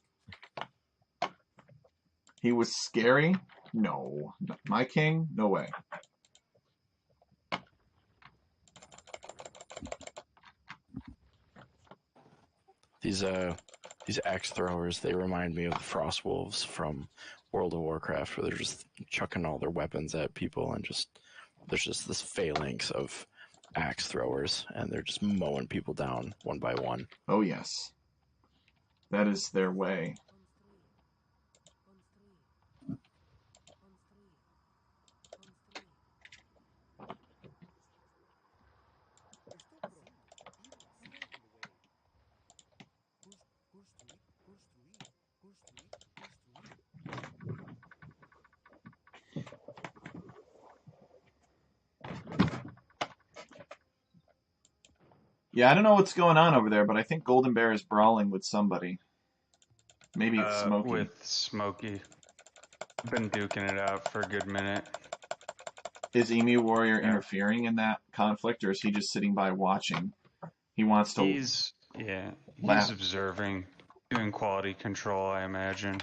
He was scary? No. My king? No way. These axe throwers, they remind me of the frost wolves from World of Warcraft, where they're just chucking all their weapons at people, and there's just this phalanx of axe throwers, and they're just mowing people down one by one. Oh yes. That is their way. Yeah, I don't know what's going on over there, but I think Golden Bear is brawling with somebody. Maybe it's Smokey. With Smokey. I've been duking it out for a good minute. Is Emu Warrior interfering in that conflict, or is he just sitting by watching? He wants to... He's observing, doing quality control, I imagine.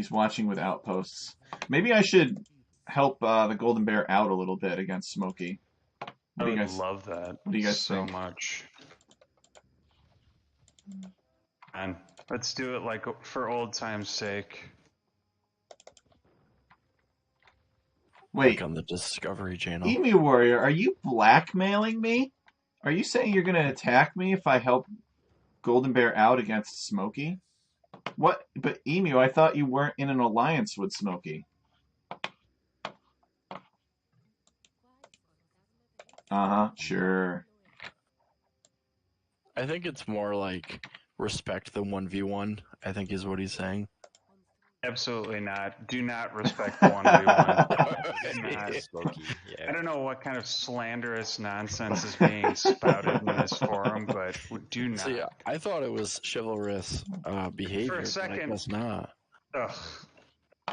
He's watching with outposts. Maybe I should help the Golden Bear out a little bit against Smokey. I would love that. What do you guys so think? much. And let's do it like for old time's sake. Wait, Like on the Discovery Channel. Emu Warrior, are you blackmailing me? Are you saying you're going to attack me if I help Golden Bear out against Smokey? What? But Emu, I thought you weren't in an alliance with Smokey. Uh-huh, sure. I think it's more like respect the 1v1, I think is what he's saying. Absolutely not. Do not respect the 1v1. Do not. Smokey, yeah. I don't know what kind of slanderous nonsense is being spouted in this forum, but do not. See, I thought it was chivalrous behavior, For a but I second. guess not. Ugh.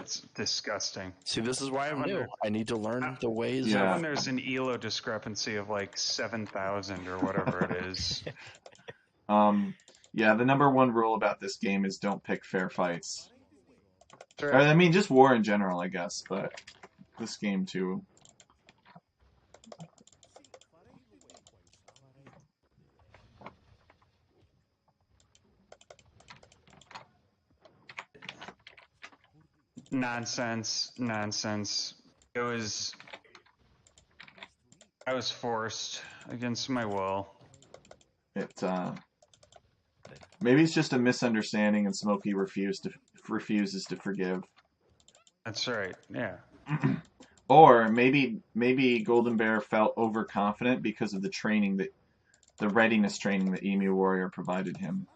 It's disgusting. See, this is why I'm new. I need to learn the ways. Yeah. When there's an ELO discrepancy of like 7,000 or whatever it is. Yeah, the number one rule about this game is don't pick fair fights. Sure. Or, I mean, just war in general, I guess, but this game too. Nonsense. I was forced against my will. Maybe it's just a misunderstanding and Smokey refuses to forgive. That's right. Yeah. Or maybe Golden Bear felt overconfident because of the readiness training that Emu Warrior provided him.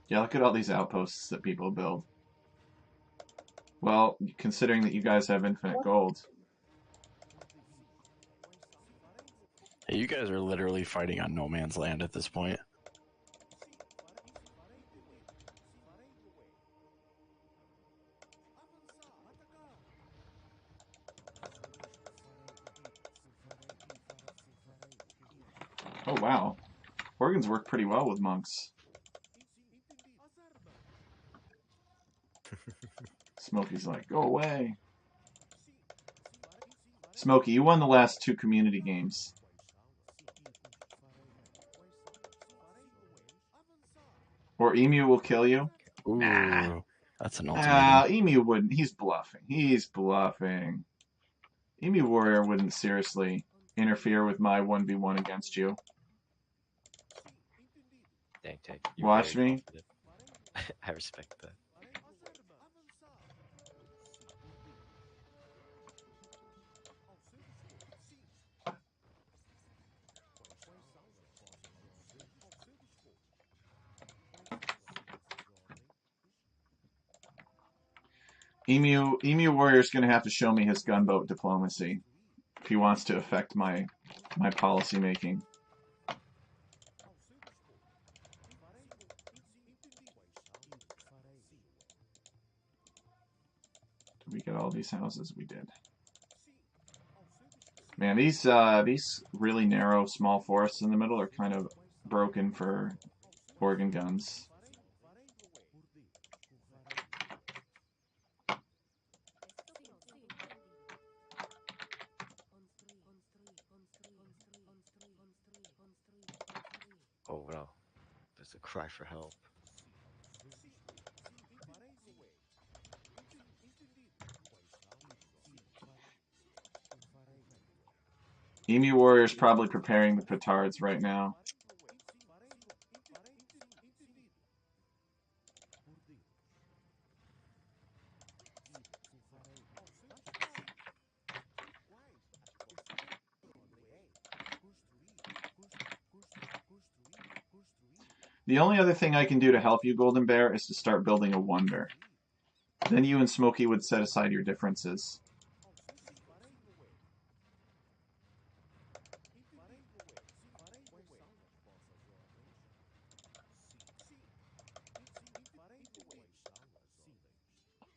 Yeah, look at all these outposts that people build. Well, considering that you guys have infinite gold. Hey, you guys are literally fighting on no man's land at this point. Oh, wow. Organs work pretty well with monks. Smokey's like, go away. Smokey, you won the last 2 community games. Or Emu will kill you? Ooh, Nah. That's an ultimatum. Emu wouldn't. He's bluffing. He's bluffing. Emu Warrior wouldn't seriously interfere with my 1v1 against you. Dang, Watch me. I respect that. Emu Warrior's going to have to show me his gunboat diplomacy if he wants to affect my policy making. Did we get all these houses? We did. Man, these really narrow, small forests in the middle are kind of broken for organ guns. Oh no, there's a cry for help. Emu Warrior's probably preparing the petards right now. The only other thing I can do to help you, Golden Bear, is to start building a wonder. Then you and Smokey would set aside your differences.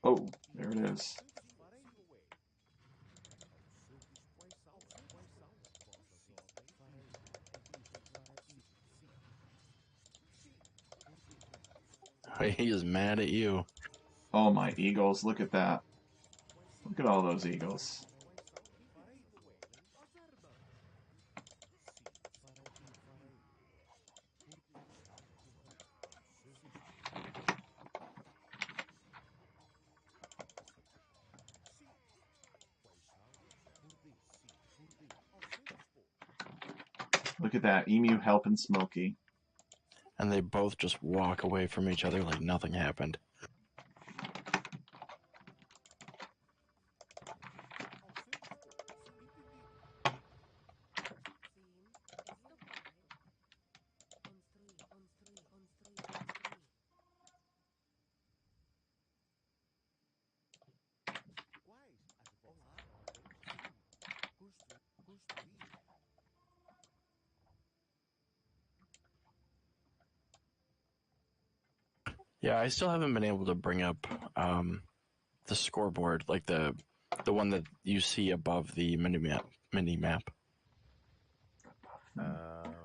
Oh, there it is. He is mad at you. Oh, my eagles. Look at that. Look at all those eagles. Look at that. Emu helping Smokey. And they both just walk away from each other like nothing happened. Yeah, I still haven't been able to bring up the scoreboard, like the one that you see above the mini map.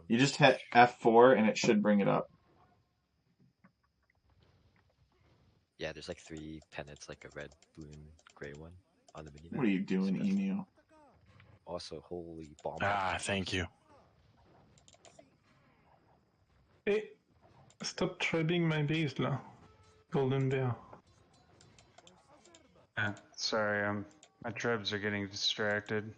You just hit F4 and it should bring it up. Yeah, there's like 3 pennants, like a red, blue, and gray one on the mini map. What are you doing, So Emu? also, holy bomb. Ah, thank you. Hey, stop trading my base là. Golden Bear. Sorry, my trebs are getting distracted.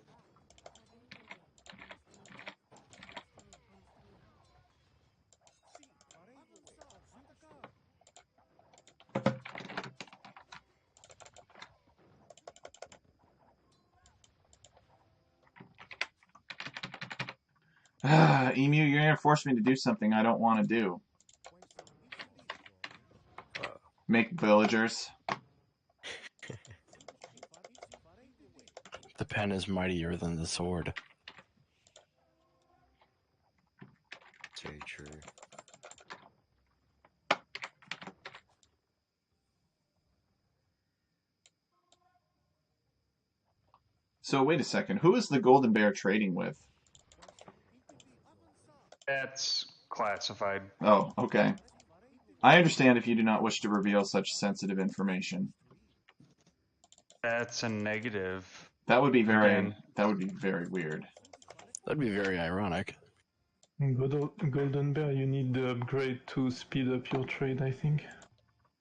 Emu, you're gonna force me to do something I don't want to do. Make villagers. The pen is mightier than the sword. It's very true. So wait a second. Who is the Golden Bear trading with? That's classified. Oh, okay. I understand if you do not wish to reveal such sensitive information. That's a negative. That would be very Again. weird. That'd be very ironic. Golden Bear, you need the upgrade to speed up your trade, I think.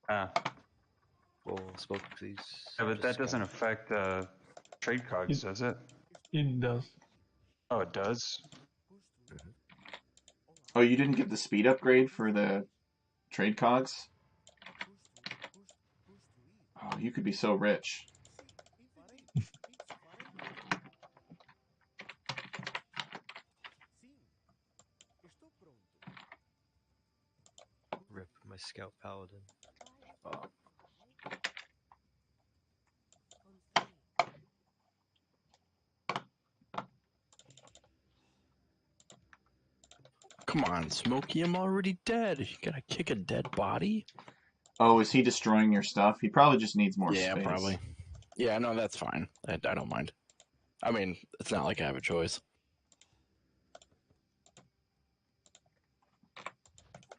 Well, smoke, please. Yeah, but that doesn't affect trade cogs, does it? It does. Oh, it does? Oh, you didn't get the speed upgrade for the trade cogs? Oh, you could be so rich. Rip my scout paladin. Oh. Come on, Smokey, I'm already dead. You gotta kick a dead body? Oh, is he destroying your stuff? He probably just needs more Yeah, space. probably. Yeah, no, that's fine. I don't mind. I mean, it's not like I have a choice.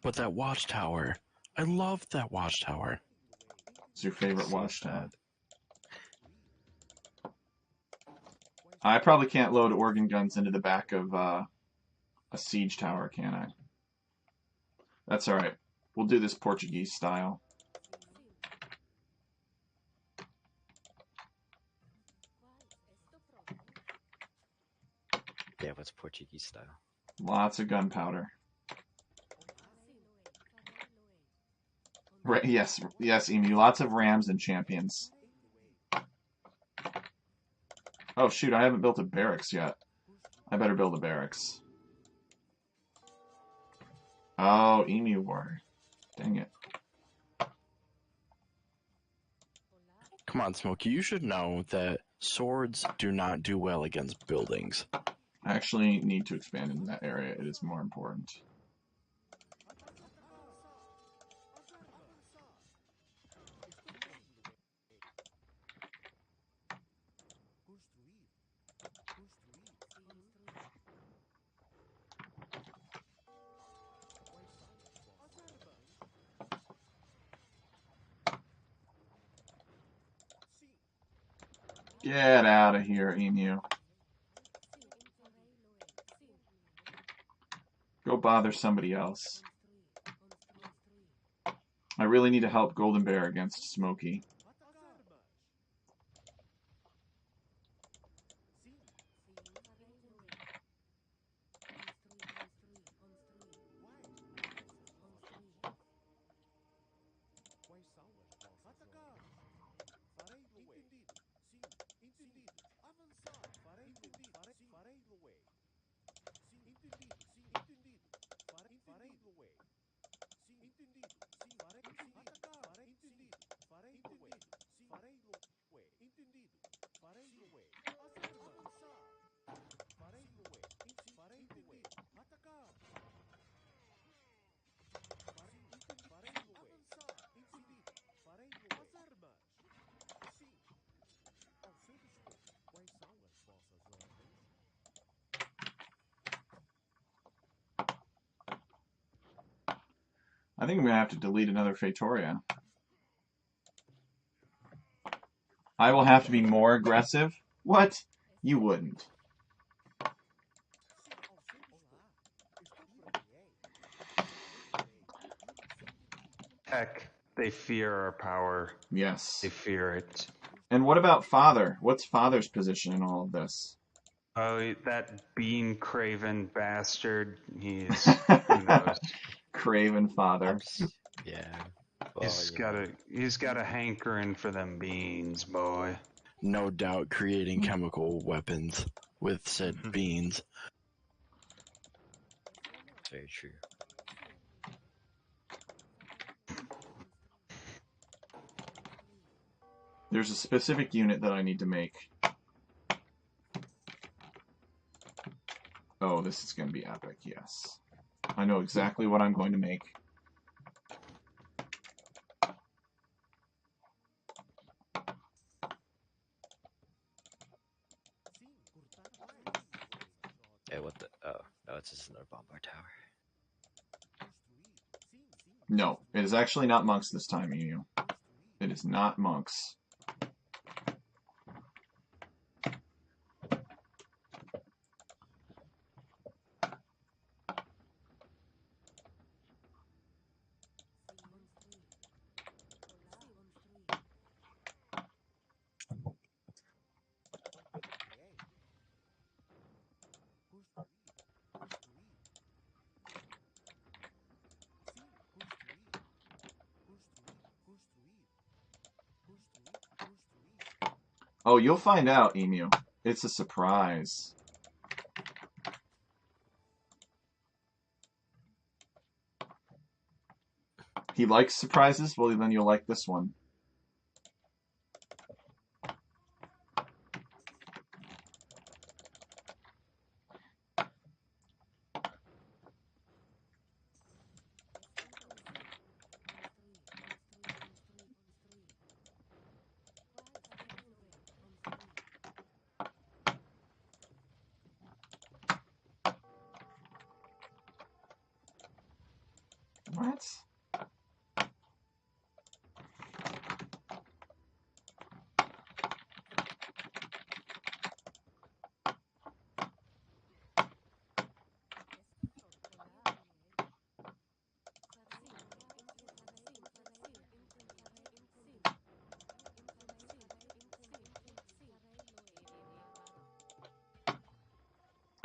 But that watchtower. I love that watchtower. It's your favorite So watchtower. sad. I probably can't load organ guns into the back of a siege tower, can I? That's alright. We'll do this Portuguese style. Yeah, what's Portuguese style? Lots of gunpowder. Right, yes, Emu. Lots of rams and champions. Oh, shoot, I haven't built a barracks yet. I better build a barracks. Oh, Emu War. Dang it. Come on, Smokey, you should know that swords do not do well against buildings. I actually need to expand into that area. It is more important. Get out of here, Emu. Go bother somebody else. I really need to help Golden Bear against Smokey. I think I'm going to have to delete another Feitoria. I will have to be more aggressive? What? You wouldn't. Heck, they fear our power. Yes. They fear it. And what about Father? What's Father's position in all of this? Oh, that bean craven bastard. Who knows? Craven Father. Yeah. Well, He's got a hankering for them beans, boy. No doubt creating chemical weapons with said beans. very true. There's a specific unit that I need to make. Oh, this is going to be epic, yes. I know exactly what I'm going to make. Hey, what the? Oh, no, it's just another bombard tower. No, it is actually not monks this time, Emu. It is not monks. Oh, you'll find out, Emu. It's a surprise. He likes surprises? Well, then you'll like this one. What?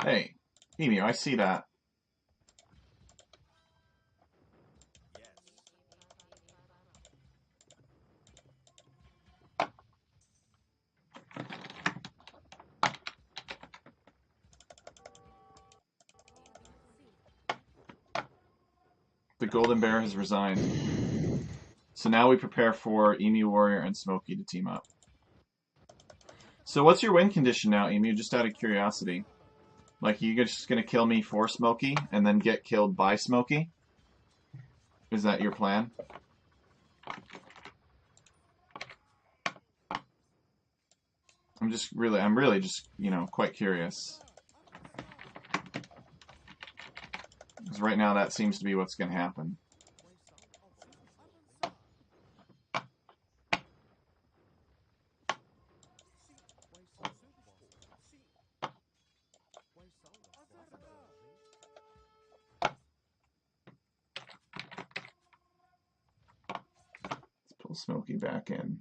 Hey, Emu, I see that. The Golden Bear has resigned. So now we prepare for Emu Warrior and Smokey to team up. So what's your win condition now, Emu? Just out of curiosity. Like, you're just going to kill me for Smokey and then get killed by Smokey? Is that your plan? I'm really just, quite curious. Because right now that seems to be what's going to happen. Smokey back in.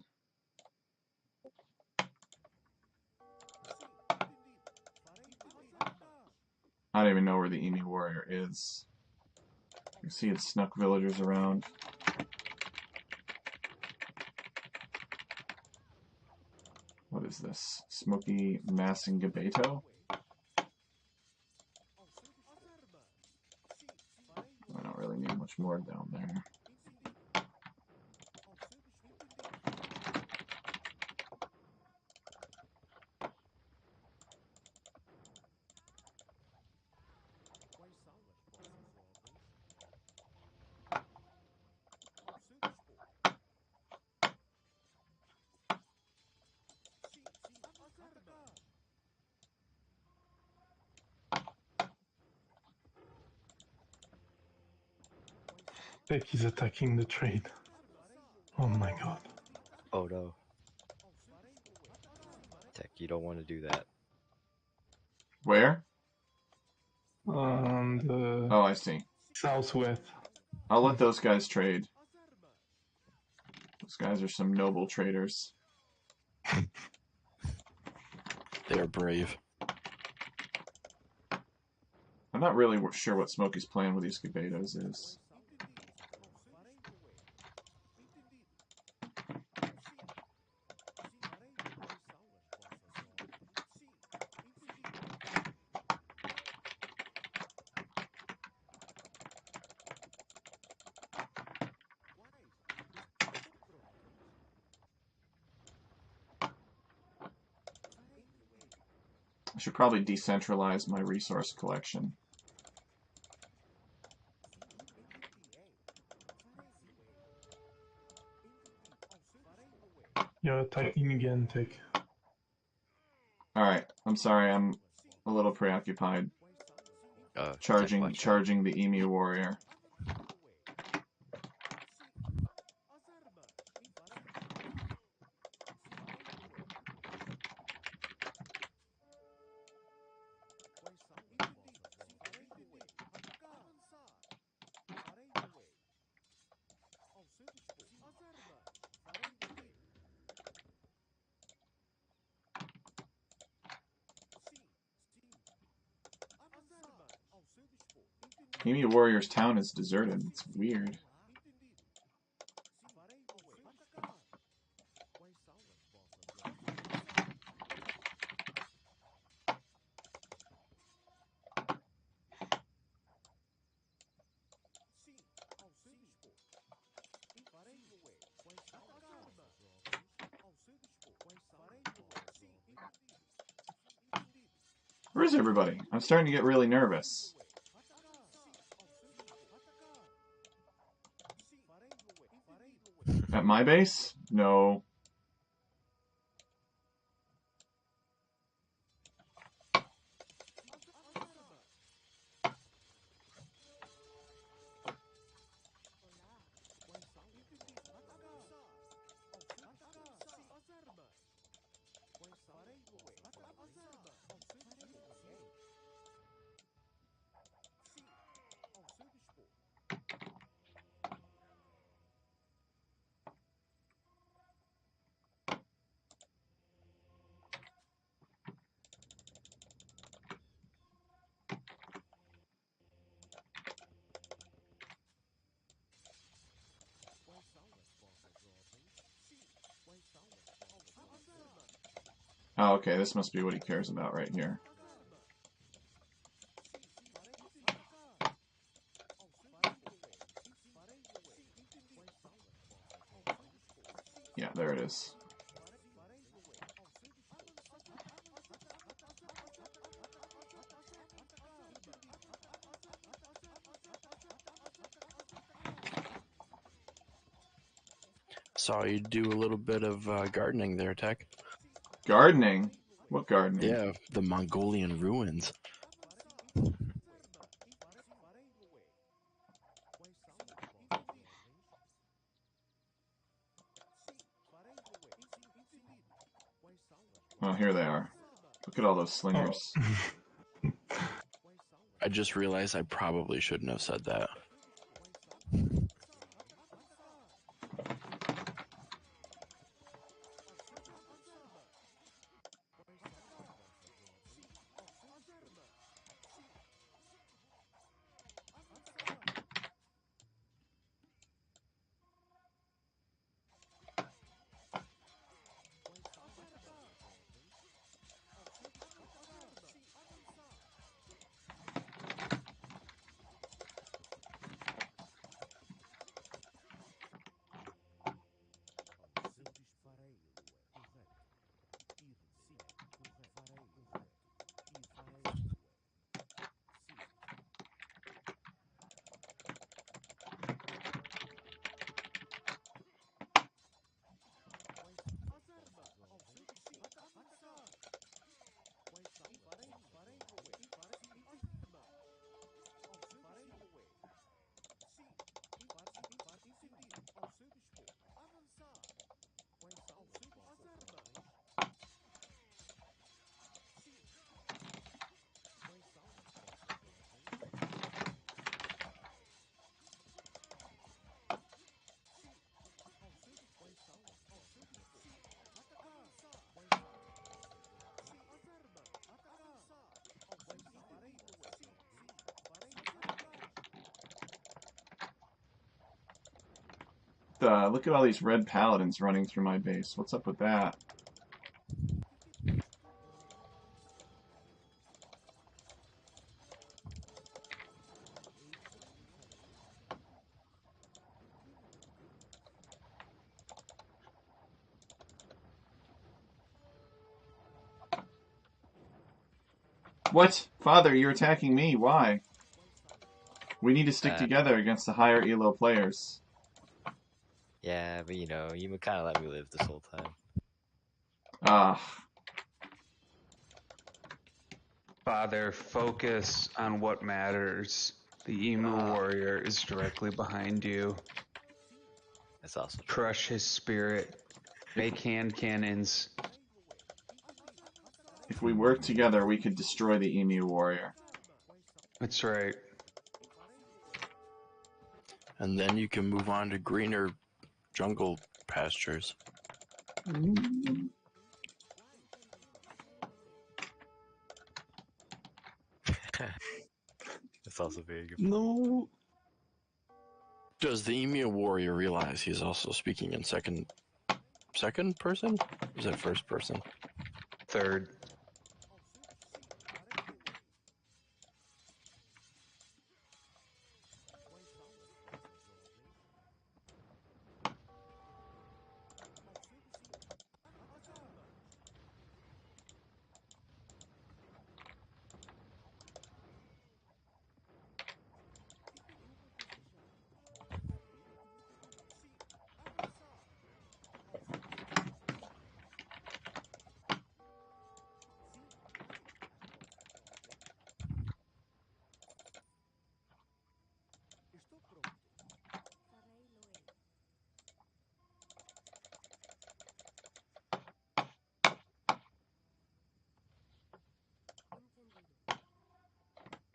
I don't even know where the Emu Warrior is. You see it snuck villagers around. What is this? Smoky Massingabeto? I don't really need much more down there. Tech is attacking the trade. Oh my god. Oh no. Tech, you don't want to do that. Where? On the Oh, I see. southwest. I'll let those guys trade. Those guys are some noble traders. They are brave. I'm not really sure what Smokey's plan with these Gabetos is. I should probably decentralize my resource collection. You're attacking again, Tech. Alright, I'm sorry, I'm a little preoccupied. Tech, Charging watch out. charging the Emu Warrior. Emu Warrior's town is deserted. It's weird. Where is everybody? I'm starting to get really nervous. At my base? No. Oh, okay, this must be what he cares about right here. Yeah, there it is. Saw you do a little bit of gardening there, Tech. Gardening? What gardening? Yeah, the Mongolian ruins. Oh, here they are. Look at all those slingers. Oh. I just realized I probably shouldn't have said that. look at all these red paladins running through my base. What's up with that? What? Father, you're attacking me. Why? We need to stick together against the higher elo players. Yeah, but you know, you kind of let me live this whole time. Ah. Father, focus on what matters. The Emu Warrior is directly behind you. That's also true. Crush his spirit. Make hand cannons. If we work together, we could destroy the Emu Warrior. That's right. And then you can move on to greener jungle pastures. That's also very good. No. Does the Emu Warrior realize he's also speaking in second person? Or is that first person? Third.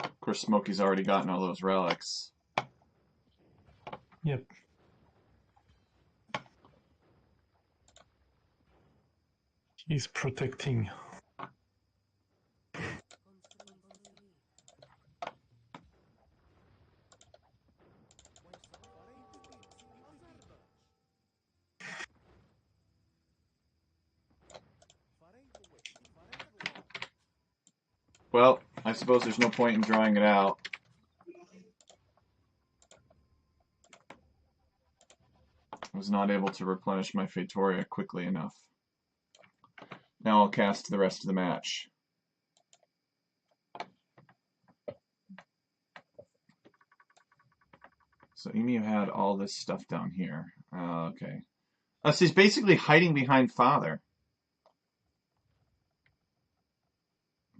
Of course, Smokey's already gotten all those relics. Yep. He's protecting. Well, I suppose there's no point in drawing it out. I was not able to replenish my Faitoria quickly enough. Now I'll cast the rest of the match. So Emu had all this stuff down here. Okay. So he's basically hiding behind Father.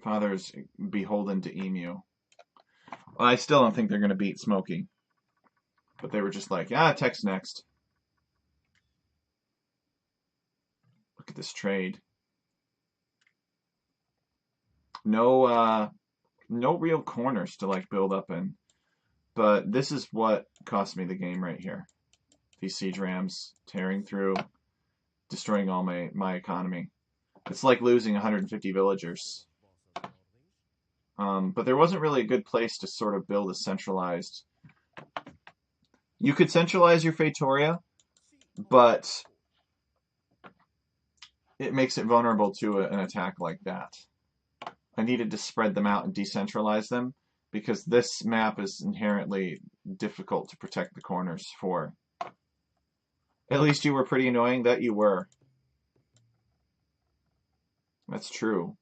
Father's beholden to Emu. Well, I still don't think they're going to beat Smokey. But they were just like, tech's next. Look at this trade. No real corners to like build up in. But this is what cost me the game right here. These siege rams tearing through, destroying all my economy. It's like losing 150 villagers. But there wasn't really a good place to sort of build a centralized... You could centralize your Faitoria, but it makes it vulnerable to an attack like that. I needed to spread them out and decentralize them, because this map is inherently difficult to protect the corners for. At least you were pretty annoying, that you were. That's true.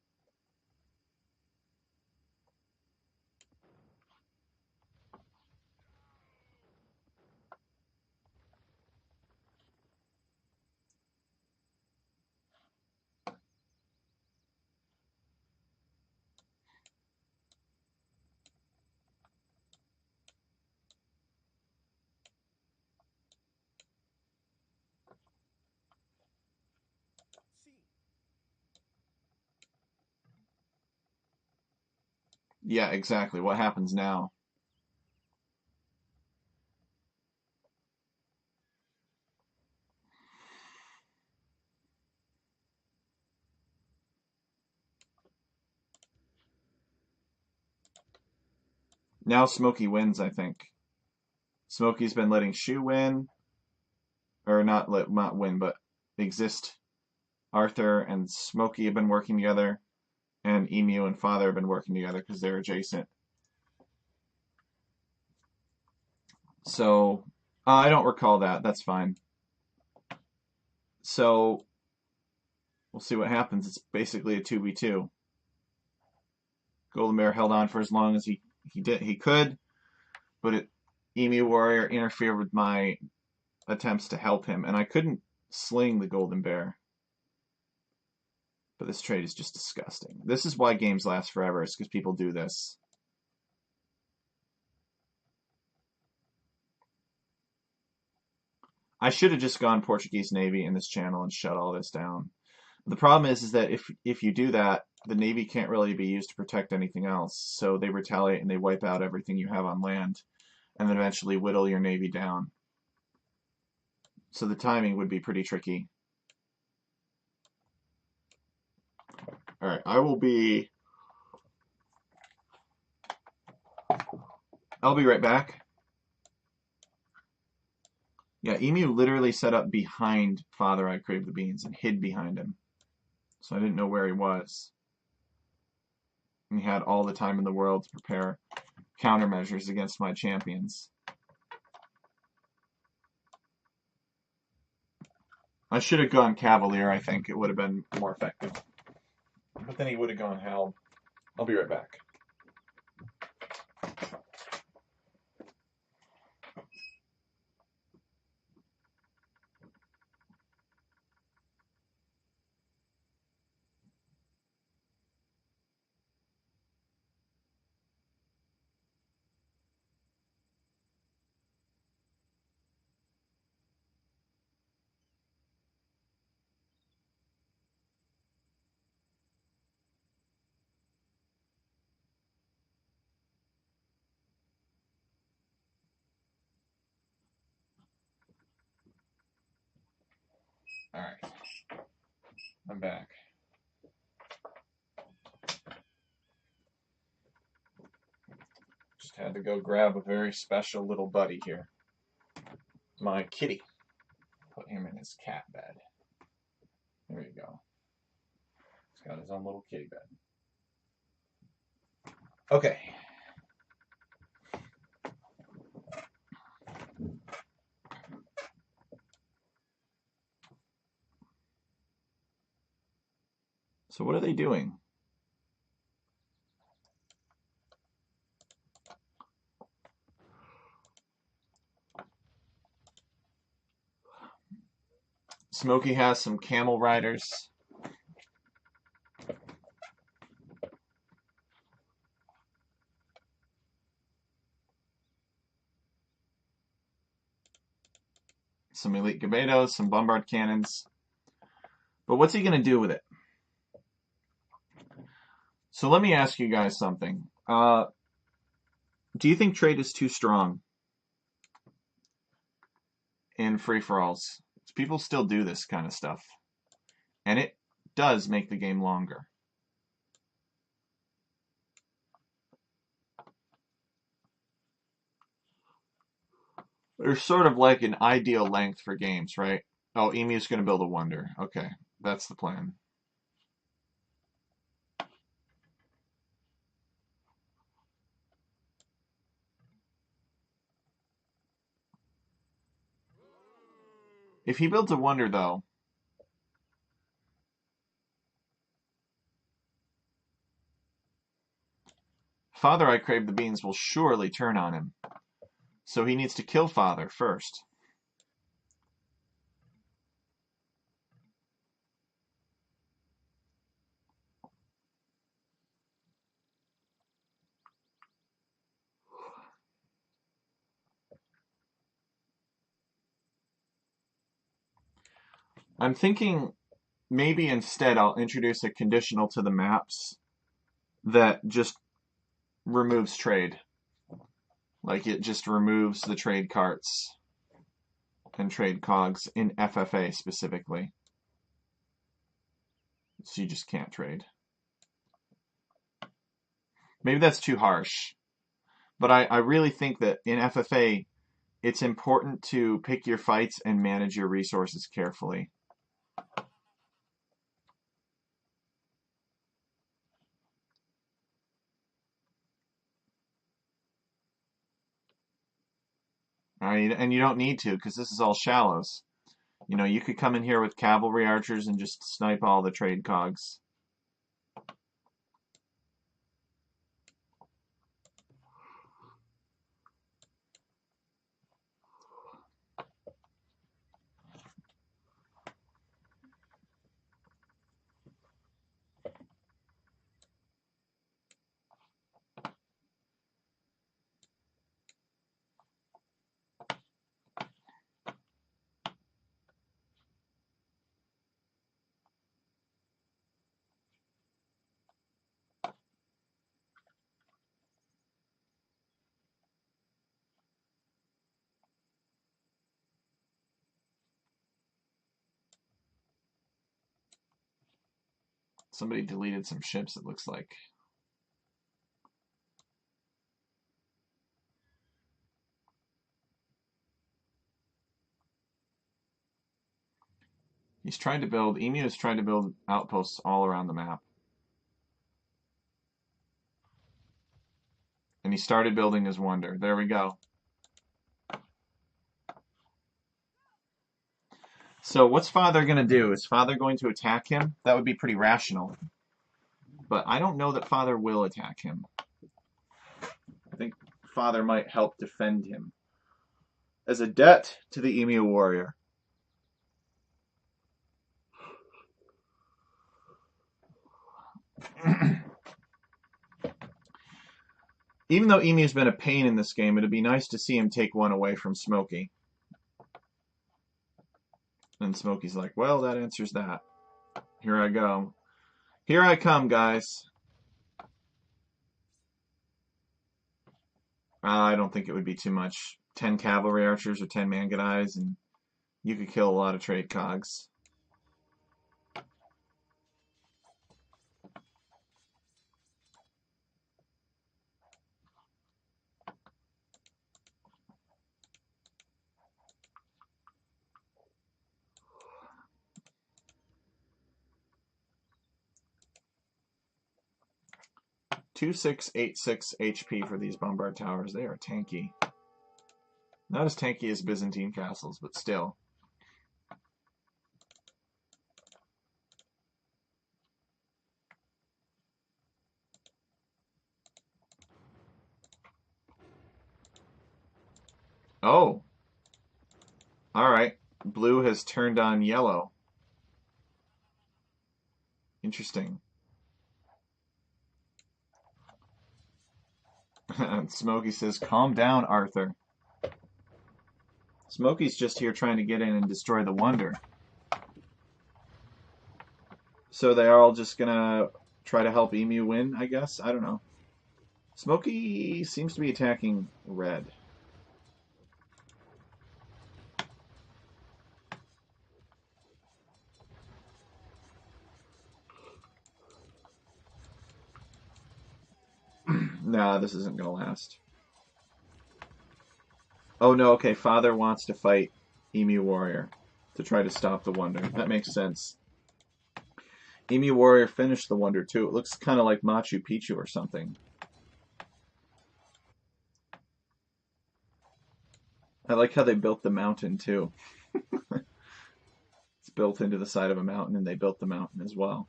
Yeah, exactly. What happens now? Now Smokey wins, I think. Smokey's been letting Shu win. or not win, but exist. Arthur and Smokey have been working together, and Emu and Father have been working together because they're adjacent. So, I don't recall that. That's fine. So, we'll see what happens. It's basically a 2v2. Golden Bear held on for as long as he could, but Emu Warrior interfered with my attempts to help him, and I couldn't sling the Golden Bear. But this trade is just disgusting. This is why games last forever, is because people do this. I should have just gone Portuguese Navy in this channel and shut all this down. But the problem is that if you do that, the Navy can't really be used to protect anything else. So they retaliate and they wipe out everything you have on land, and then eventually whittle your Navy down. So the timing would be pretty tricky. Alright, I'll be right back. Yeah, Emu literally set up behind Father I Crave the Beans and hid behind him. So I didn't know where he was. And he had all the time in the world to prepare countermeasures against my champions. I should have gone Cavalier, I think. It would have been more effective. But then he would have gone Held. I'll be right back. Alright. I'm back. Just had to go grab a very special little buddy here. My kitty. Put him in his cat bed. There you go. He's got his own little kitty bed. Okay. So what are they doing? Smokey has some camel riders. Some elite Gabetos, some bombard cannons. But what's he going to do with it? So let me ask you guys something. Do you think trade is too strong in free-for-alls? People still do this kind of stuff. And it does make the game longer. There's sort of like an ideal length for games, right? Oh, Emu's going to build a wonder. Okay, that's the plan. If he builds a wonder, though, Father I Crave the Beans will surely turn on him. So he needs to kill Father first. I'm thinking maybe instead I'll introduce a conditional to the maps that just removes trade. Like it just removes the trade carts and trade cogs in FFA specifically. So you just can't trade. Maybe that's too harsh. But I really think that in FFA, it's important to pick your fights and manage your resources carefully. All right, and you don't need to because this is all shallows. You know, you could come in here with cavalry archers and just snipe all the trade cogs. Somebody deleted some ships, it looks like. Emu is trying to build outposts all around the map. And he started building his wonder. There we go. So what's Father going to do? Is Father going to attack him? That would be pretty rational. But I don't know that Father will attack him. I think Father might help defend him. As a debt to the Emu Warrior. Even though Emu's been a pain in this game, it'd be nice to see him take one away from Smokey. And Smokey's like, well, that answers that. Here I go. Here I come, guys. I don't think it would be too much. 10 cavalry archers or 10 Mangadais, and you could kill a lot of trade cogs. $2686 HP for these bombard towers. They are tanky. Not as tanky as Byzantine castles, but still. Oh. Alright. Blue has turned on yellow. Interesting. Smokey says, calm down, Arthur. Smokey's just here trying to get in and destroy the wonder. So they are all just gonna try to help Emu win, I guess? I don't know. Smokey seems to be attacking red. Nah, this isn't gonna last. Oh no, okay, Father wants to fight Emu Warrior to try to stop the wonder. That makes sense. Emu Warrior finished the wonder too. It looks kind of like Machu Picchu or something. I like how they built the mountain too. It's built into the side of a mountain, and they built the mountain as well.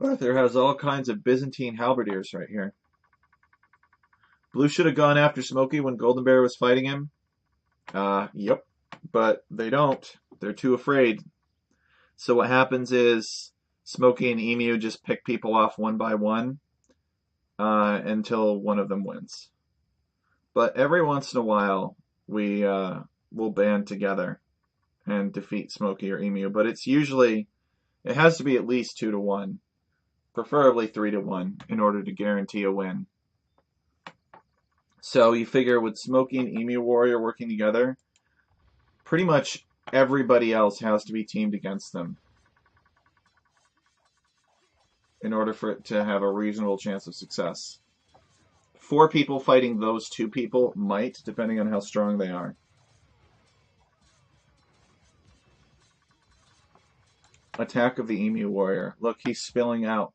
Arthur has all kinds of Byzantine halberdiers right here. Blue should have gone after Smokey when Golden Bear was fighting him. Yep. But they don't. They're too afraid. So what happens is Smokey and Emu just pick people off one by one until one of them wins. But every once in a while, we will band together and defeat Smokey or Emu. But it's usually, it has to be at least 2-1. Preferably 3-1 in order to guarantee a win. So you figure with Smokey and Emu Warrior working together, pretty much everybody else has to be teamed against them in order for it to have a reasonable chance of success. 4 people fighting those 2 people might, depending on how strong they are. Attack of the Emu Warrior. Look, he's spilling out.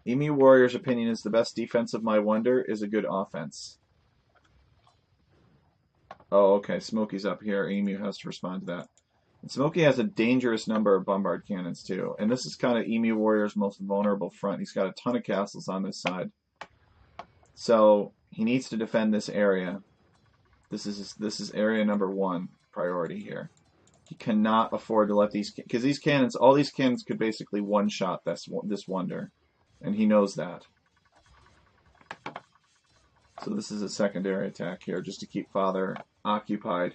Emu Warrior's opinion is the best defense of my wonder is a good offense. Oh, okay. Smokey's up here. Emu has to respond to that. And Smokey has a dangerous number of bombard cannons, too. And this is kind of Emu Warrior's most vulnerable front. He's got a ton of castles on this side. So he needs to defend this area. This is area number 1 priority here. He cannot afford to let these, because these cannons, all these cannons could basically one-shot this wonder, and he knows that. So this is a secondary attack here, just to keep Father occupied.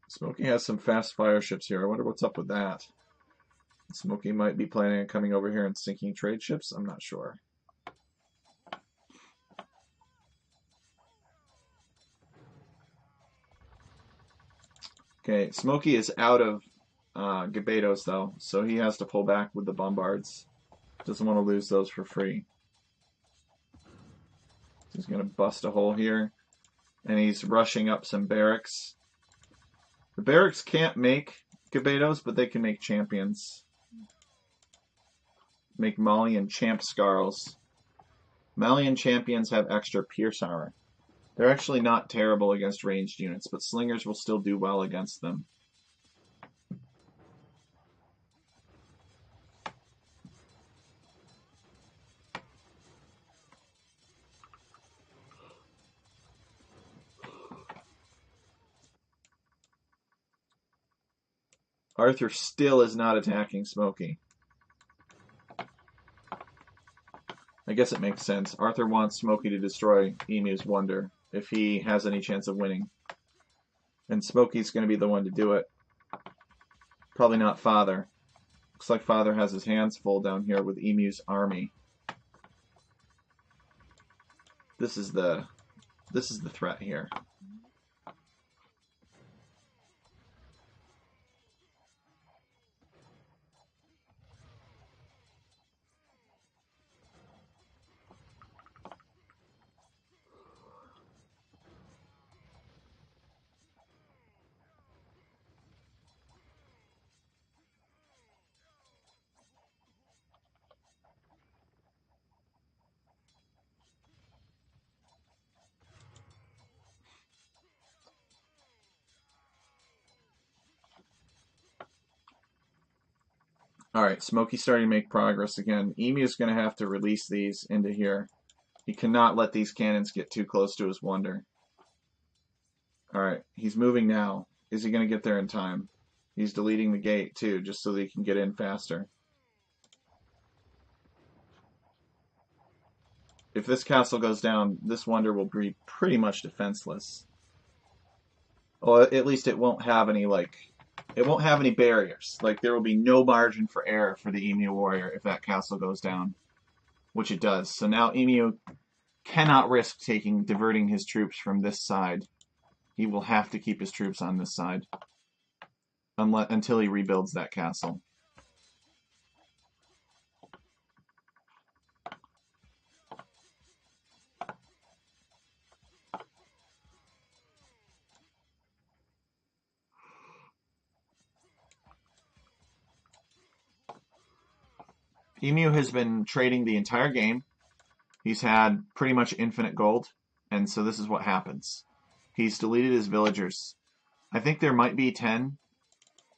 Smokey has some fast fire ships here. I wonder what's up with that. Smokey might be planning on coming over here and sinking trade ships. I'm not sure. Okay, Smokey is out of Gabetos, though, so he has to pull back with the bombards. Doesn't want to lose those for free. He's going to bust a hole here, and he's rushing up some barracks. The barracks can't make Gabetos, but they can make champions. Make Malian champ scarls. Malian champions have extra pierce armor. They're actually not terrible against ranged units, but slingers will still do well against them. Arthur still is not attacking Smokey. I guess it makes sense. Arthur wants Smokey to destroy Emu's Wonder if he has any chance of winning. And Smokey's going to be the one to do it. Probably not Father. Looks like Father has his hands full down here with Emu's army. This is the threat here. Alright, Smokey's starting to make progress again. Emu's going to have to release these into here. He cannot let these cannons get too close to his Wonder. Alright, he's moving now. Is he going to get there in time? He's deleting the gate too, just so that he can get in faster. If this castle goes down, this Wonder will be pretty much defenseless. Well, at least it won't have any, it won't have any barriers. There will be no margin for error for the Emu Warrior if that castle goes down, which it does. So now Emu cannot risk diverting his troops from this side. He will have to keep his troops on this side until he rebuilds that castle. Emu has been trading the entire game. He's had pretty much infinite gold, and so this is what happens. He's deleted his villagers. I think there might be 10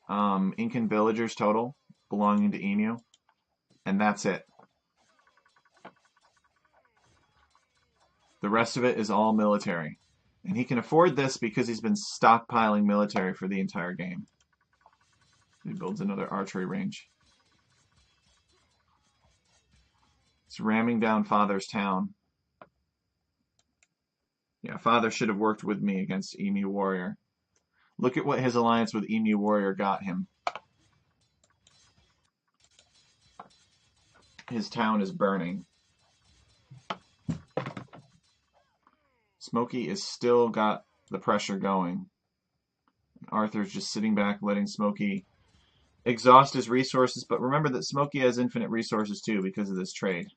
Incan villagers total belonging to Emu, and that's it. The rest of it is all military. And he can afford this because he's been stockpiling military for the entire game. He builds another archery range. It's ramming down Father's town. Yeah, Father should have worked with me against Emu Warrior. Look at what his alliance with Emu Warrior got him. His town is burning. Smokey is still got the pressure going. Arthur's just sitting back, letting Smokey exhaust his resources. But remember that Smokey has infinite resources too because of this trade.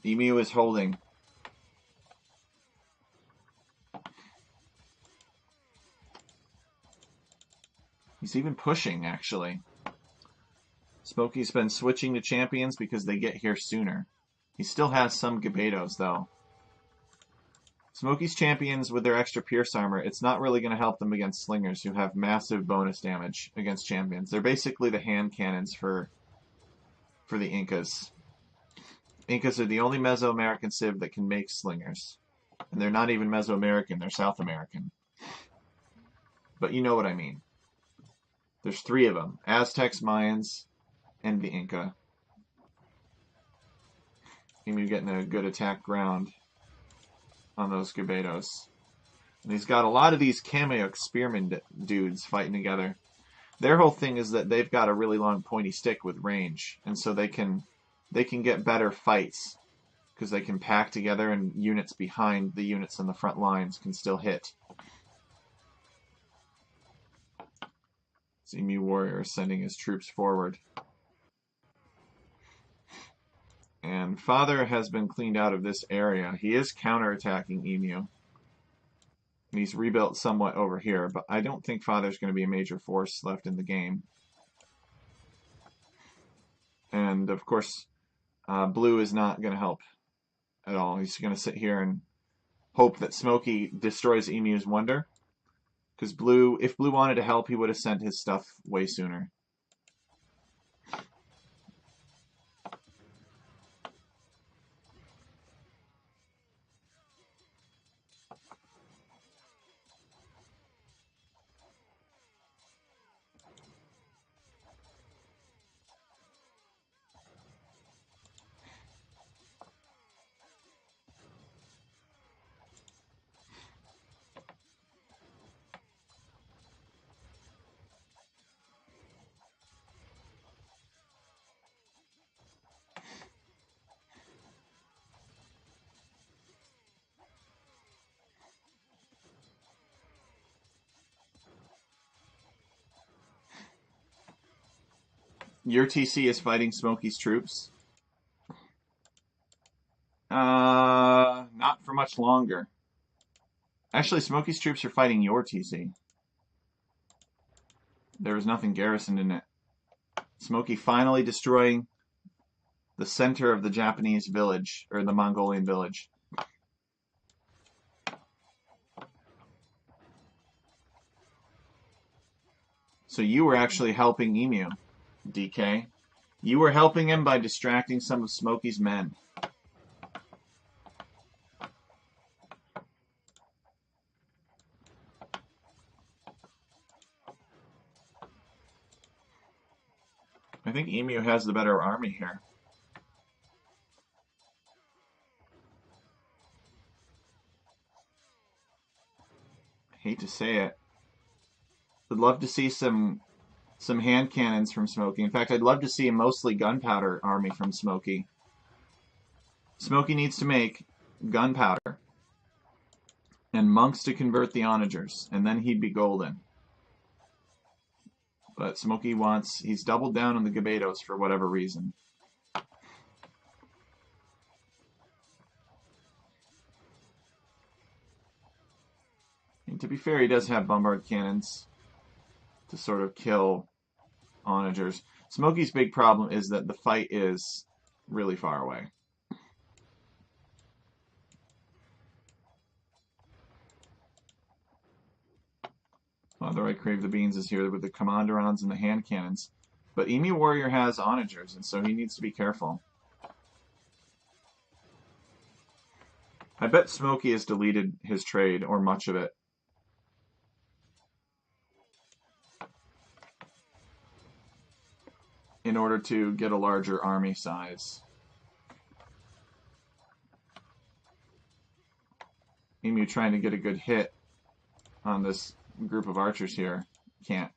Emu is holding. He's even pushing, actually. Smokey's been switching to champions because they get here sooner. He still has some Gabetos, though. Smokey's champions, with their extra Pierce armor, it's not really going to help them against slingers who have massive bonus damage against champions. They're basically the hand cannons for the Incas. Incas are the only Mesoamerican civ that can make slingers. And they're not even Mesoamerican, they're South American. But you know what I mean. There's 3 of them. Aztecs, Mayans, and the Inca. Emu getting a good attack ground on those Gabetos. And he's got a lot of these cameo spearmen dudes fighting together. Their whole thing is that they've got a really long pointy stick with range, and so they can get better fights because they can pack together and units behind the units on the front lines can still hit. Emu Warrior is sending his troops forward. And Father has been cleaned out of this area. He is counterattacking Emu. And he's rebuilt somewhat over here, but I don't think Father's going to be a major force left in the game. And, of course, Blue is not going to help at all. He's going to sit here and hope that Smokey destroys Emu's Wonder. Because if Blue wanted to help, he would have sent his stuff way sooner. Your TC is fighting Smokey's troops? Not for much longer. Actually, Smokey's troops are fighting your TC. There was nothing garrisoned in it. Smokey finally destroying the center of the Japanese village, or the Mongolian village. So you were actually helping Emu, DK. You were helping him by distracting some of Smokey's men. I think Emu has the better army here. I hate to say it. I'd love to see some hand cannons from Smokey. In fact, I'd love to see a mostly gunpowder army from Smokey. Smokey needs to make gunpowder and monks to convert the onagers, and then he'd be golden. But Smokey he's doubled down on the Gabetos for whatever reason. And to be fair, he does have bombard cannons to sort of kill onagers. Smokey's big problem is that the fight is really far away. Father, I Crave the Beans is here with the Commanderons and the hand cannons. But Emu Warrior has onagers, and so he needs to be careful. I bet Smokey has deleted his trade, or much of it. In order to get a larger army size. Emu trying to get a good hit on this group of archers here. Can't.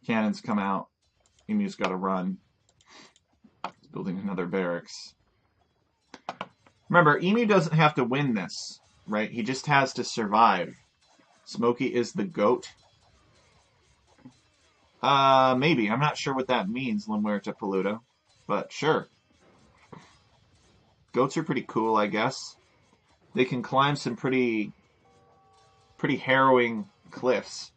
Cannons come out. Emu's got to run. He's building another barracks. Remember, Emu doesn't have to win this, right? He just has to survive. Smokey is the goat. Maybe. I'm not sure what that means, Limwerta Paluto. But sure. Goats are pretty cool, I guess. They can climb some pretty harrowing cliffs.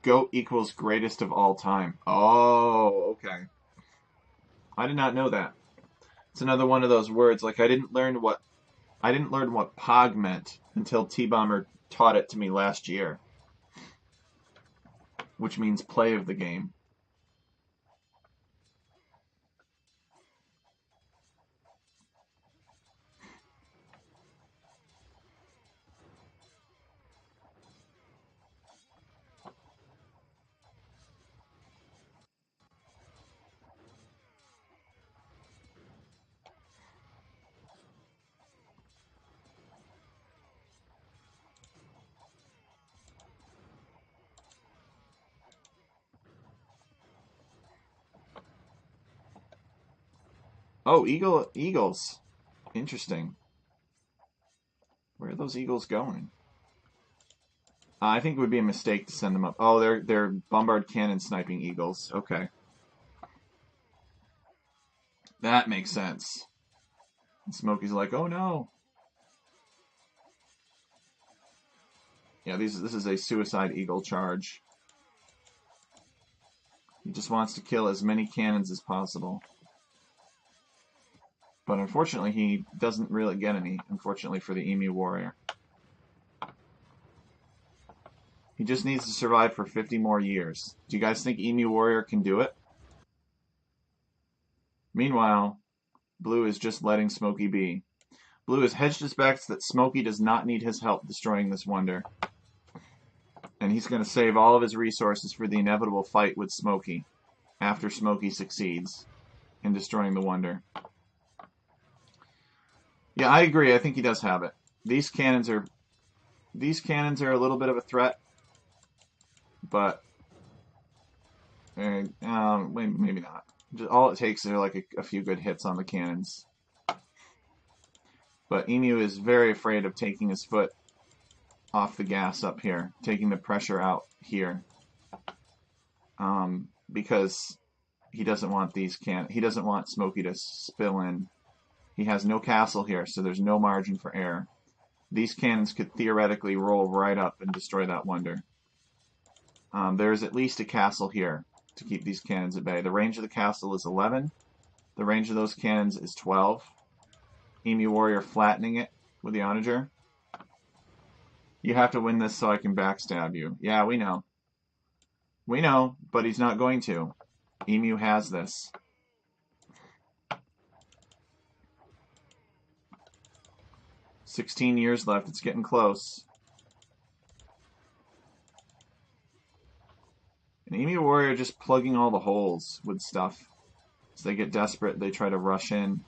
Goat equals greatest of all time. Oh, okay. I did not know that. It's another one of those words. Like I didn't learn what Pog meant until T-Bomber taught it to me last year, which means play of the game. Oh, eagles. Interesting. Where are those eagles going? I think it would be a mistake to send them up. Oh, they're bombard cannon sniping eagles. Okay. That makes sense. And Smokey's like, oh no. Yeah, this is a suicide eagle charge. He just wants to kill as many cannons as possible. But unfortunately, he doesn't really get any, unfortunately for the Emu Warrior. He just needs to survive for 50 more years. Do you guys think Emu Warrior can do it? Meanwhile, Blue is just letting Smokey be. Blue has hedged his bets that Smokey does not need his help destroying this wonder. And he's going to save all of his resources for the inevitable fight with Smokey after Smokey succeeds in destroying the wonder. Yeah, I agree. I think he does have it. These cannons are a little bit of a threat, but maybe not. Just, all it takes are like a few good hits on the cannons. But Emu is very afraid of taking his foot off the gas up here, taking the pressure out here, because he doesn't want he doesn't want Smokey to spill in. He has no castle here, so there's no margin for error. These cannons could theoretically roll right up and destroy that wonder. There's at least a castle here to keep these cannons at bay. The range of the castle is 11. The range of those cannons is 12. Emu Warrior flattening it with the onager. You have to win this so I can backstab you. Yeah, we know. We know, but he's not going to. Emu has this. "16 years left. It's getting close." And Emu Warrior just plugging all the holes with stuff. As they get desperate, they try to rush in.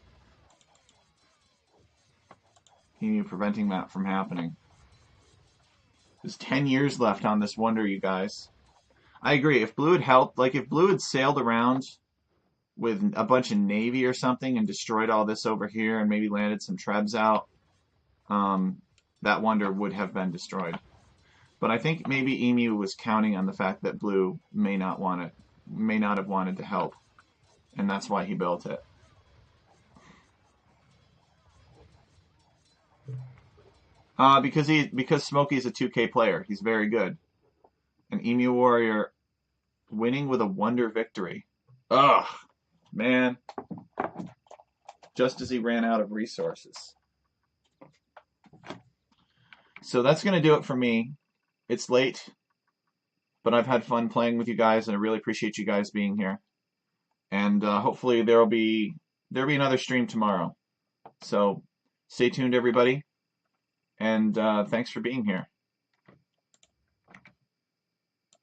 Emu preventing that from happening. There's 10 years left on this wonder, you guys. I agree. If blue had helped, like if blue had sailed around with a bunch of navy or something and destroyed all this over here and maybe landed some trebs out, that wonder would have been destroyed. But I think maybe Emu was counting on the fact that blue may not have wanted to help, and that's why he built it. Because Smokey's a 2K player, he's very good. An Emu Warrior winning with a wonder victory. Ugh, man. Just as he ran out of resources. So that's going to do it for me. It's late, but I've had fun playing with you guys, and I really appreciate you guys being here. And hopefully there'll be another stream tomorrow. So stay tuned, everybody, and thanks for being here.